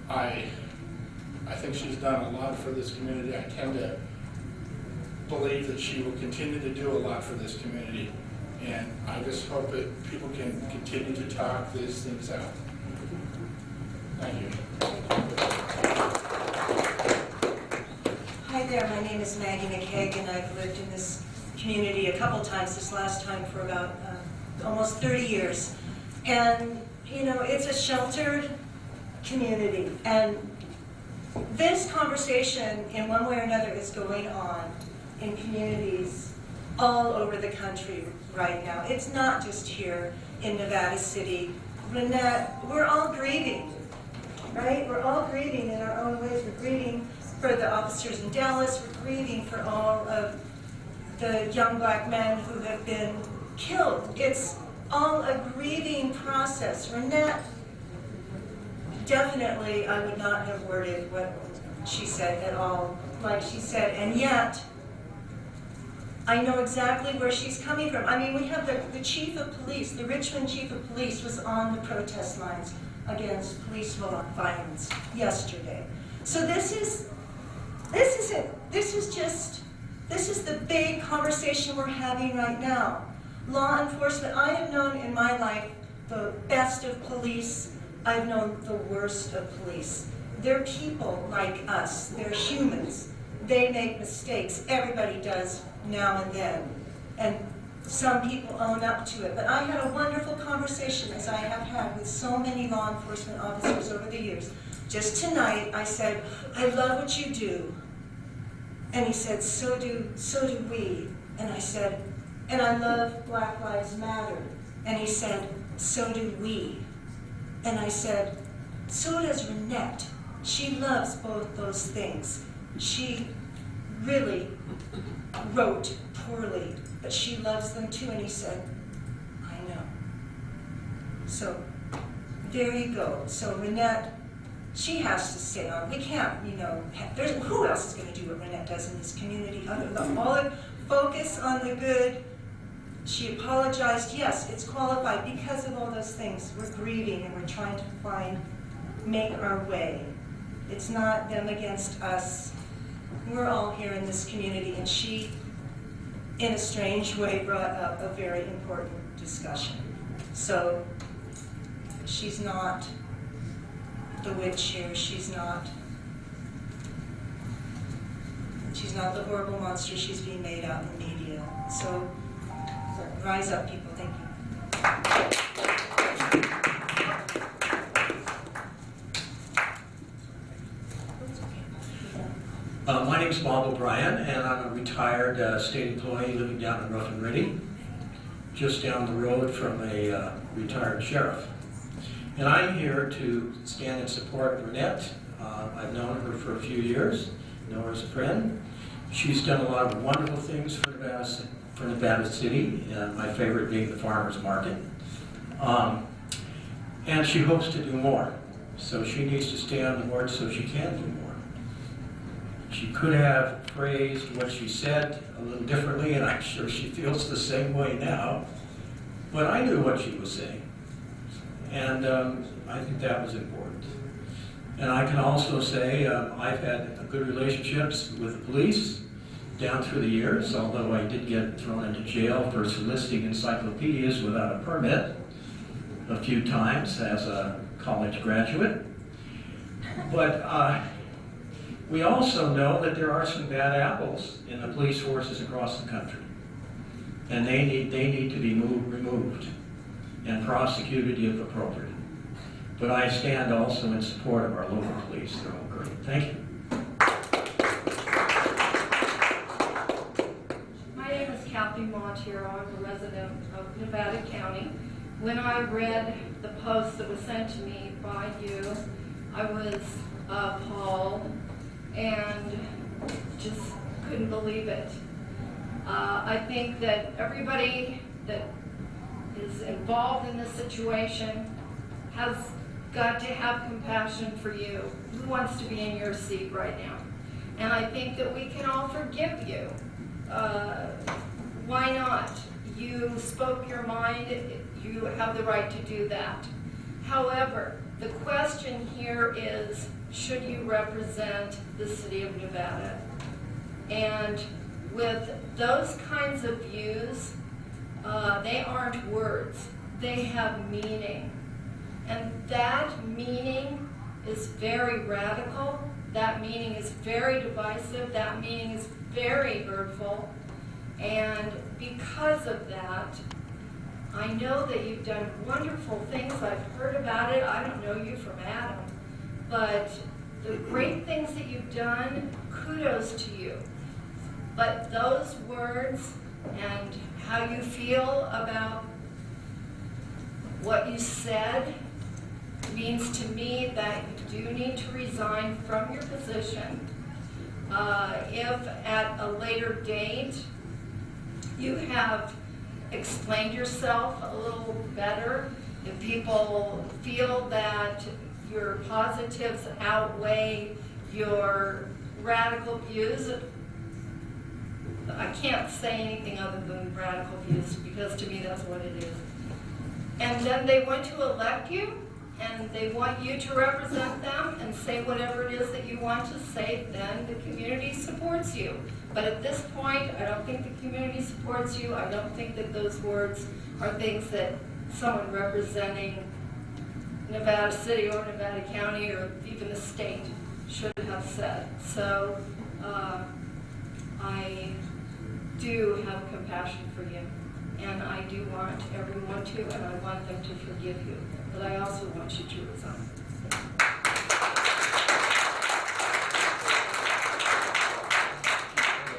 I think she's done a lot for this community. I tend to believe that she will continue to do a lot for this community, and I just hope that people can continue to talk these things out. Thank you. Hi there, my name is Maggie McKaig, and I've lived in this community a couple times, this last time for about almost 30 years. And, it's a sheltered community. And this conversation, in one way or another, is going on in communities all over the country right now. It's not just here in Nevada City. Renette, we're all grieving, right? We're all grieving in our own ways. We're grieving for the officers in Dallas. We're grieving for all of the young black men who have been killed. It's all a grieving process. Renette, definitely I would not have worded what she said at all like she said, and yet I know exactly where she's coming from. I mean, we have the chief of police, the Richmond chief of police was on the protest lines against police violence yesterday. So this is the big conversation we're having right now. Law enforcement, I have known in my life the best of police, I've known the worst of police. They're people like us, they're humans. They make mistakes, everybody does now and then. And some people own up to it. But I had a wonderful conversation, as I have had with so many law enforcement officers over the years. Just tonight, I said, I love what you do. And he said, so do we. And I said, and I love Black Lives Matter. And he said, so do we. And I said, so does Renette. She loves both those things. She really wrote poorly, but she loves them too. And he said, I know. So there you go. So Renette, she has to stay on. We can't, who else is going to do what Renette does in this community other than all the focus on the good. She apologized. Yes, it's qualified because of all those things. We're grieving and we're trying to make our way. It's not them against us. We're all here in this community, and she, in a strange way, brought up a very important discussion. So she's not the witch here. She's not the horrible monster she's being made out in the media. So rise up, people. Thank you. My name's Bob O'Brien, and I'm a retired state employee living down in Rough and Ready, just down the road from a retired sheriff. And I'm here to stand in support of Renette. I've known her for a few years, know her as a friend. She's done a lot of wonderful things for Nevada City, my favorite being the farmers market. And she hopes to do more. So she needs to stay on the board so she can do more. She could have phrased what she said a little differently, and I'm sure she feels the same way now. But I knew what she was saying. And I think that was important. And I can also say I've had good relationships with the police down through the years, although I did get thrown into jail for soliciting encyclopedias without a permit a few times as a college graduate. But we also know that there are some bad apples in the police forces across the country. And they need to be removed and prosecuted if appropriate. But I stand also in support of our local police. They're all great. Thank you. My name is Kathy Montiero. I'm a resident of Nevada County. When I read the post that was sent to me by you, I was appalled and just couldn't believe it. I think that everybody that is involved in this situation has got to have compassion for you. Who wants to be in your seat right now? And I think that we can all forgive you. Why not? You spoke your mind, you have the right to do that. However, the question here is, should you represent the city of Nevada? And with those kinds of views, they aren't words, they have meaning. And that meaning is very radical, that meaning is very divisive, that meaning is very hurtful. And because of that, I know that you've done wonderful things. I've heard about it. I don't know you from Adam. But the great things that you've done, kudos to you. But those words and how you feel about what you said means to me that you do need to resign from your position. If at a later date you have explained yourself a little better, if people feel that your positives outweigh your radical views, I can't say anything other than radical views because to me that's what it is. And then they want to elect you and they want you to represent them and say whatever it is that you want to say, then the community supports you. But at this point, I don't think the community supports you. I don't think that those words are things that someone representing Nevada City or Nevada County or even the state should have said. So I do have compassion for you, and I do want everyone to, and I want them to forgive you, but I also want you to resign.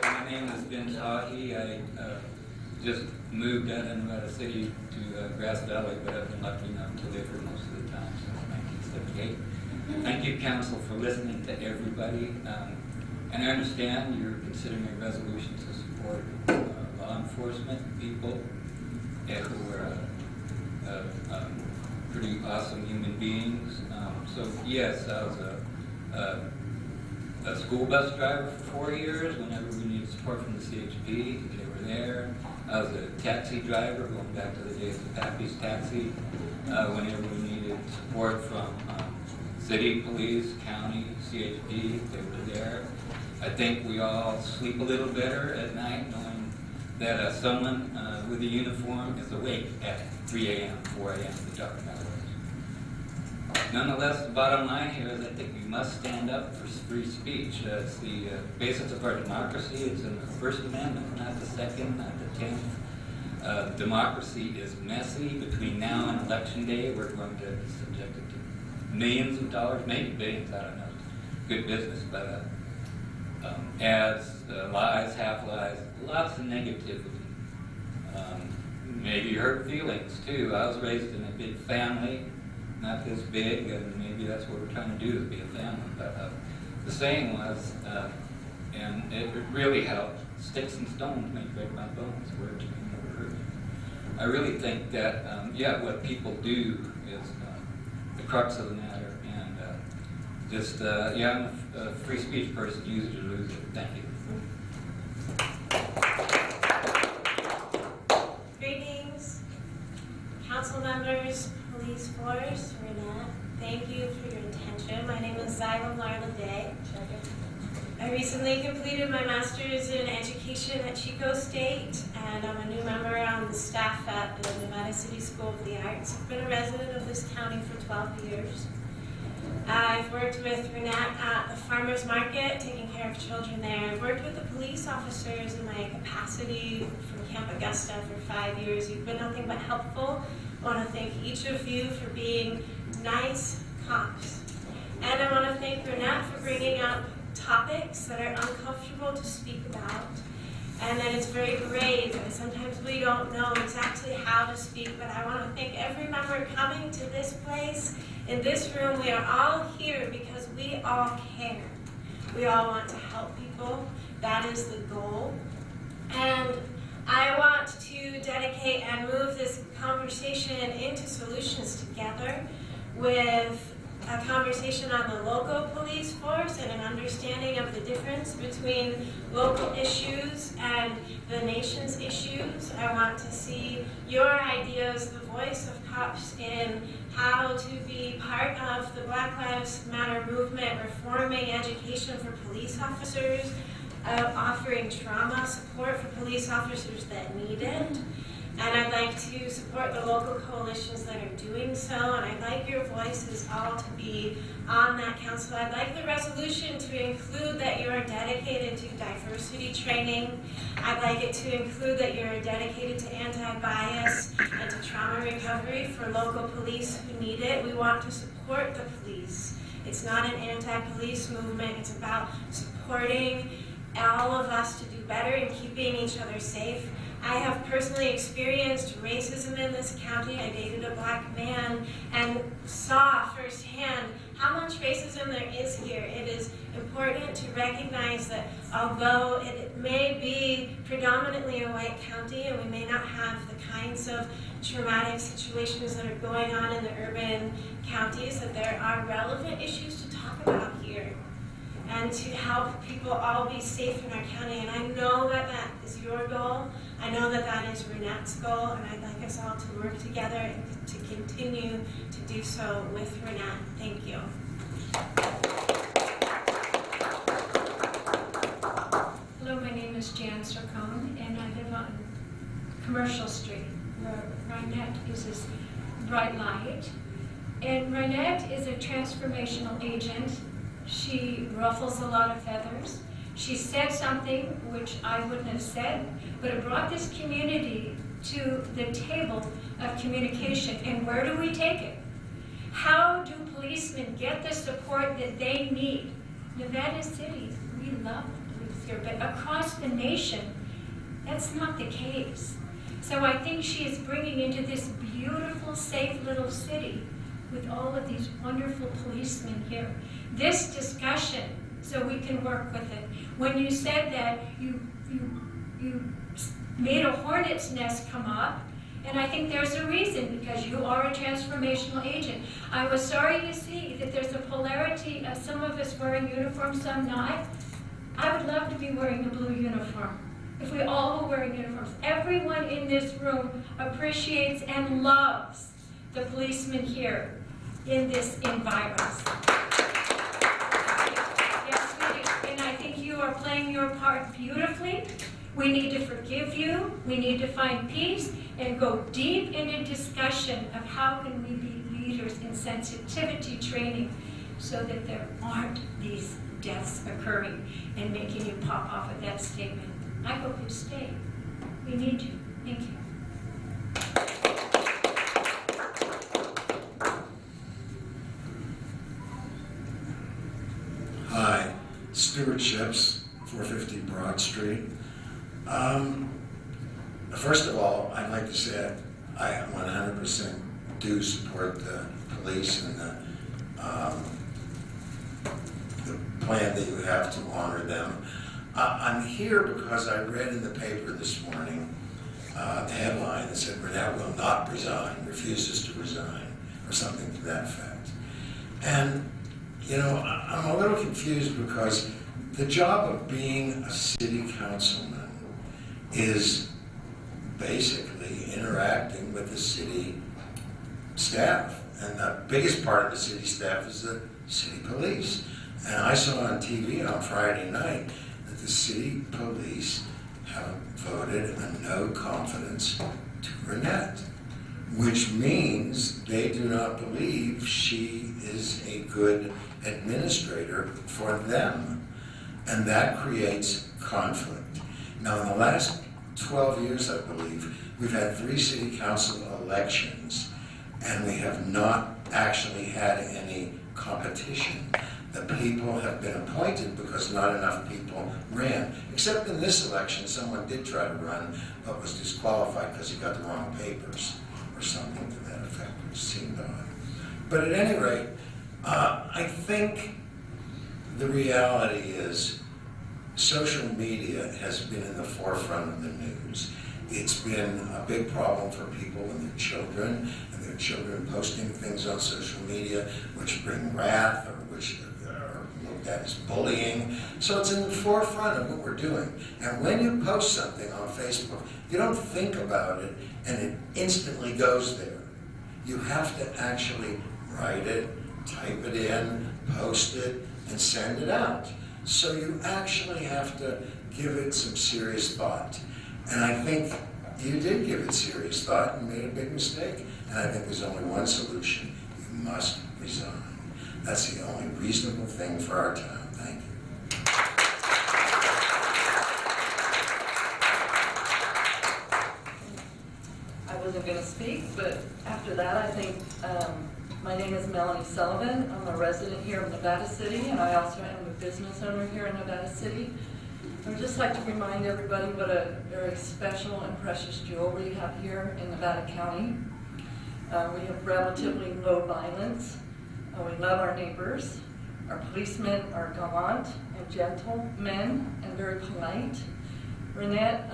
My name is Vince Hockey. I just moved out of Nevada City to Grass Valley, but I've been lucky enough to live here most of the time since 1978. Thank you, Council, for listening to everybody. And I understand you're considering a resolution to support law enforcement people who are pretty awesome human beings. So yes, I was a school bus driver for 4 years. Whenever we needed support from the CHP, they were there. I was a taxi driver, going back to the days of Pappy's Taxi. Whenever we needed support from city, police, county, CHP, they were there. I think we all sleep a little better at night knowing that someone with a uniform is awake at 3 a.m., 4 a.m., the dark hours. Nonetheless, the bottom line here is I think we must stand up for free speech. It's the basis of our democracy. It's in the First Amendment, not the Second, not the 10th. Democracy is messy. Between now and Election Day, we're going to be subjected to millions of dollars, maybe billions, I don't know. Good business, but ads, lies, half-lies, lots of negativity. Maybe hurt feelings, too. I was raised in a big family, not this big, and maybe that's what we're trying to do, is be a family. But the saying was, and it really helped, sticks and stones may break my bones, words may never hurt me. I really think that, what people do is the crux of the matter. And I'm a free speech person, use it or lose it. Thank you. Greetings, council members, police force, Renette. Thank you for your attention. My name is Zyla Larla Day. I recently completed my master's in education at Chico State, and I'm a new member on the staff at the Nevada City School of the Arts. I've been a resident of this county for 12 years. I've worked with Renette at the farmer's market, taking care of children there. I've worked with the police officers in my capacity from Camp Augusta for 5 years. You've been nothing but helpful. I want to thank each of you for being nice cops. And I want to thank Renette for bringing up topics that are uncomfortable to speak about, and that it's very brave, and sometimes we don't know exactly how to speak, but I want to thank every member coming to this place. In this room, we are all here because we all care. We all want to help people. That is the goal. And I want to dedicate and move this conversation into solutions together with a conversation on the local police force and an understanding of the difference between local issues and the nation's issues. I want to see your ideas, the voice of cops, in how to be part of the Black Lives Matter movement, reforming education for police officers, offering trauma support for police officers that need it. And I'd like to support the local coalitions that are doing so, and I'd like your voices all to be on that council. I'd like the resolution to include that you are dedicated to diversity training. I'd like it to include that you're dedicated to anti-bias and to trauma recovery for local police who need it. We want to support the police. It's not an anti-police movement. It's about supporting all of us to do better in keeping each other safe. I have personally experienced racism in this county. I dated a black man and saw firsthand how much racism there is here. It is important to recognize that although it may be predominantly a white county and we may not have the kinds of traumatic situations that are going on in the urban counties, that there are relevant issues to talk about here and to help people all be safe in our county. And I know that that is your goal. I know that that is Renette's goal, and I'd like us all to work together and to continue to do so with Renette. Thank you. Hello, my name is Jan Sarcone, and I live on Commercial Street, where Renette is this bright light. And Renette is a transformational agent. She ruffles a lot of feathers. She said something which I wouldn't have said, but it brought this community to the table of communication. And where do we take it? How do policemen get the support that they need? Nevada City, we love police here, but across the nation, that's not the case. So I think she is bringing into this beautiful, safe little city with all of these wonderful policemen here this discussion so we can work with it. When you said that you made a hornet's nest come up, and I think there's a reason, because you are a transformational agent. I was sorry to see that there's a polarity of some of us wearing uniforms, some not. I would love to be wearing a blue uniform. If we all were wearing uniforms, everyone in this room appreciates and loves the policemen here in this environment. Yes, we do. And I think you are playing your part beautifully. We need to forgive you. We need to find peace and go deep into discussion of how can we be leaders in sensitivity training so that there aren't these deaths occurring and making you pop off of that statement. I hope you stay. We need you. Thank you. Hi, Stuart Ships, 450 Broad Street. First of all, I'd like to say I 100% do support the police and the plan that you have to honor them. I'm here because I read in the paper this morning the headline that said Renette will not resign, refuses to resign, or something to that effect. And, you know, I'm a little confused because the job of being a city councilman is basically interacting with the city staff. And the biggest part of the city staff is the city police. And I saw on TV on Friday night that the city police have voted a no confidence to Renette, which means they do not believe she is a good administrator for them. And that creates conflict. Now, in the last 12 years, I believe, we've had 3 city council elections, and we have not actually had any competition. The people have been appointed because not enough people ran. Except in this election, someone did try to run, but was disqualified because he got the wrong papers, or something to that effect, which seemed odd. But at any rate, I think the reality is social media has been in the forefront of the news. It's been a big problem for people and their children posting things on social media which bring wrath or which are looked at as bullying. So it's in the forefront of what we're doing. And when you post something on Facebook, you don't think about it and it instantly goes there. You have to actually write it, type it in, post it, and send it out. So you actually have to give it some serious thought. And I think you did give it serious thought and made a big mistake. And I think there's only one solution. You must resign. That's the only reasonable thing for our town. Thank you. I wasn't going to speak, but after that, I think my name is Melanie Sullivan. I'm a resident here in Nevada City, and I also am a business owner here in Nevada City. I'd just like to remind everybody what a very special and precious jewel we have here in Nevada County. We have relatively low violence. We love our neighbors. Our policemen are gallant and gentle men and very polite. Renette,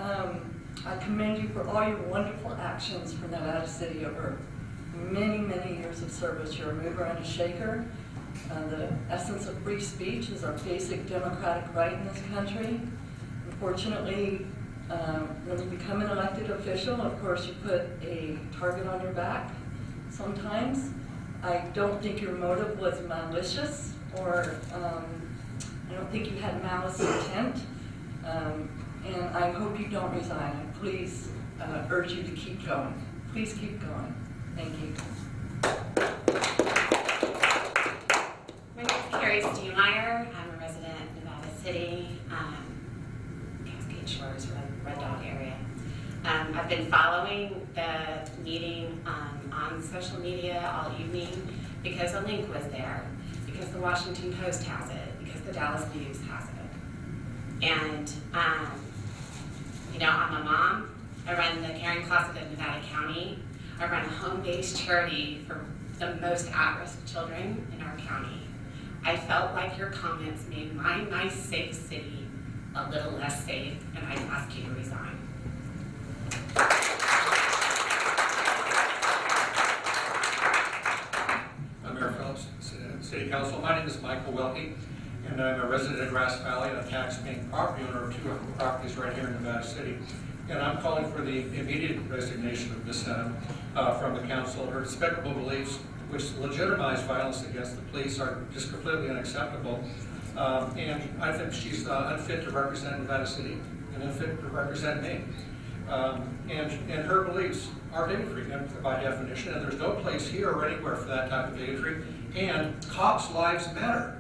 I commend you for all your wonderful actions for Nevada City over many, many years of service. You're a mover and a shaker. The essence of free speech is our basic democratic right in this country. Unfortunately, when you become an elected official, of course, you put a target on your back sometimes. I don't think your motive was malicious, or I don't think you had malice intent. And I hope you don't resign. And please urge you to keep going. Please keep going. Thank you. My name is Carrie Steenmeyer. I'm a resident of Nevada City, Cascade Shores, Red Dog area. I've been following the meeting on social media all evening because a link was there, because the Washington Post has it, because the Dallas News has it. And, you know, I'm a mom. I run the Caring Closet of Nevada County. I run a home-based charity for the most at-risk children in our county. I felt like your comments made my nice, safe city a little less safe, and I'd ask you to resign. I'm Mayor Phillips, City Council. My name is Michael Welke, and I'm a resident of Grass Valley and a tax-paying property owner of 2 properties right here in Nevada City. And I'm calling for the immediate resignation of Ms. Senna from the council. Her despicable beliefs, which legitimize violence against the police, are just completely unacceptable. And I think she's unfit to represent Nevada City and unfit to represent me. And her beliefs are bigotry by definition, and there's no place here or anywhere for that type of bigotry. And cops' lives matter.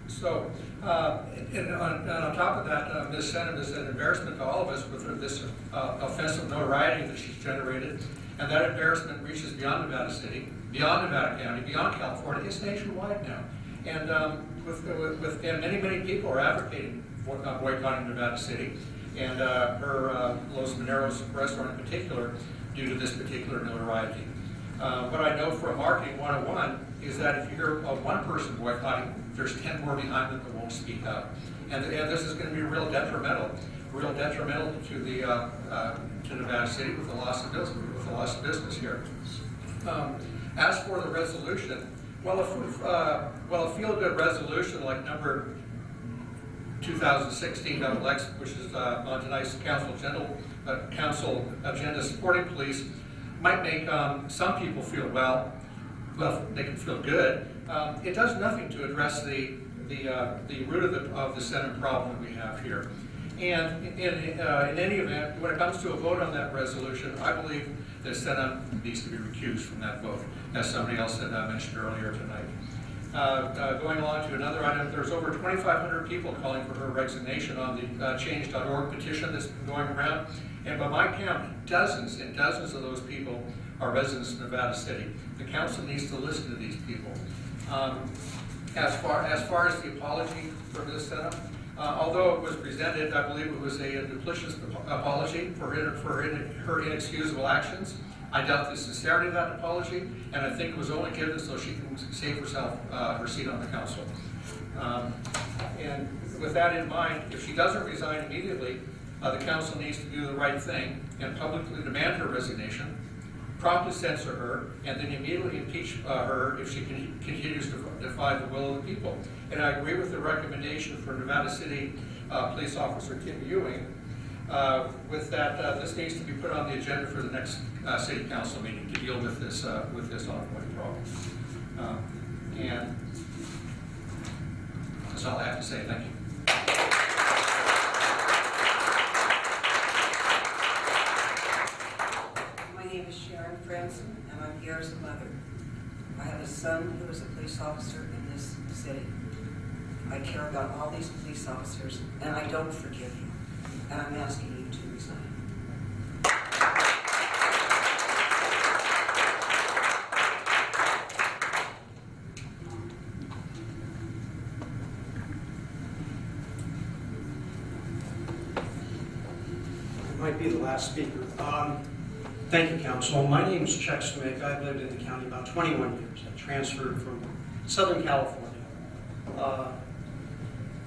So, and on top of that, Ms. Senna is an embarrassment to all of us with this offensive notoriety that she's generated. And that embarrassment reaches beyond Nevada City, beyond Nevada County, beyond California. It's nationwide now. And and many people are advocating for boycotting Nevada City. And her Los Mineros restaurant in particular, due to this particular notoriety. What I know from Marketing 101 is that if you hear of one person boycotting, there's 10 more behind them that won't speak up. And this is going to be real detrimental to the to Nevada City with the loss of business here. As for the resolution, well, a feel-good resolution like number 2016-X, which is on tonight's council agenda, supporting police, might make some people feel well, they can feel good. It does nothing to address the root of the Senate problem that we have here. And in any event, when it comes to a vote on that resolution, I believe the Senate needs to be recused from that vote, as somebody else had mentioned earlier tonight. Going along to another item, there's over 2,500 people calling for her resignation on the change.org petition that's been going around. And by my count, dozens and dozens of those people are residents of Nevada City. The council needs to listen to these people. As far as the apology for Ms. Senna, although it was presented, I believe it was a duplicitous apology for her inexcusable actions. I doubt the sincerity of that apology, and I think it was only given so she can save herself her seat on the council. And with that in mind, if she doesn't resign immediately, the council needs to do the right thing and publicly demand her resignation, promptly censor her, and then immediately impeach her if she continues to defy the will of the people. And I agree with the recommendation for Nevada City Police Officer Kim Ewing with that this needs to be put on the agenda for the next City Council meeting to deal with this ongoing problem. And that's all I have to say. Thank you. My name is Sharon Franson, and I'm here as a mother. I have a son who is a police officer in this city. I care about all these police officers, and I don't forgive you. And I'm asking you to resign. might be the last speaker. Thank you, Council. My name is Chuck Smick. I've lived in the county about 21 years. I transferred from Southern California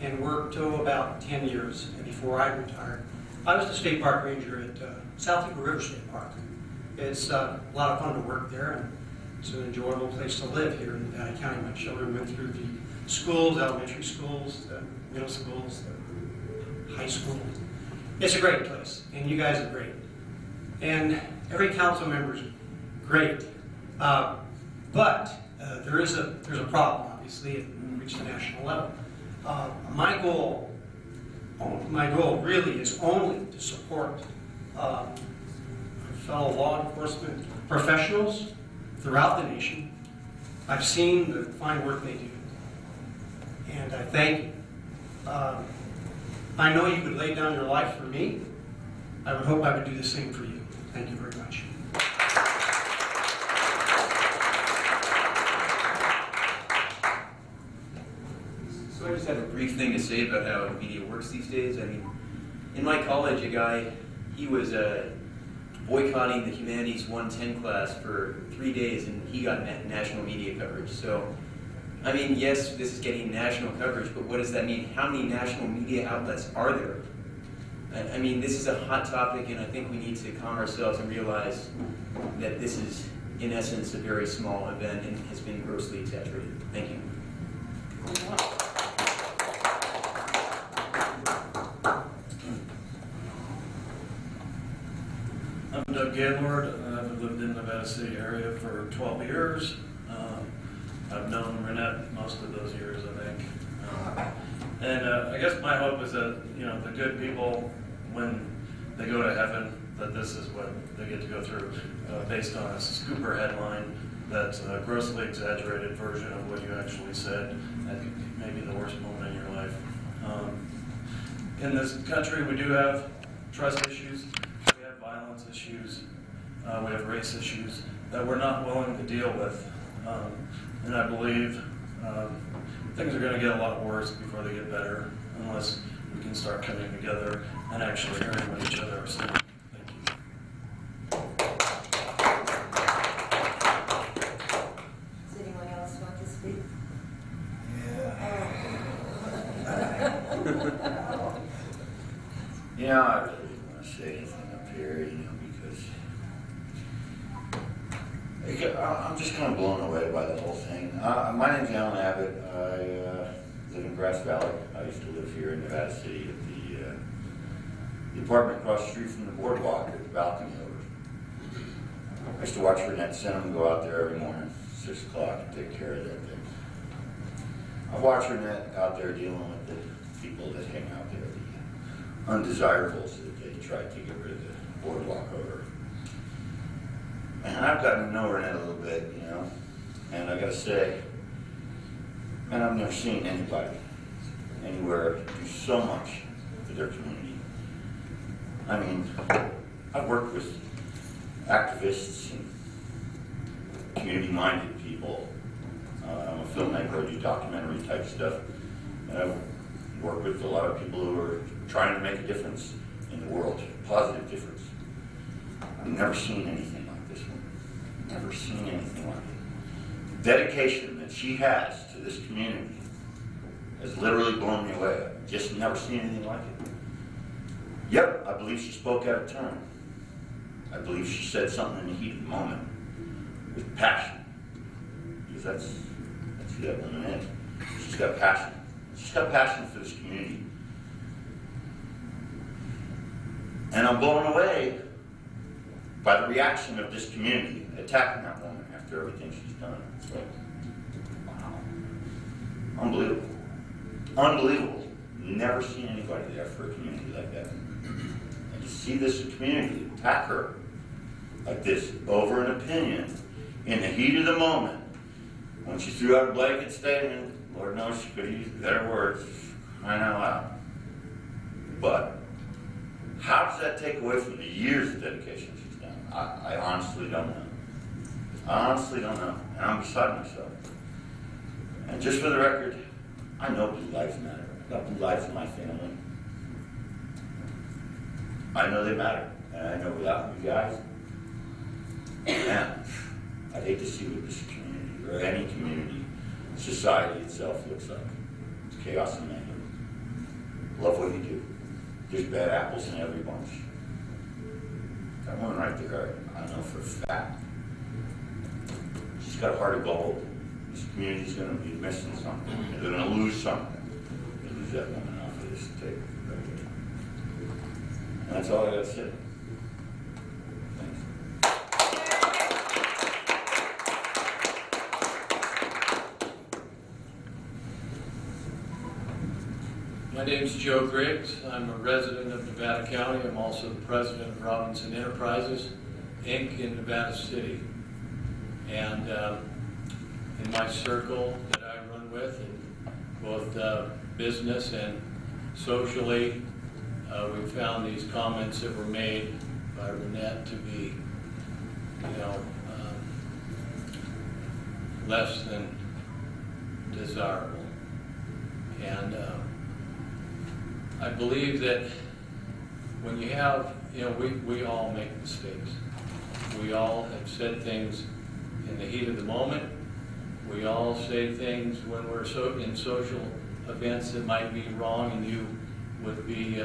and worked about 10 years before I retired. I was the state park ranger at South Eagle River State Park. It's a lot of fun to work there, and it's an enjoyable place to live here in Nevada County. My children went through the schools, elementary schools, the middle schools, the high school. It's a great place, and you guys are great. And every council member is great. But there's a problem, obviously. It reached the national level. My goal really is only to support fellow law enforcement professionals throughout the nation. I've seen the fine work they do, and I thank you. I know you would lay down your life for me. I would hope I would do the same for you. Thank you very much. So I just have a brief thing to say about how media works these days. I mean, in my college, a guy, he was boycotting the Humanities 110 class for 3 days, and he got national media coverage. So, I mean, yes, this is getting national coverage, but what does that mean? How many national media outlets are there? I mean, this is a hot topic, and I think we need to calm ourselves and realize that this is, in essence, a very small event and has been grossly exaggerated. Thank you. I'm Doug Gaylord. I've lived in the Nevada City area for 12 years. I've known Renette most of those years, I think. And I guess my hope is that, you know, the good people, when they go to heaven, that this is what they get to go through, based on a scooper headline that's a grossly exaggerated version of what you actually said. I think maybe the worst moment in your life. In this country, we do have trust issues, we have violence issues, we have race issues that we're not willing to deal with. And I believe things are going to get a lot worse before they get better, unless we can start coming together and actually hearing what each other are saying. Does anyone else want to speak? Yeah, I really didn't want to say anything up here, you know, because I'm just kind of blown away by the whole thing. My name's Alan Abbott. I live in Grass Valley. I used to live here in Nevada City at the apartment across the street from the boardwalk at the balcony over. I used to watch Renette Cinema go out there every morning, 6 o'clock, and take care of that thing. I watch Renette out there dealing with the people that hang out there, the undesirables that they tried to get rid of the boardwalk over. And I've gotten to know Renette a little bit, you know, and I gotta say, man, I've never seen anybody anywhere do so much for their community. I mean, I've worked with activists and community-minded people. I'm a filmmaker, I do documentary type stuff, and I've worked with a lot of people who are trying to make a difference in the world, a positive difference. I've never seen anything like this one. Never seen anything like it. Dedication that she has to this community has literally blown me away. I've just never seen anything like it. Yep, I believe she spoke out of turn. I believe she said something in the heat of the moment with passion. Because that's who that woman is. She's got passion. She's got passion for this community. And I'm blown away by the reaction of this community attacking that woman after everything she's done. It's like, wow. Unbelievable. Unbelievable. Never seen anybody there for a community like that. And to see this community attack her like this over an opinion in the heat of the moment, when she threw out a blanket statement, Lord knows she could have used better words, crying out loud. But how does that take away from the years of dedication she's done? I honestly don't know. I honestly don't know. And I'm beside myself. And just for the record, I know blue lives matter. I've got blue lives in my family. I know they matter, and I know without you guys, man, I'd hate to see what this community, or any community, society itself looks like. It's chaos and mayhem. Love what you do. There's bad apples in every bunch. That woman right there, I know for a fact. She's got a heart of gold. This community's gonna be missing something. They're gonna lose something. They lose that woman off of this table. And that's all I gotta say. My name's Joe Griggs. I'm a resident of Nevada County. I'm also the president of Robinson Enterprises, Inc. in Nevada City. And in my circle that I run with, in both business and socially, we found these comments that were made by Renette to be, less than desirable. And I believe that when you have, we all make mistakes. We all have said things in the heat of the moment. We all say things when we're in social events that might be wrong, and you would be,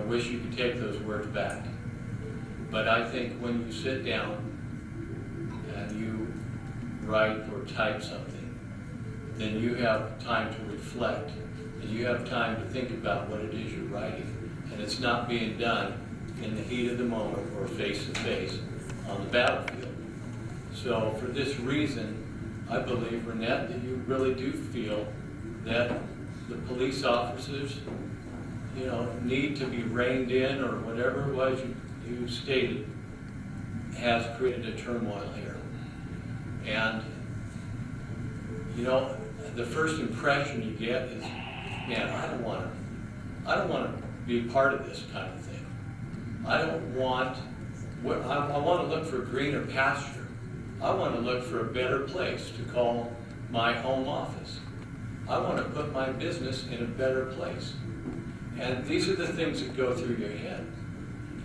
wish you could take those words back. But I think when you sit down and you write or type something, then you have time to reflect, and you have time to think about what it is you're writing. And it's not being done in the heat of the moment or face to face on the battlefield. So for this reason, I believe, Renette, that you really do feel that the police officers, need to be reined in, or whatever it was you stated, has created a turmoil here. And, the first impression you get is, man, I don't want to be a part of this kind of thing. I want to look for greener pasture. I want to look for a better place to call my home office. I want to put my business in a better place. And these are the things that go through your head.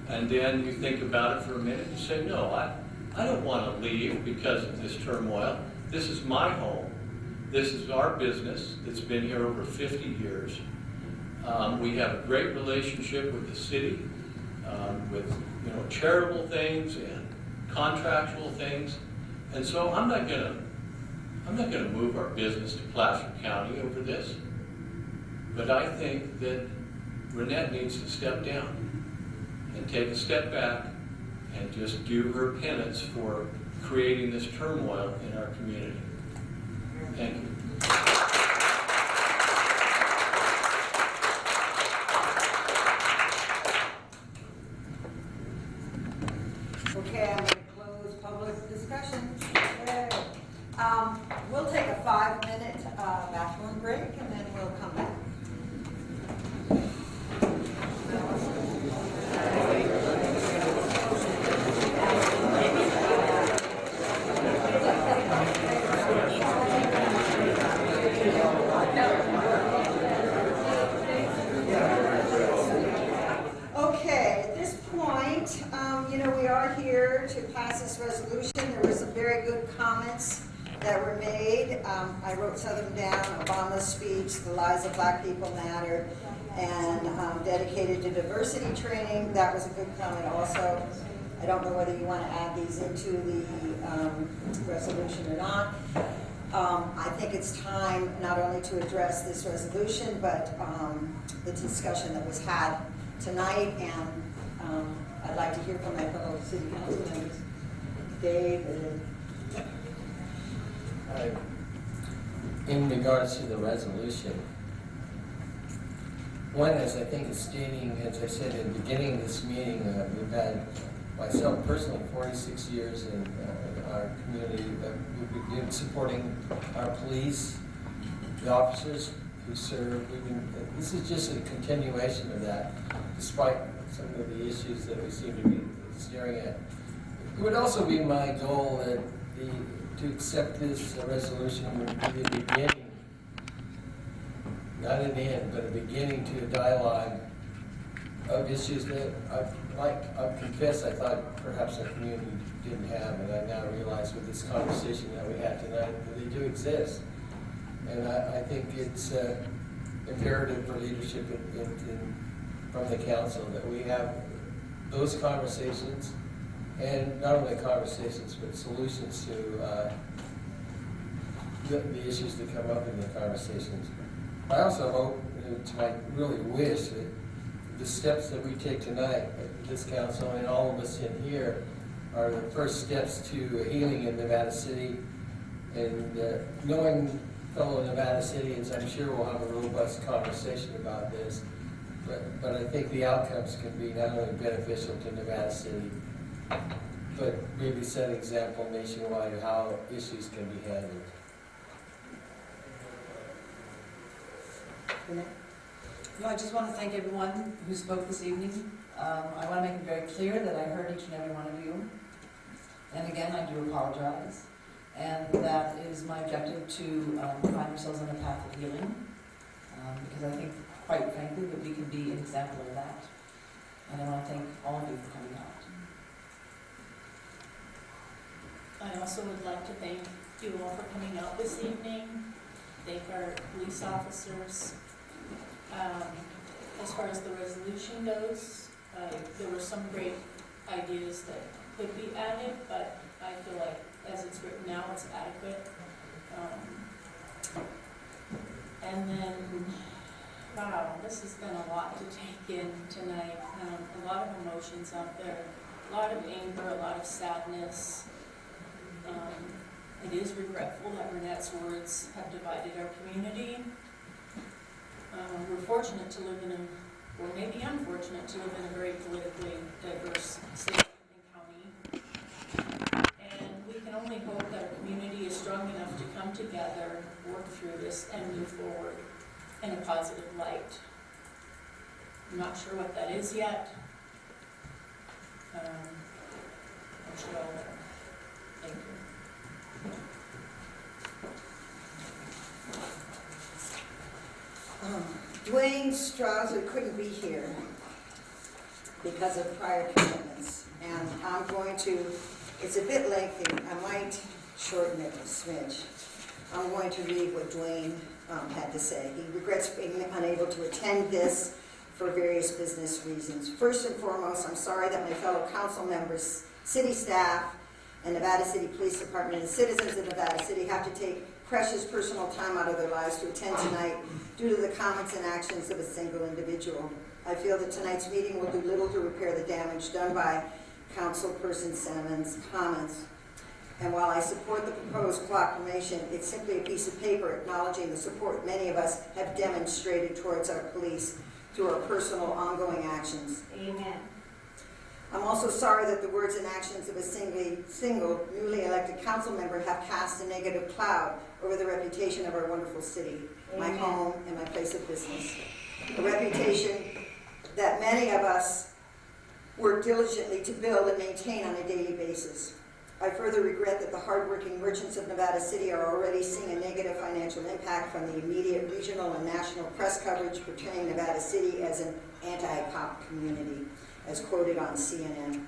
And then you think about it for a minute and say, no, I don't want to leave because of this turmoil. This is my home. This is our business that's been here over 50 years. We have a great relationship with the city, with charitable things and contractual things. And so I'm not gonna move our business to Placer County over this. But I think that Renette needs to step down and take a step back and just do her penance for creating this turmoil in our community. Thank you. Okay, I'm going to close public discussion. Yay. We'll take a 5-minute bathroom break, and then we'll come back. Okay, at this point, we are here to pass this resolution. There were some very good comments that were made. I wrote some of them down. Obama's speech, the lives of Black people matter, and dedicated to diversity training. That was a good comment also. I don't know whether you want to add these into the resolution or not. I think it's time not only to address this resolution, but the discussion that was had tonight, and I'd like to hear from my fellow city council members. Dave and in regards to the resolution, one is, I think it's stating, as I said in the beginning of this meeting, we've had, myself personally, 46 years in our community. We've been supporting our police, the officers who serve. This is just a continuation of that, despite some of the issues that we seem to be staring at. It would also be my goal that to accept this resolution would be the beginning, not an end, but a beginning to a dialogue of issues that I've confessed I thought perhaps our community didn't have, and I now realize with this conversation that we had tonight that they do exist. And I think it's imperative for leadership from the council that we have those conversations, and not only conversations, but solutions to the issues that come up in the conversations. I also hope, I really wish that the steps that we take tonight, this council and all of us in here, are the first steps to healing in Nevada City. And knowing fellow Nevada Cityans, I'm sure we'll have a robust conversation about this. But I think the outcomes can be not only beneficial to Nevada City, but maybe set an example nationwide of how issues can be handled. No, I just want to thank everyone who spoke this evening. I want to make it very clear that I heard each and every one of you. And again, I do apologize. And that is my objective to find ourselves on a path of healing. Because I think, quite frankly, that we can be an example of that. And I want to thank all of you for coming out. I also would like to thank you all for coming out this evening. Thank our police officers. As far as the resolution goes, there were some great ideas that could be added, but I feel like as it's written now, it's adequate. And then, wow, this has been a lot to take in tonight. A lot of emotions out there, a lot of anger, a lot of sadness. It is regretful that Renette's words have divided our community. We're fortunate to live in or maybe unfortunate to live in a very politically diverse state and county. And we can only hope that our community is strong enough to come together, work through this, and move forward in a positive light. I'm not sure what that is yet. I'm sure I'll learn. Thank you. Dwayne Strauser couldn't be here because of prior commitments, and I'm going to, it's a bit lengthy, I might shorten it a smidge. I'm going to read what Dwayne had to say. He regrets being unable to attend this for various business reasons. First and foremost, I'm sorry that my fellow council members, city staff, and Nevada City Police Department and citizens of Nevada City have to take precious personal time out of their lives to attend tonight due to the comments and actions of a single individual. I feel that tonight's meeting will do little to repair the damage done by Councilperson Simmons' comments. And while I support the proposed proclamation, it's simply a piece of paper acknowledging the support many of us have demonstrated towards our police through our personal ongoing actions. Amen. I'm also sorry that the words and actions of a single newly elected council member have cast a negative cloud over the reputation of our wonderful city, my home, and my place of business. A reputation that many of us work diligently to build and maintain on a daily basis. I further regret that the hardworking merchants of Nevada City are already seeing a negative financial impact from the immediate regional and national press coverage portraying Nevada City as an anti-cop community, as quoted on CNN.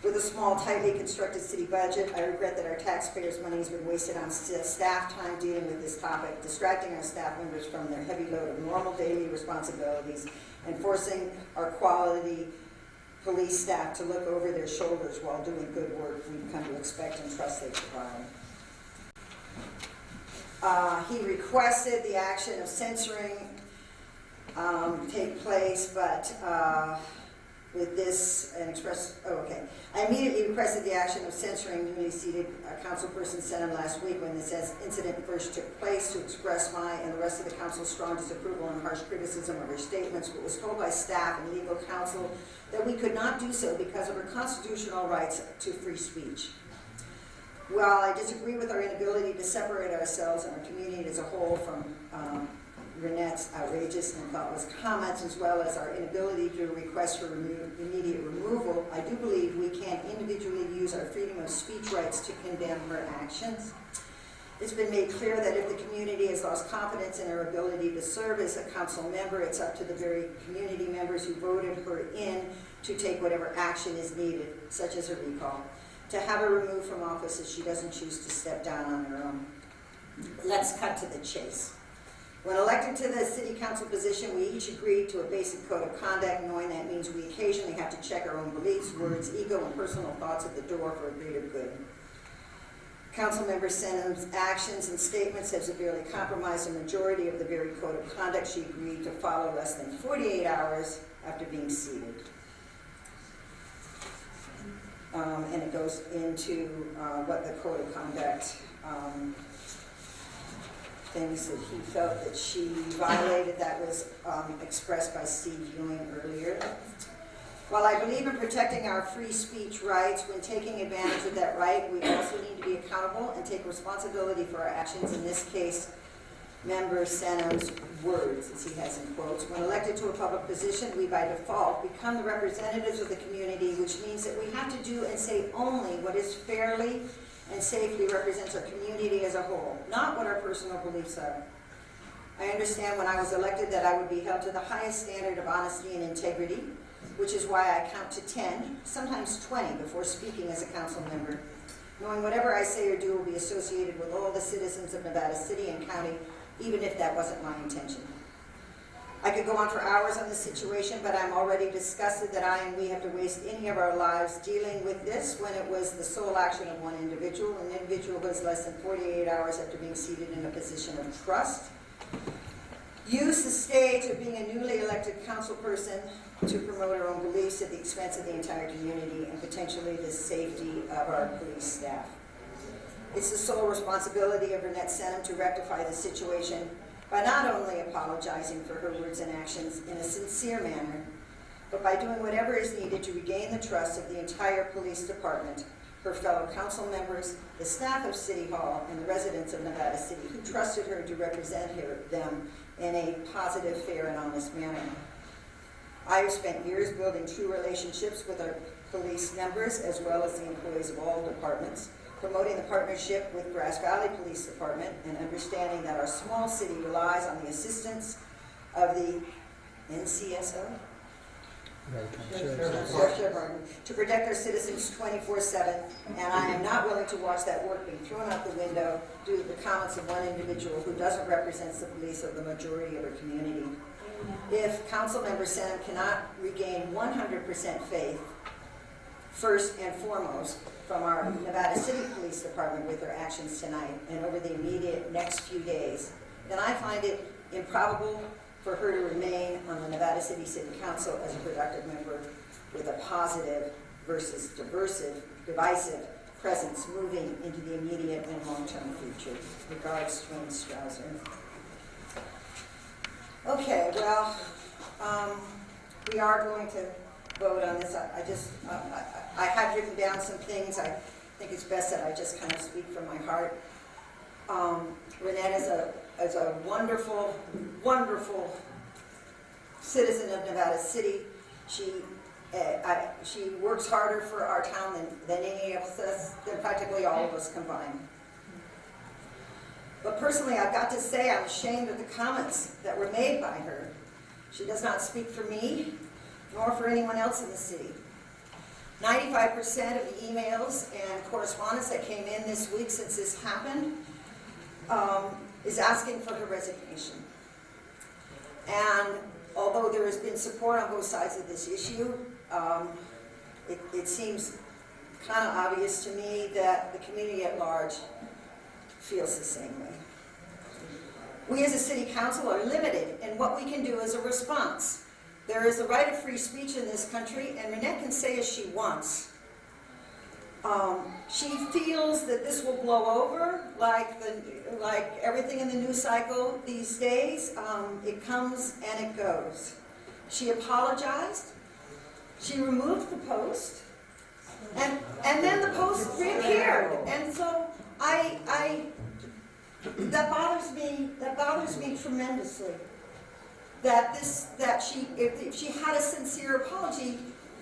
With a small, tightly constructed city budget, I regret that our taxpayers' money has been wasted on staff time dealing with this topic, distracting our staff members from their heavy load of normal daily responsibilities, and forcing our quality police staff to look over their shoulders while doing good work we've come to expect and trust they provide. He requested the action of censoring take place, but with this and express, I immediately requested the action of censoring newly seated councilperson Senham last week when this incident first took place to express my and the rest of the council's strong disapproval and harsh criticism of her statements, but was told by staff and legal counsel that we could not do so because of her constitutional rights to free speech. While I disagree with our inability to separate ourselves and our community as a whole from Renette's outrageous and thoughtless comments, as well as our inability to request her immediate removal, I do believe we can individually use our freedom of speech rights to condemn her actions. It's been made clear that if the community has lost confidence in her ability to serve as a council member, it's up to the very community members who voted her in to take whatever action is needed, such as a recall, to have her removed from office if she doesn't choose to step down on her own. Let's cut to the chase. When elected to the city council position, we each agreed to a basic code of conduct, knowing that means we occasionally have to check our own beliefs, words, ego, and personal thoughts at the door for a greater good. Councilmember Senham's actions and statements have severely compromised a majority of the very code of conduct she agreed to follow less than 48 hours after being seated. And it goes into what the code of conduct things that he felt that she violated that was expressed by Steve Ewing earlier. While I believe in protecting our free speech rights, when taking advantage of that right, we also need to be accountable and take responsibility for our actions. In this case, Member Senham's words, as he has in quotes. When elected to a public position, we by default become the representatives of the community, which means that we have to do and say only what is fairly and safely represents our community as a whole, not what our personal beliefs are. I understand when I was elected that I would be held to the highest standard of honesty and integrity, which is why I count to 10, sometimes 20, before speaking as a council member, knowing whatever I say or do will be associated with all the citizens of Nevada City and County, even if that wasn't my intention. I could go on for hours on this situation, but I'm already disgusted that I and we have to waste any of our lives dealing with this when it was the sole action of one individual, an individual who has less than 48 hours after being seated in a position of trust, used the stage of being a newly elected council person to promote her own beliefs at the expense of the entire community and potentially the safety of our police staff. It's the sole responsibility of Renette Senham to rectify the situation by not only apologizing for her words and actions in a sincere manner, but by doing whatever is needed to regain the trust of the entire police department, her fellow council members, the staff of City Hall, and the residents of Nevada City who trusted her to represent them in a positive, fair, and honest manner. I have spent years building true relationships with our police members as well as the employees of all departments, promoting the partnership with Grass Valley Police Department and understanding that our small city relies on the assistance of the NCSO to protect our citizens 24/7, and I am not willing to watch that work being thrown out the window due to the comments of one individual who doesn't represent the beliefs of the majority of our community. If Councilmember Senham cannot regain 100% faith, first and foremost, from our Nevada City Police Department with her actions tonight and over the immediate next few days, then I find it improbable for her to remain on the Nevada City Council as a productive member with a positive versus divisive presence moving into the immediate and long-term future. Regards, Dwayne Strauser. Okay, well, we are going to vote on this. I have written down some things. I think it's best that I just kind of speak from my heart. Renette is a wonderful, wonderful citizen of Nevada City. She works harder for our town than any of us, than practically all of us combined. But personally, I've got to say I'm ashamed of the comments that were made by her. She does not speak for me, nor for anyone else in the city. 95% of the emails and correspondence that came in this week since this happened is asking for her resignation. And although there has been support on both sides of this issue, it seems kind of obvious to me that the community at large feels the same way. We as a city council are limited in what we can do as a response. There is the right of free speech in this country, and Renette can say as she wants. She feels that this will blow over, like everything in the news cycle these days. It comes and it goes. She apologized. She removed the post, and then the post reappeared. And so that bothers me tremendously. If she had a sincere apology,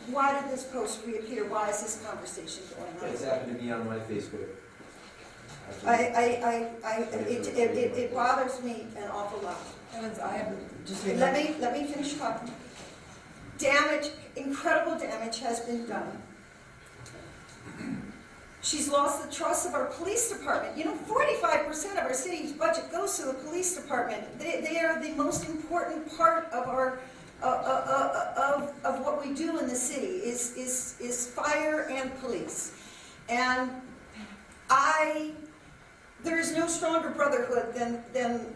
why did this post reappear? Why is this conversation going on? It's happened to be on my Facebook. It bothers me an awful lot. Evans, I have just. Let me finish talking. Damage, incredible damage has been done. She's lost the trust of our police department. You know, 45% of our city's budget goes to the police department. They are the most important part of our of what we do in the city is fire and police. And there is no stronger brotherhood than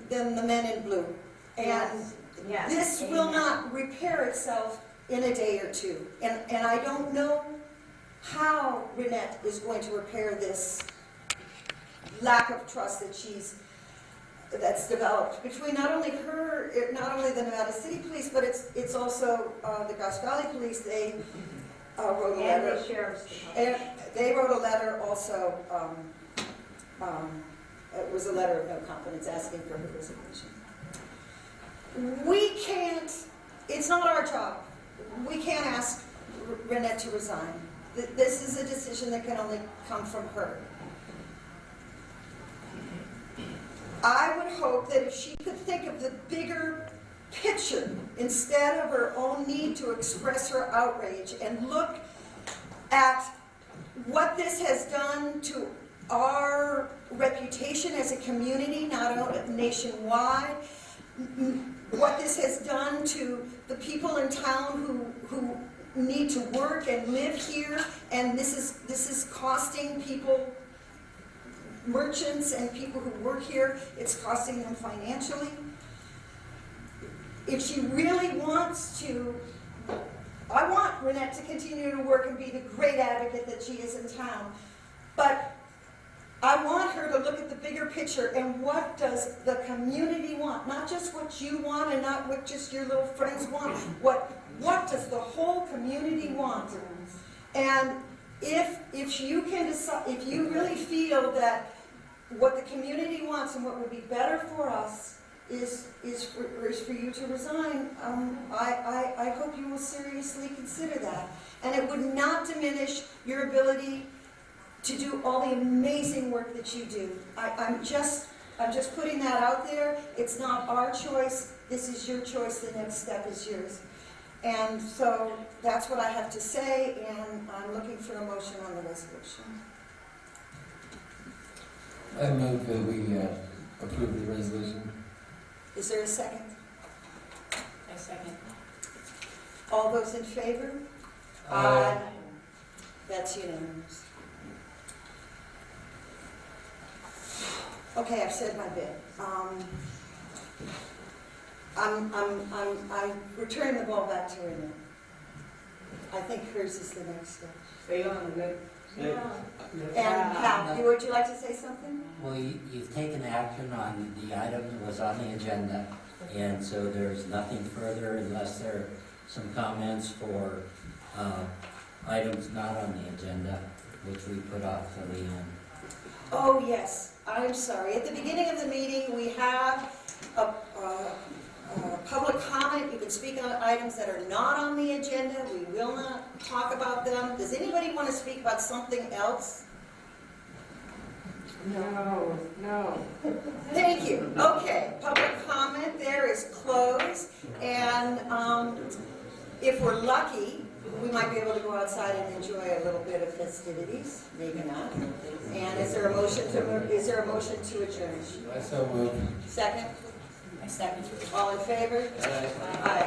the men in blue. And this will not repair itself in a day or two. And I don't know how Renette is going to repair this lack of trust that's developed between not only the Nevada City Police, but it's also the Grass Valley Police. They wrote a letter. And the Sheriff's Department. And they wrote a letter also. It was a letter of no confidence asking for her resignation. We can't. It's not our job. We can't ask Renette to resign. This is a decision that can only come from her. I would hope that if she could think of the bigger picture instead of her own need to express her outrage and look at what this has done to our reputation as a community, not only nationwide, what this has done to the people in town who need to work and live here, and this is costing people, merchants and people who work here, it's costing them financially. If she really wants to, I want Renette to continue to work and be the great advocate that she is in town, but I want her to look at the bigger picture and what does the community want, not just what you want and not what just your little friends want. What does the whole community want? And if you can decide, if you really feel that what the community wants and what would be better for us is for you to resign, I hope you will seriously consider that. And it would not diminish your ability to do all the amazing work that you do. I'm just putting that out there. It's not our choice. This is your choice. The next step is yours. And so that's what I have to say, and I'm looking for a motion on the resolution. I move that we approve the resolution. Is there a second? I second. All those in favor? Aye. That's unanimous. Okay, I've said my bit. I'm returning the ball back to Renette. I think hers is the next step. Stay on the next. And Hal, would you like to say something? Well, you've taken action on the item that was on the agenda, and so there's nothing further unless there are some comments for items not on the agenda, which we put off till the end. Oh, yes. I'm sorry. At the beginning of the meeting, we have a public comment. You can speak on items that are not on the agenda. We will not talk about them. Does anybody want to speak about something else? No. Thank you. Okay, public comment there is closed. And if we're lucky, we might be able to go outside and enjoy a little bit of festivities. Maybe not. And is there a motion to adjourn? I so move. Second? I second. All in favor? Aye.